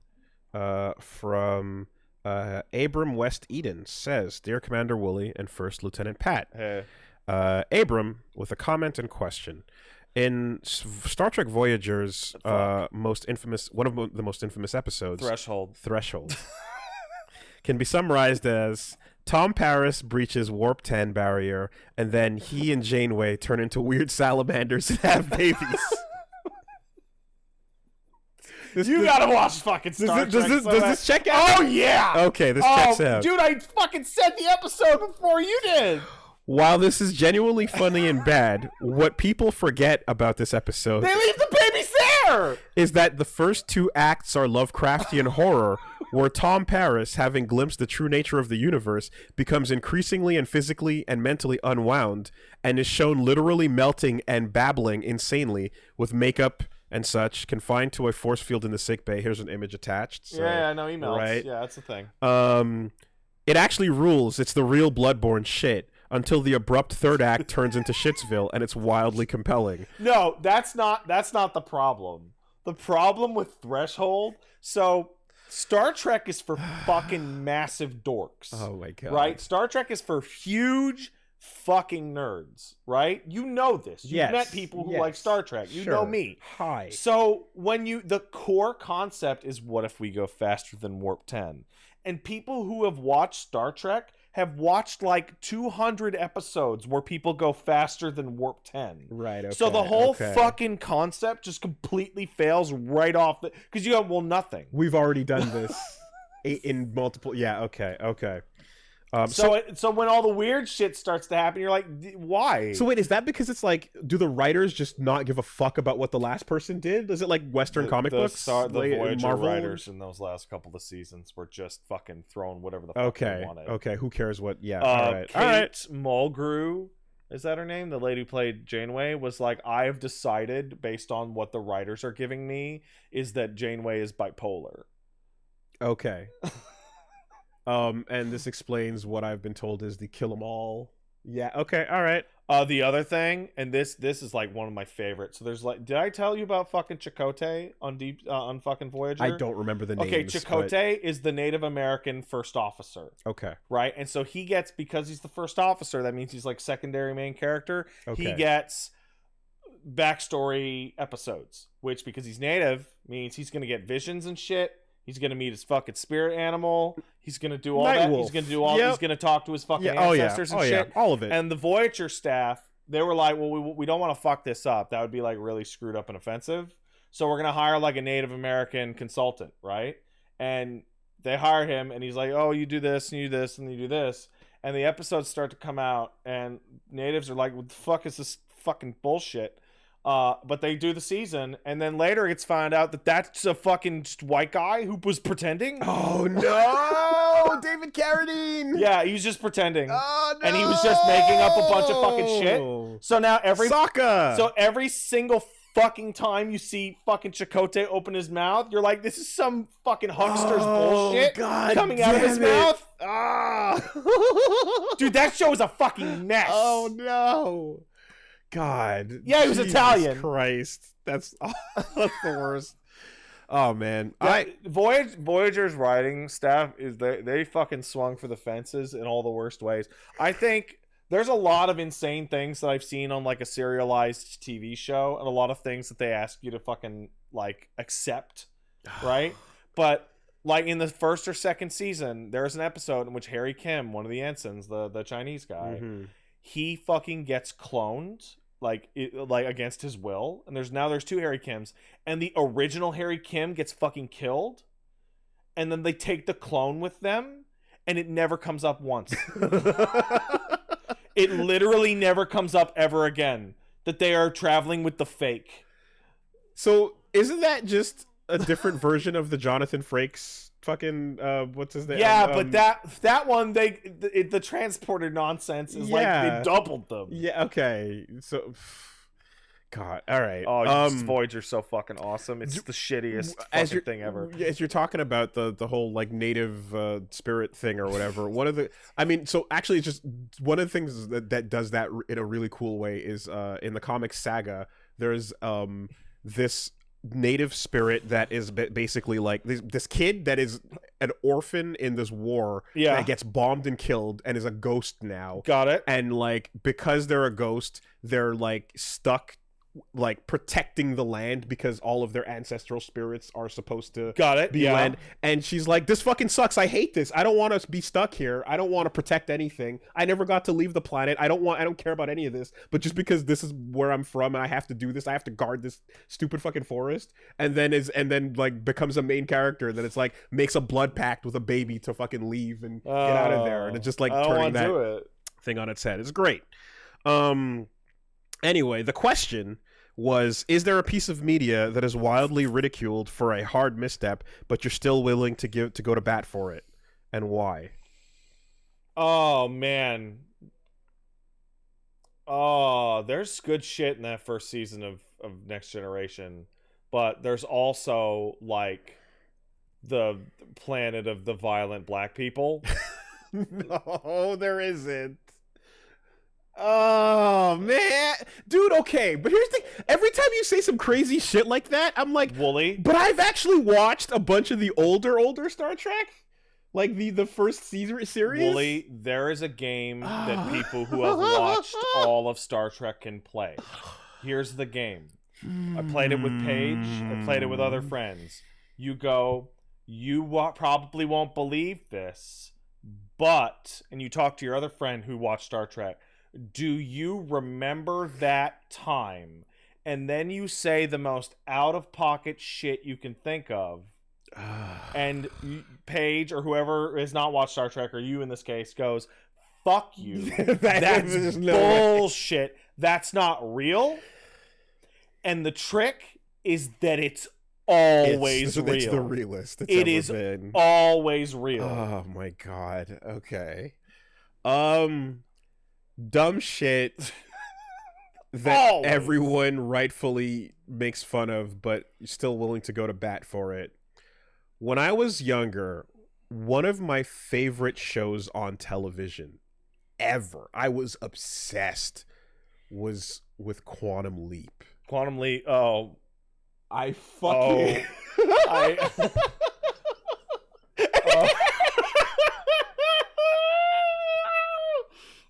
from Abram West Eden. Says, "Dear Commander Wooly and First Lieutenant Pat." Hey. Abram with a comment and question. In Star Trek Voyager's one of the most infamous episodes, Threshold, can be summarized as Tom Paris breaches Warp 10 barrier, and then he and Janeway turn into weird salamanders and have babies. You gotta watch fucking Star Trek. Does this check out? Oh, yeah! Okay, this checks out. Dude, I fucking said the episode before you did! While this is genuinely funny and bad, what people forget about this episode... They leave the babies there! ...is that the first 2 acts are Lovecraftian horror, where Tom Paris, having glimpsed the true nature of the universe, becomes increasingly and physically and mentally unwound, and is shown literally melting and babbling insanely, with makeup and such, confined to a force field in the sickbay. Here's an image attached. So, yeah, I know, he melts. Right? Yeah, that's the thing. It actually rules. It's the real Bloodborne shit. Until the abrupt third act turns into Shitsville, and it's wildly compelling. No, that's not the problem. The problem with Threshold, so Star Trek is for fucking massive dorks. Oh my god. Right? Star Trek is for huge fucking nerds, right? You know this. You've met people who like Star Trek. You know me. Hi. So the core concept is, what if we go faster than Warp 10? And people who have watched Star Trek have watched like 200 episodes where people go faster than Warp 10. Right, okay. So the whole fucking concept just completely fails right off because you go, well, nothing. We've already done this. in multiple. Yeah. Okay. So when all the weird shit starts to happen, you're like, why? So wait, is that because it's like, do the writers just not give a fuck about what the last person did? Is it like Western comic books? The like, Voyager Marvel? writers in those last couple of seasons were just fucking throwing whatever the fuck they wanted. Okay, who cares what? Yeah, all right. Kate Mulgrew, is that her name? The lady who played Janeway was like, I have decided, based on what the writers are giving me, is that Janeway is bipolar. Okay. And this explains what I've been told is the kill 'em all. Yeah. Okay. All right. The other thing, and this is like one of my favorites. So there's like, did I tell you about fucking Chakotay on fucking Voyager? I don't remember the name. Okay, Chakotay is the Native American first officer. Okay. Right, and so he gets, because he's the first officer, that means he's like secondary main character. Okay. He gets backstory episodes, which, because he's Native, means he's gonna get visions and shit. He's gonna meet his fucking spirit animal. He's gonna do all that. He's gonna do all. Yep. He's gonna talk to his fucking ancestors and shit. All of it. And the Voyager staff, they were like, well, we don't want to fuck this up. That would be like really screwed up and offensive. So we're gonna hire like a Native American consultant, right? And they hire him, and he's like, oh, you do this, and you do this, and you do this. And the episodes start to come out, and natives are like, what the fuck is this fucking bullshit? But they do the season, and then later it's found out that that's a fucking white guy who was pretending. Oh no, David Carradine. Yeah, he was just pretending. Oh no, and he was just making up a bunch of fucking shit. So now every single fucking time you see fucking Chakotay open his mouth, you're like, this is some fucking huckster's bullshit coming out of his mouth. Dude, that show is a fucking mess. Oh no. God. Yeah, he was Jesus Italian. Christ. That's the worst. Oh man. Voyager's writing staff is they fucking swung for the fences in all the worst ways. I think there's a lot of insane things that I've seen on like a serialized TV show, and a lot of things that they ask you to fucking like accept, right? But like in the first or second season, there's an episode in which Harry Kim, one of the ensigns, the Chinese guy, he fucking gets cloned. Like against his will, and there's two Harry Kims, and the original Harry Kim gets fucking killed, and then they take the clone with them, and it never comes up once. It literally never comes up ever again that they are traveling with the fake. So isn't that just a different version of the Jonathan Frakes fucking what's his name? Yeah, but that one the transporter nonsense is like they doubled them. Yeah, okay. So God, all right. Oh, Voyager's so fucking awesome. It's the shittiest fucking thing ever. As you're talking about the whole like native spirit thing or whatever, so actually it's just one of the things that does that in a really cool way is in the comic Saga, there's this native spirit that is basically like this kid that is an orphan in this war that gets bombed and killed and is a ghost now. Got it. And like because they're a ghost, they're like stuck like protecting the land because all of their ancestral spirits are supposed to be land. And she's like, this fucking sucks. I hate this. I don't want to be stuck here. I don't want to protect anything. I never got to leave the planet. I don't care about any of this. But just because this is where I'm from and I have to do this, I have to guard this stupid fucking forest. And then like becomes a main character. And then it's like makes a blood pact with a baby to fucking leave and get out of there. And it's just like turning that thing on its head. It's great. Anyway, the question was, is there a piece of media that is wildly ridiculed for a hard misstep, but you're still willing to go to bat for it? And why? Oh, man. Oh, there's good shit in that first season of Next Generation. But there's also, like, the planet of the violent black people. No, there isn't. Oh man, dude. Okay, but here's the thing. Every time you say some crazy shit like that, I'm like, Wooly. But I've actually watched a bunch of the older Star Trek, like the first series. Wooly, there is a game that people who have watched all of Star Trek can play. Here's the game. I played it with Paige. I played it with other friends. You go, you probably won't believe this, but, and you talk to your other friend who watched Star Trek. Do you remember that time? And then you say the most out-of-pocket shit you can think of. And Paige or whoever has not watched Star Trek, or you in this case, goes, fuck you. That's bullshit. That's not real. And the trick is that it's always real. It's the realest it's it ever is been. Always real. Oh my god. Okay. Dumb shit that everyone rightfully makes fun of, but still willing to go to bat for it. When I was younger, one of my favorite shows on television ever, I was obsessed, was with Quantum Leap. Quantum Leap. Oh. I fucking...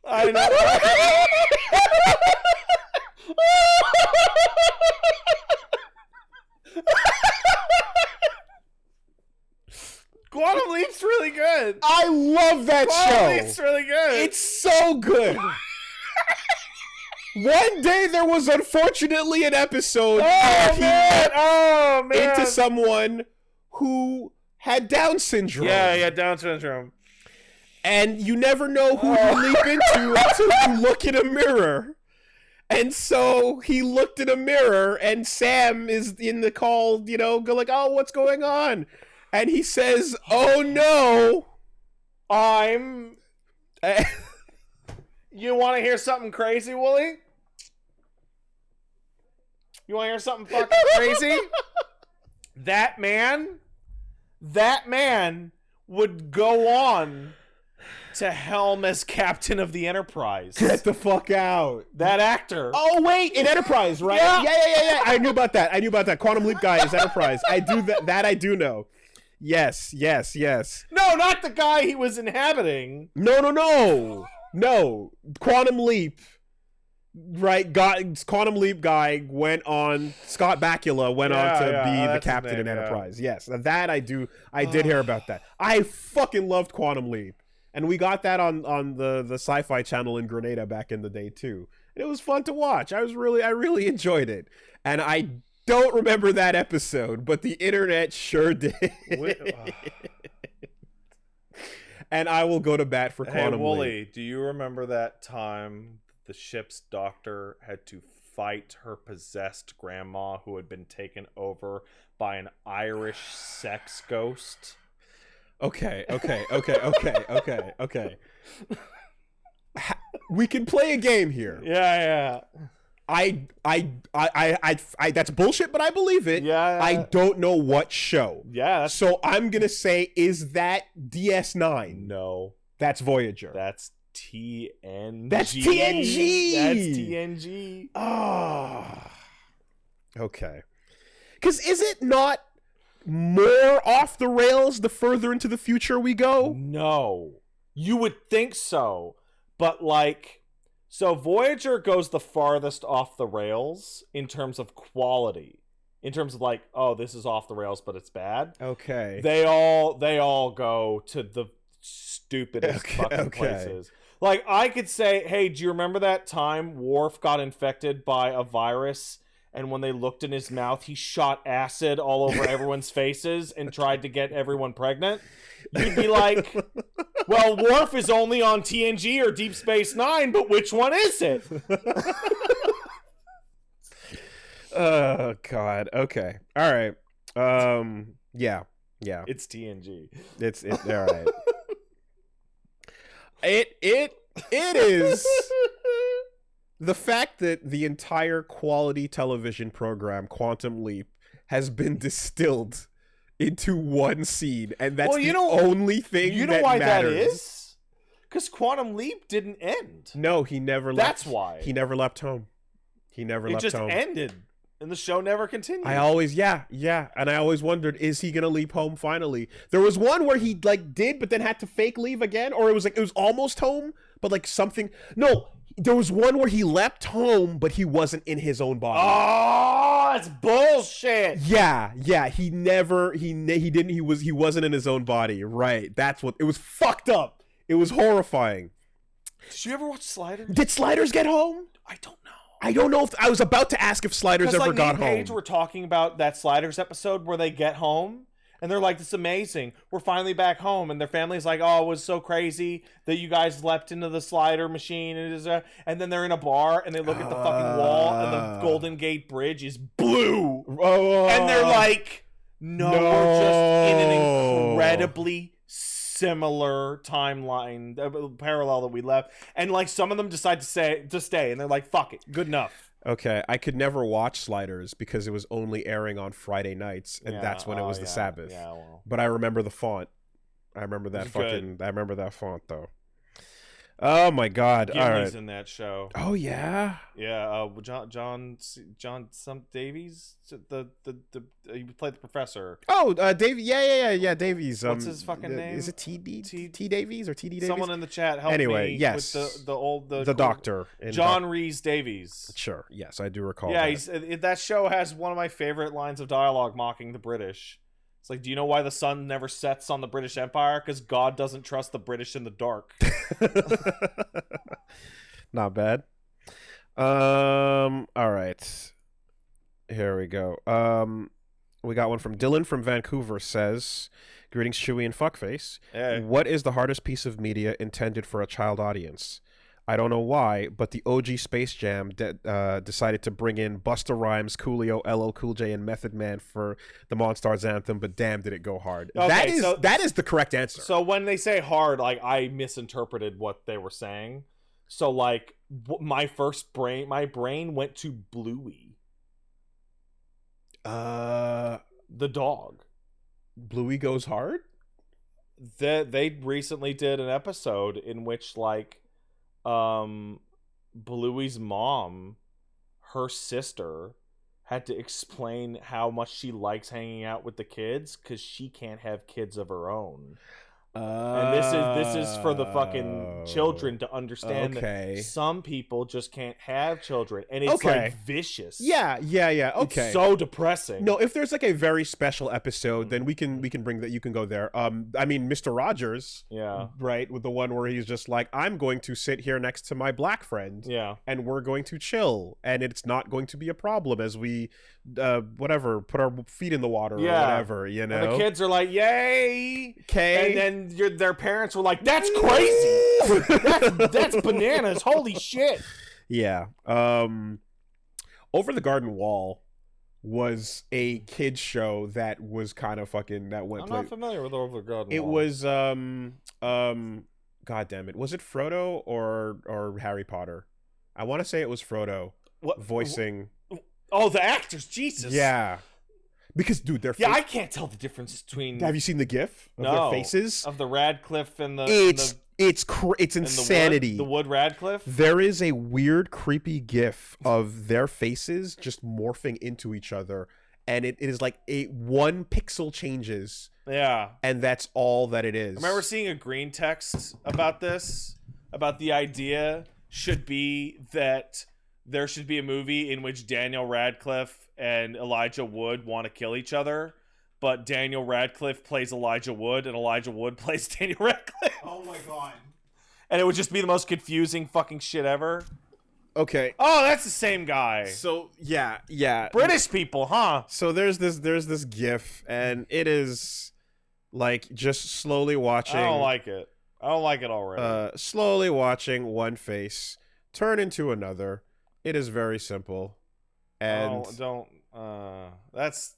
I know. Quantum Leap's really good. I love that show. Quantum Leap's really good. It's so good. One day there was unfortunately an episode where he went into someone who had Down syndrome. Yeah, he had Down syndrome. And you never know who you leap into until you look in a mirror. And so he looked in a mirror, and Sam is in the call, you know, go like, oh, what's going on? And he says, oh no, I'm... You want to hear something crazy, Wooly? You want to hear something fucking crazy? That man would go on to helm as captain of the Enterprise. Get the fuck out. That actor. Oh, wait, in Enterprise, right? Yeah. I knew about that. Quantum Leap guy is Enterprise. I do that I do know. Yes. No, not the guy he was inhabiting. No. Quantum Leap, right? Quantum Leap guy went on. Scott Bakula went on to be the captain in Enterprise. Yes, that I do. I did hear about that. I fucking loved Quantum Leap, and we got that on the Sci-Fi Channel in Grenada back in the day too. And it was fun to watch. I really enjoyed it, and I don't remember that episode, but the internet sure did. And I will go to bat for Quantum Leap. Hey, Wooly, do you remember that time the ship's doctor had to fight her possessed grandma who had been taken over by an Irish sex ghost? Okay. We can play a game here. Yeah. I that's bullshit, but I believe it. Yeah. I don't know what show. Yeah. So I'm gonna say, is that DS9? No. That's Voyager. That's TNG. That's TNG. That's TNG. Ah. Okay. Because is it not more off the rails the further into the future we go? No. You would think so, but like... So Voyager goes the farthest off the rails in terms of quality. In terms of like, oh, this is off the rails, but it's bad. Okay. They all go to the stupidest fucking places. Like, I could say, hey, do you remember that time Worf got infected by a virus, and when they looked in his mouth, he shot acid all over everyone's faces and tried to get everyone pregnant? You'd be like, well, Worf is only on TNG or Deep Space Nine, but which one is it? Oh, God. Okay. All right. Yeah. It's TNG. It's all right. It is the fact that the entire quality television program, Quantum Leap, has been distilled into one scene, and that's only thing that matters. You know why that is? Because Quantum Leap didn't end. No, he never left. That's why. He never left home. It just ended, and the show never continued. And I always wondered, is he gonna leap home finally? There was one where he did, but then had to fake leave again, or it was almost home, but something. No, there was one where he leapt home, but he wasn't in his own body. Oh, it's bullshit. Yeah. He wasn't in his own body. Right. That's what it was. Fucked up. It was horrifying. Did you ever watch Sliders? Did Sliders get home? I don't know. I don't know if I was about to ask if Sliders ever got home. Paige were talking about that Sliders episode where they get home And they're like, this is amazing. We're finally back home. And their family's like, oh, it was so crazy that you guys leapt into the slider machine. And then they're in a bar and they look at the fucking wall and the Golden Gate Bridge is blue. And they're like, no, we're just in an incredibly similar timeline, parallel that we left. And like some of them decide to stay. And they're like, fuck it. Good enough. Okay, I could never watch Sliders because it was only airing on Friday nights, and that's when it was the Sabbath. Yeah, well. But I remember the font. I remember that fucking. I remember that font though. Oh my God! Gimli's all right. in that show. Oh yeah. Yeah. John some Davies. He played the professor. Oh, Davey. Yeah. Davies. What's his fucking name? Is it T Davies or TD Davies? Someone in the chat help me. Yes. With the doctor. John Rhys Davies. Sure. Yes, I do recall. Yeah, that. That show has one of my favorite lines of dialogue mocking the British. It's like, do you know why the sun never sets on the British Empire? Because God doesn't trust the British in the dark. Not bad. All right. Here we go. We got one from Dylan from Vancouver says, greetings Chewy and Fuckface. Hey. What is the hardest piece of media intended for a child audience? I don't know why, but the OG Space Jam decided to bring in Busta Rhymes, Coolio, LL Cool J, and Method Man for the Monstars anthem, but damn, did it go hard. Okay, that is the correct answer. So when they say hard, like, I misinterpreted what they were saying. So, like, my brain went to Bluey. The dog. Bluey goes hard? They recently did an episode in which, like, Bluey's mom, her sister, had to explain how much she likes hanging out with the kids because she can't have kids of her own. And this is for the fucking children to understand that some people just can't have children, and it's like vicious. Yeah. Okay, it's so depressing. No, if there's like a very special episode, then we can bring that. You can go there. I mean, Mr. Rogers, right, with the one where he's just like, I'm going to sit here next to my black friend, and we're going to chill, and it's not going to be a problem as we whatever, put our feet in the water or whatever, you know. And the kids are like, yay, okay, and then their parents were like, that's crazy. that's bananas. Holy shit. Yeah. Over the Garden Wall was a kids show that was kind of fucking that went. I'm not familiar with Over the Garden Wall. It was God damn it, was it Frodo or Harry Potter? I want to say it was Frodo voicing. Oh, the actors, Jesus. Yeah. Because, dude, they're I can't tell the difference between. Have you seen the GIF of their faces of the Radcliffe and the? It's insanity. The Wood Radcliffe. There is a weird, creepy GIF of their faces just morphing into each other, and it is like one pixel changes. Yeah, and that's all that it is. I remember seeing a green text about this, about the idea should be that there should be a movie in which Daniel Radcliffe and Elijah Wood want to kill each other, but Daniel Radcliffe plays Elijah Wood and Elijah Wood plays Daniel Radcliffe. Oh my god. And it would just be the most confusing fucking shit ever. Okay. Oh, that's the same guy. So, yeah. British people, huh? So there's this GIF, and it is like just slowly watching. I don't like it. I don't like it already. Slowly watching one face turn into another. It is very simple. And that's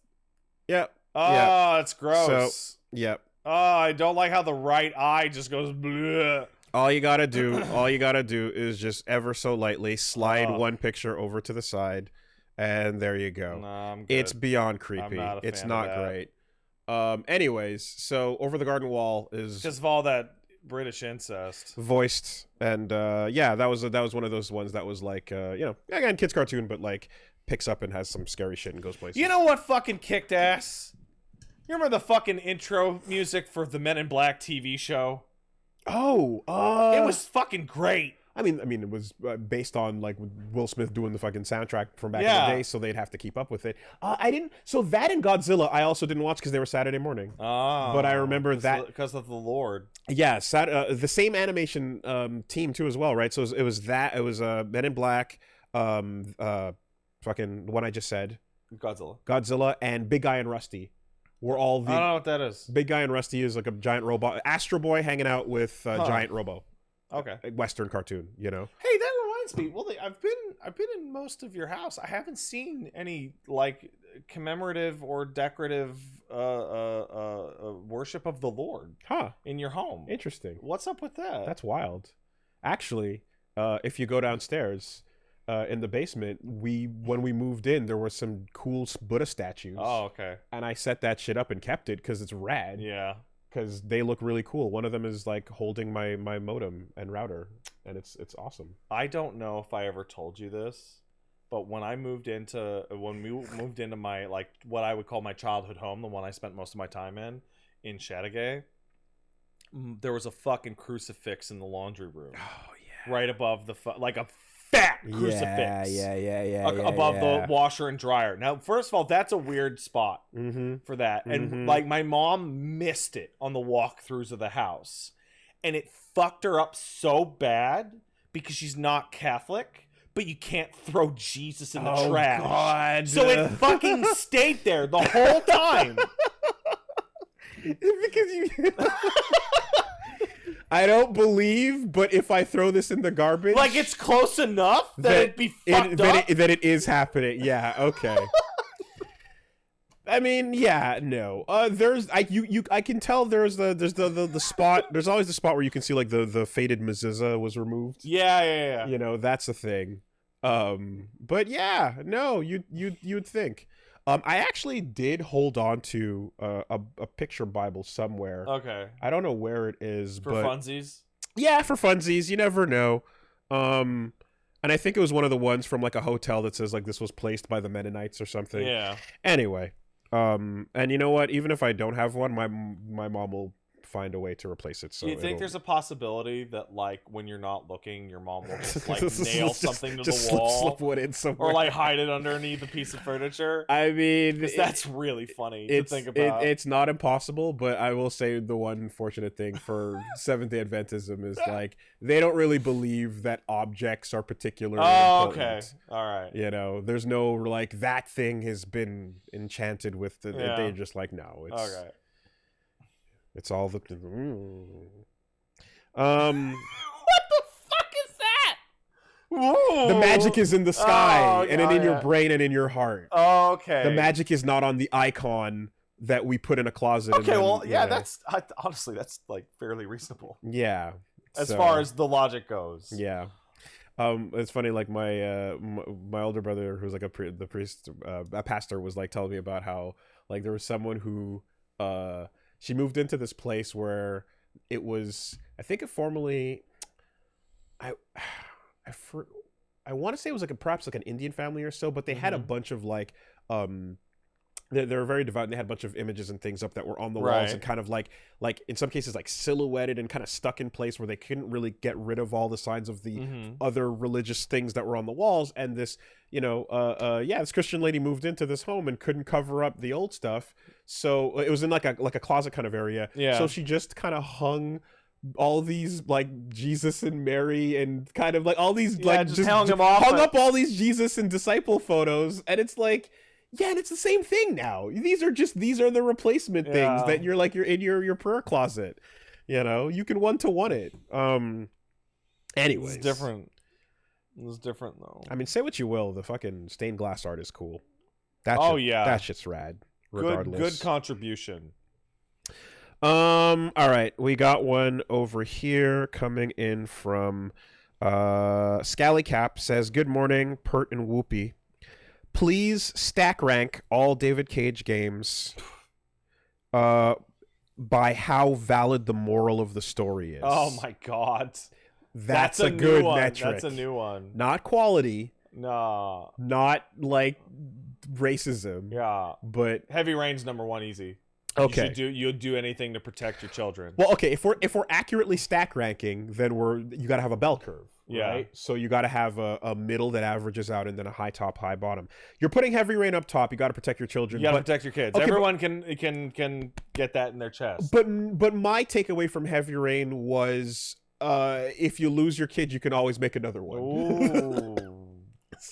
yep. Oh, it's gross. So, yep. Oh, I don't like how the right eye just goes bleh. All you gotta do is just ever so lightly slide one picture over to the side, and there you go. Nah, I'm good. It's beyond creepy. It's not great. Anyways, so Over the Garden Wall is because of all that British incest voiced, and that was one of those ones that was like again, kids cartoon, but like picks up and has some scary shit and goes places. You know what fucking kicked ass? You remember the fucking intro music for the Men in Black TV show? Oh, it was fucking great. I mean, it was based on like Will Smith doing the fucking soundtrack from back in the day, so they'd have to keep up with it. I didn't. So that and Godzilla, I also didn't watch because they were Saturday morning. Oh, but I remember that because of the Lord. Yeah, the same animation team too as well, right? So it was Men in Black, fucking the one I just said, Godzilla, and Big Guy and Rusty where all I don't know what that is. big guy and Rusty is like a giant robot. Astro Boy hanging out with giant Robo. Okay. A Western cartoon, you know. Hey, that reminds me. Well, I've been in most of your house. I haven't seen any like commemorative or decorative worship of the Lord in your home. Interesting. What's up with that? That's wild. Actually, if you go downstairs in the basement, when we moved in, there were some cool Buddha statues. Oh, okay. And I set that shit up and kept it because it's rad. Yeah. Because they look really cool. One of them is like holding my modem and router, and it's awesome. I don't know if I ever told you this, but when we moved into my like what I would call my childhood home, the one I spent most of my time in Chateauguay, there was a fucking crucifix in the laundry room. Oh yeah. Right above like a fat crucifix. Yeah. Above the washer and dryer. Now, first of all, that's a weird spot for that. And like my mom missed it on the walkthroughs of the house. And it fucked her up so bad because she's not Catholic, but you can't throw Jesus in the trash. God. So it fucking stayed there the whole time. Because you I don't believe, but if I throw this in the garbage, like it's close enough that it'd be fucked up. That it is happening. Yeah, okay. I mean, yeah, no. There's I can tell there's the spot. There's always the spot where you can see like the faded mezuzah was removed. Yeah. You know, that's a thing. But yeah, no, you'd think. I actually did hold on to a picture Bible somewhere. Okay. I don't know where it is. For funsies? Yeah, for funsies. You never know. And I think it was one of the ones from like a hotel that says like this was placed by the Mennonites or something. Yeah. Anyway. And you know what? Even if I don't have one, my mom will find a way to replace it. So do you think there's a possibility that like when you're not looking, your mom will just like nail something to the wall, slip one in somewhere, or like hide it underneath a piece of furniture? I mean, that's really funny to think about. It's not impossible, but I will say the one fortunate thing for Seventh-day Adventism is like they don't really believe that objects are particularly important. Okay, all right. You know, there's no like that thing has been enchanted with. They're just like no, it's okay. It's all the. What the fuck is that? Whoa. The magic is in the sky, and in your brain and in your heart. Okay. The magic is not on the icon that we put in a closet. Okay, and then, well, yeah, that's honestly that's like fairly reasonable. Yeah. As far as the logic goes. Yeah. It's funny. Like my older brother, who's like a pastor, was like telling me about how like there was someone who she moved into this place where it was, I think it formerly, I want to say it was like perhaps like an Indian family or so, but they had a bunch of like, they were very devout and they had a bunch of images and things up that were on the walls and kind of like in some cases like silhouetted and kind of stuck in place where they couldn't really get rid of all the signs of the other religious things that were on the walls. And this, this Christian lady moved into this home and couldn't cover up the old stuff. So it was in like a closet kind of area. Yeah. So she just kind of hung all these like Jesus and Mary and kind of like all these just hung up all these Jesus and disciple photos. And it's like, yeah, and it's the same thing now. These are the replacement things that you're in your prayer closet. You know, you can one-to-one it. Anyways. It's different. It's different though. I mean, say what you will, the fucking stained glass art is cool. That shit's rad. Regardless. Good contribution. All right, we got one over here coming in from Scallycap says, "Good morning, Pert and Whoopi. Please stack rank all David Cage games by how valid the moral of the story is." Oh my god. That's a good metric. That's a new one. Not quality. No. Not like racism. Yeah. But Heavy Rain's #1 easy. Okay. You'll do anything to protect your children. Well, okay, if we're accurately stack ranking, then you got to have a bell curve. Yeah. Right? So you got to have a middle that averages out and then a high top, high bottom. You're putting Heavy Rain up top. You got to protect your children. You got to protect your kids. Okay, everyone can get that in their chest. But my takeaway from Heavy Rain was if you lose your kid, you can always make another one. Ooh.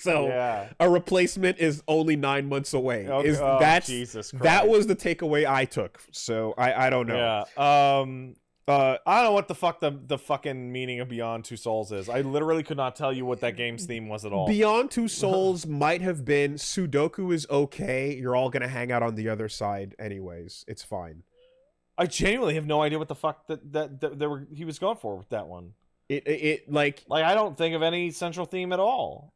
So Yeah. a replacement is only 9 months away. Okay. Jesus Christ. That was the takeaway I took. So I don't know. Yeah. I don't know what the fuck the fucking meaning of Beyond Two Souls is. I literally could not tell you what that game's theme was at all. Beyond Two Souls might have been Sudoku is okay. You're all gonna hang out on the other side anyways. It's fine. I genuinely have no idea what the fuck that he was going for with that one. It like I don't think of any central theme at all.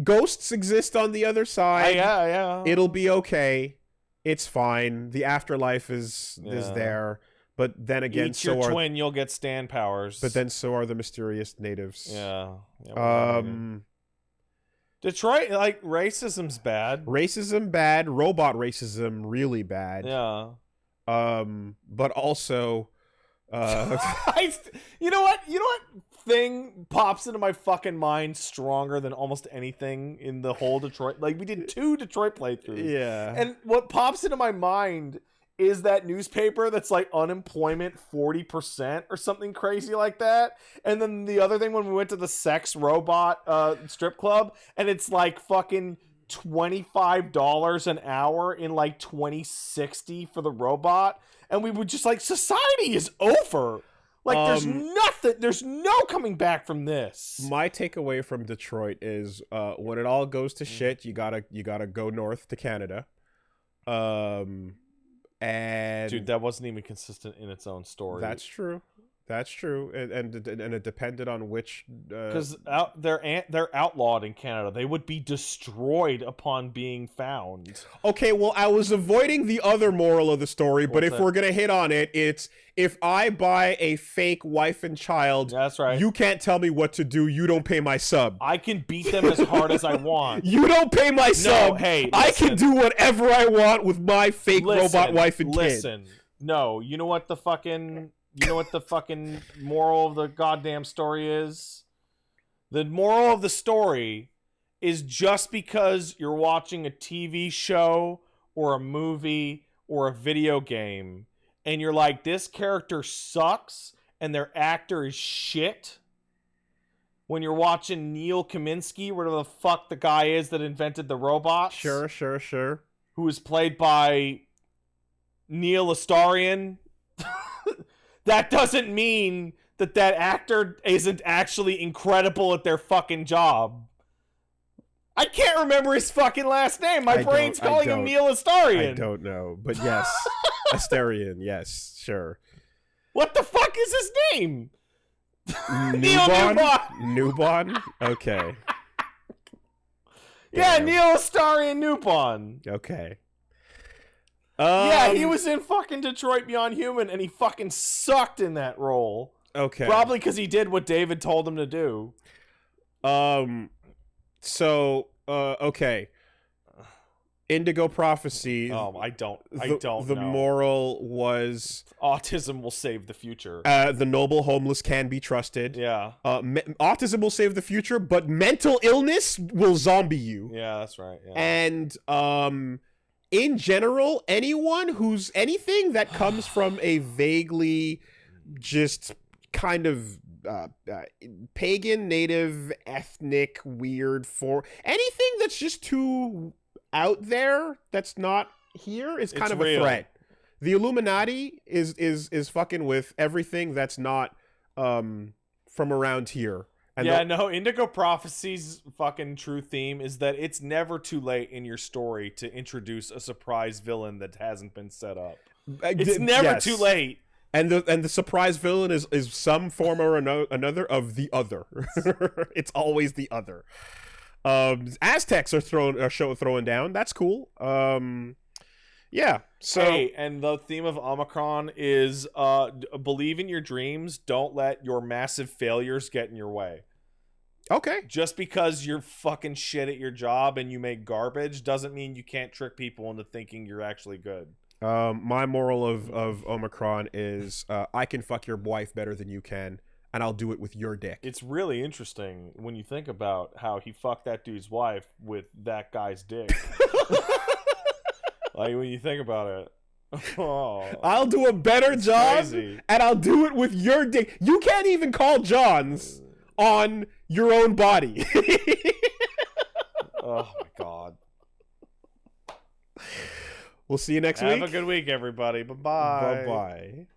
ghosts exist on the other side. Yeah. It'll be okay. It's fine. The afterlife is there. But then again, Eat your twin, you'll get stand powers. But then so are the mysterious natives. Yeah. Detroit, like, racism's bad. Racism bad. Robot racism really bad. Yeah. But also, you know what thing pops into my fucking mind stronger than almost anything in the whole Detroit? Like, we did 2 Detroit playthroughs. Yeah. And what pops into my mind is that newspaper that's like unemployment 40% or something crazy like that. And then the other thing when we went to the sex robot strip club, and it's like fucking $25 an hour in like 2060 for the robot. And we were just like, society is over. Like, there's nothing, there's no coming back from this. My takeaway from Detroit is when it all goes to shit, you gotta go north to Canada. And dude, that wasn't even consistent in its own story. That's true. That's true, and it depended on which. Because they're outlawed in Canada. They would be destroyed upon being found. Okay, well, I was avoiding the other moral of the story, but if we're gonna hit on it, it's if I buy a fake wife and child, that's right. You can't tell me what to do. You don't pay my sub. I can beat them as hard as I want. You don't pay my sub. Hey, listen. I can do whatever I want with my fake robot wife and kid. Listen, no, you know what the fucking moral of the goddamn story is? The moral of the story is just because you're watching a TV show or a movie or a video game and you're like, this character sucks and their actor is shit. When you're watching Neil Kaminsky, whatever the fuck the guy is that invented the robots. Sure. Who is played by Neil Astarian. That doesn't mean that actor isn't actually incredible at their fucking job. I can't remember his fucking last name. My brain's calling him Neil Astarian. I don't know, but yes. Astarian, yes, sure. What the fuck is his name? Neil Newbon? Okay. Yeah, Neil Astarian Newbon. Okay. Yeah, he was in fucking Detroit Beyond Human, and he fucking sucked in that role. Okay. Probably because he did what David told him to do. Okay. Indigo Prophecy. I don't The know. moral was autism will save the future. The noble homeless can be trusted. Yeah. Autism will save the future, but mental illness will zombie you. Yeah, that's right. Yeah. And in general, anything that comes from a vaguely just kind of pagan, native, ethnic, weird anything that's just too out there that's not here is kind of a threat. The Illuminati is fucking with everything that's not from around here. And Indigo Prophecy's fucking true theme is that it's never too late in your story to introduce a surprise villain that hasn't been set up. It's never too late. And the surprise villain is some form or another of the other. It's always the other. Aztecs are throwing down. That's cool. Yeah. So and the theme of Omicron is believe in your dreams. Don't let your massive failures get in your way. Okay. Just because you're fucking shit at your job and you make garbage doesn't mean you can't trick people into thinking you're actually good. My moral of Omicron is I can fuck your wife better than you can, and I'll do it with your dick. It's really interesting when you think about how he fucked that dude's wife with that guy's dick. Like, when you think about it. Oh, I'll do a better job, crazy. And I'll do it with your dick. You can't even call John's on your own body. Oh my god. We'll see you next week. Have a good week, everybody. Bye-bye. Bye-bye.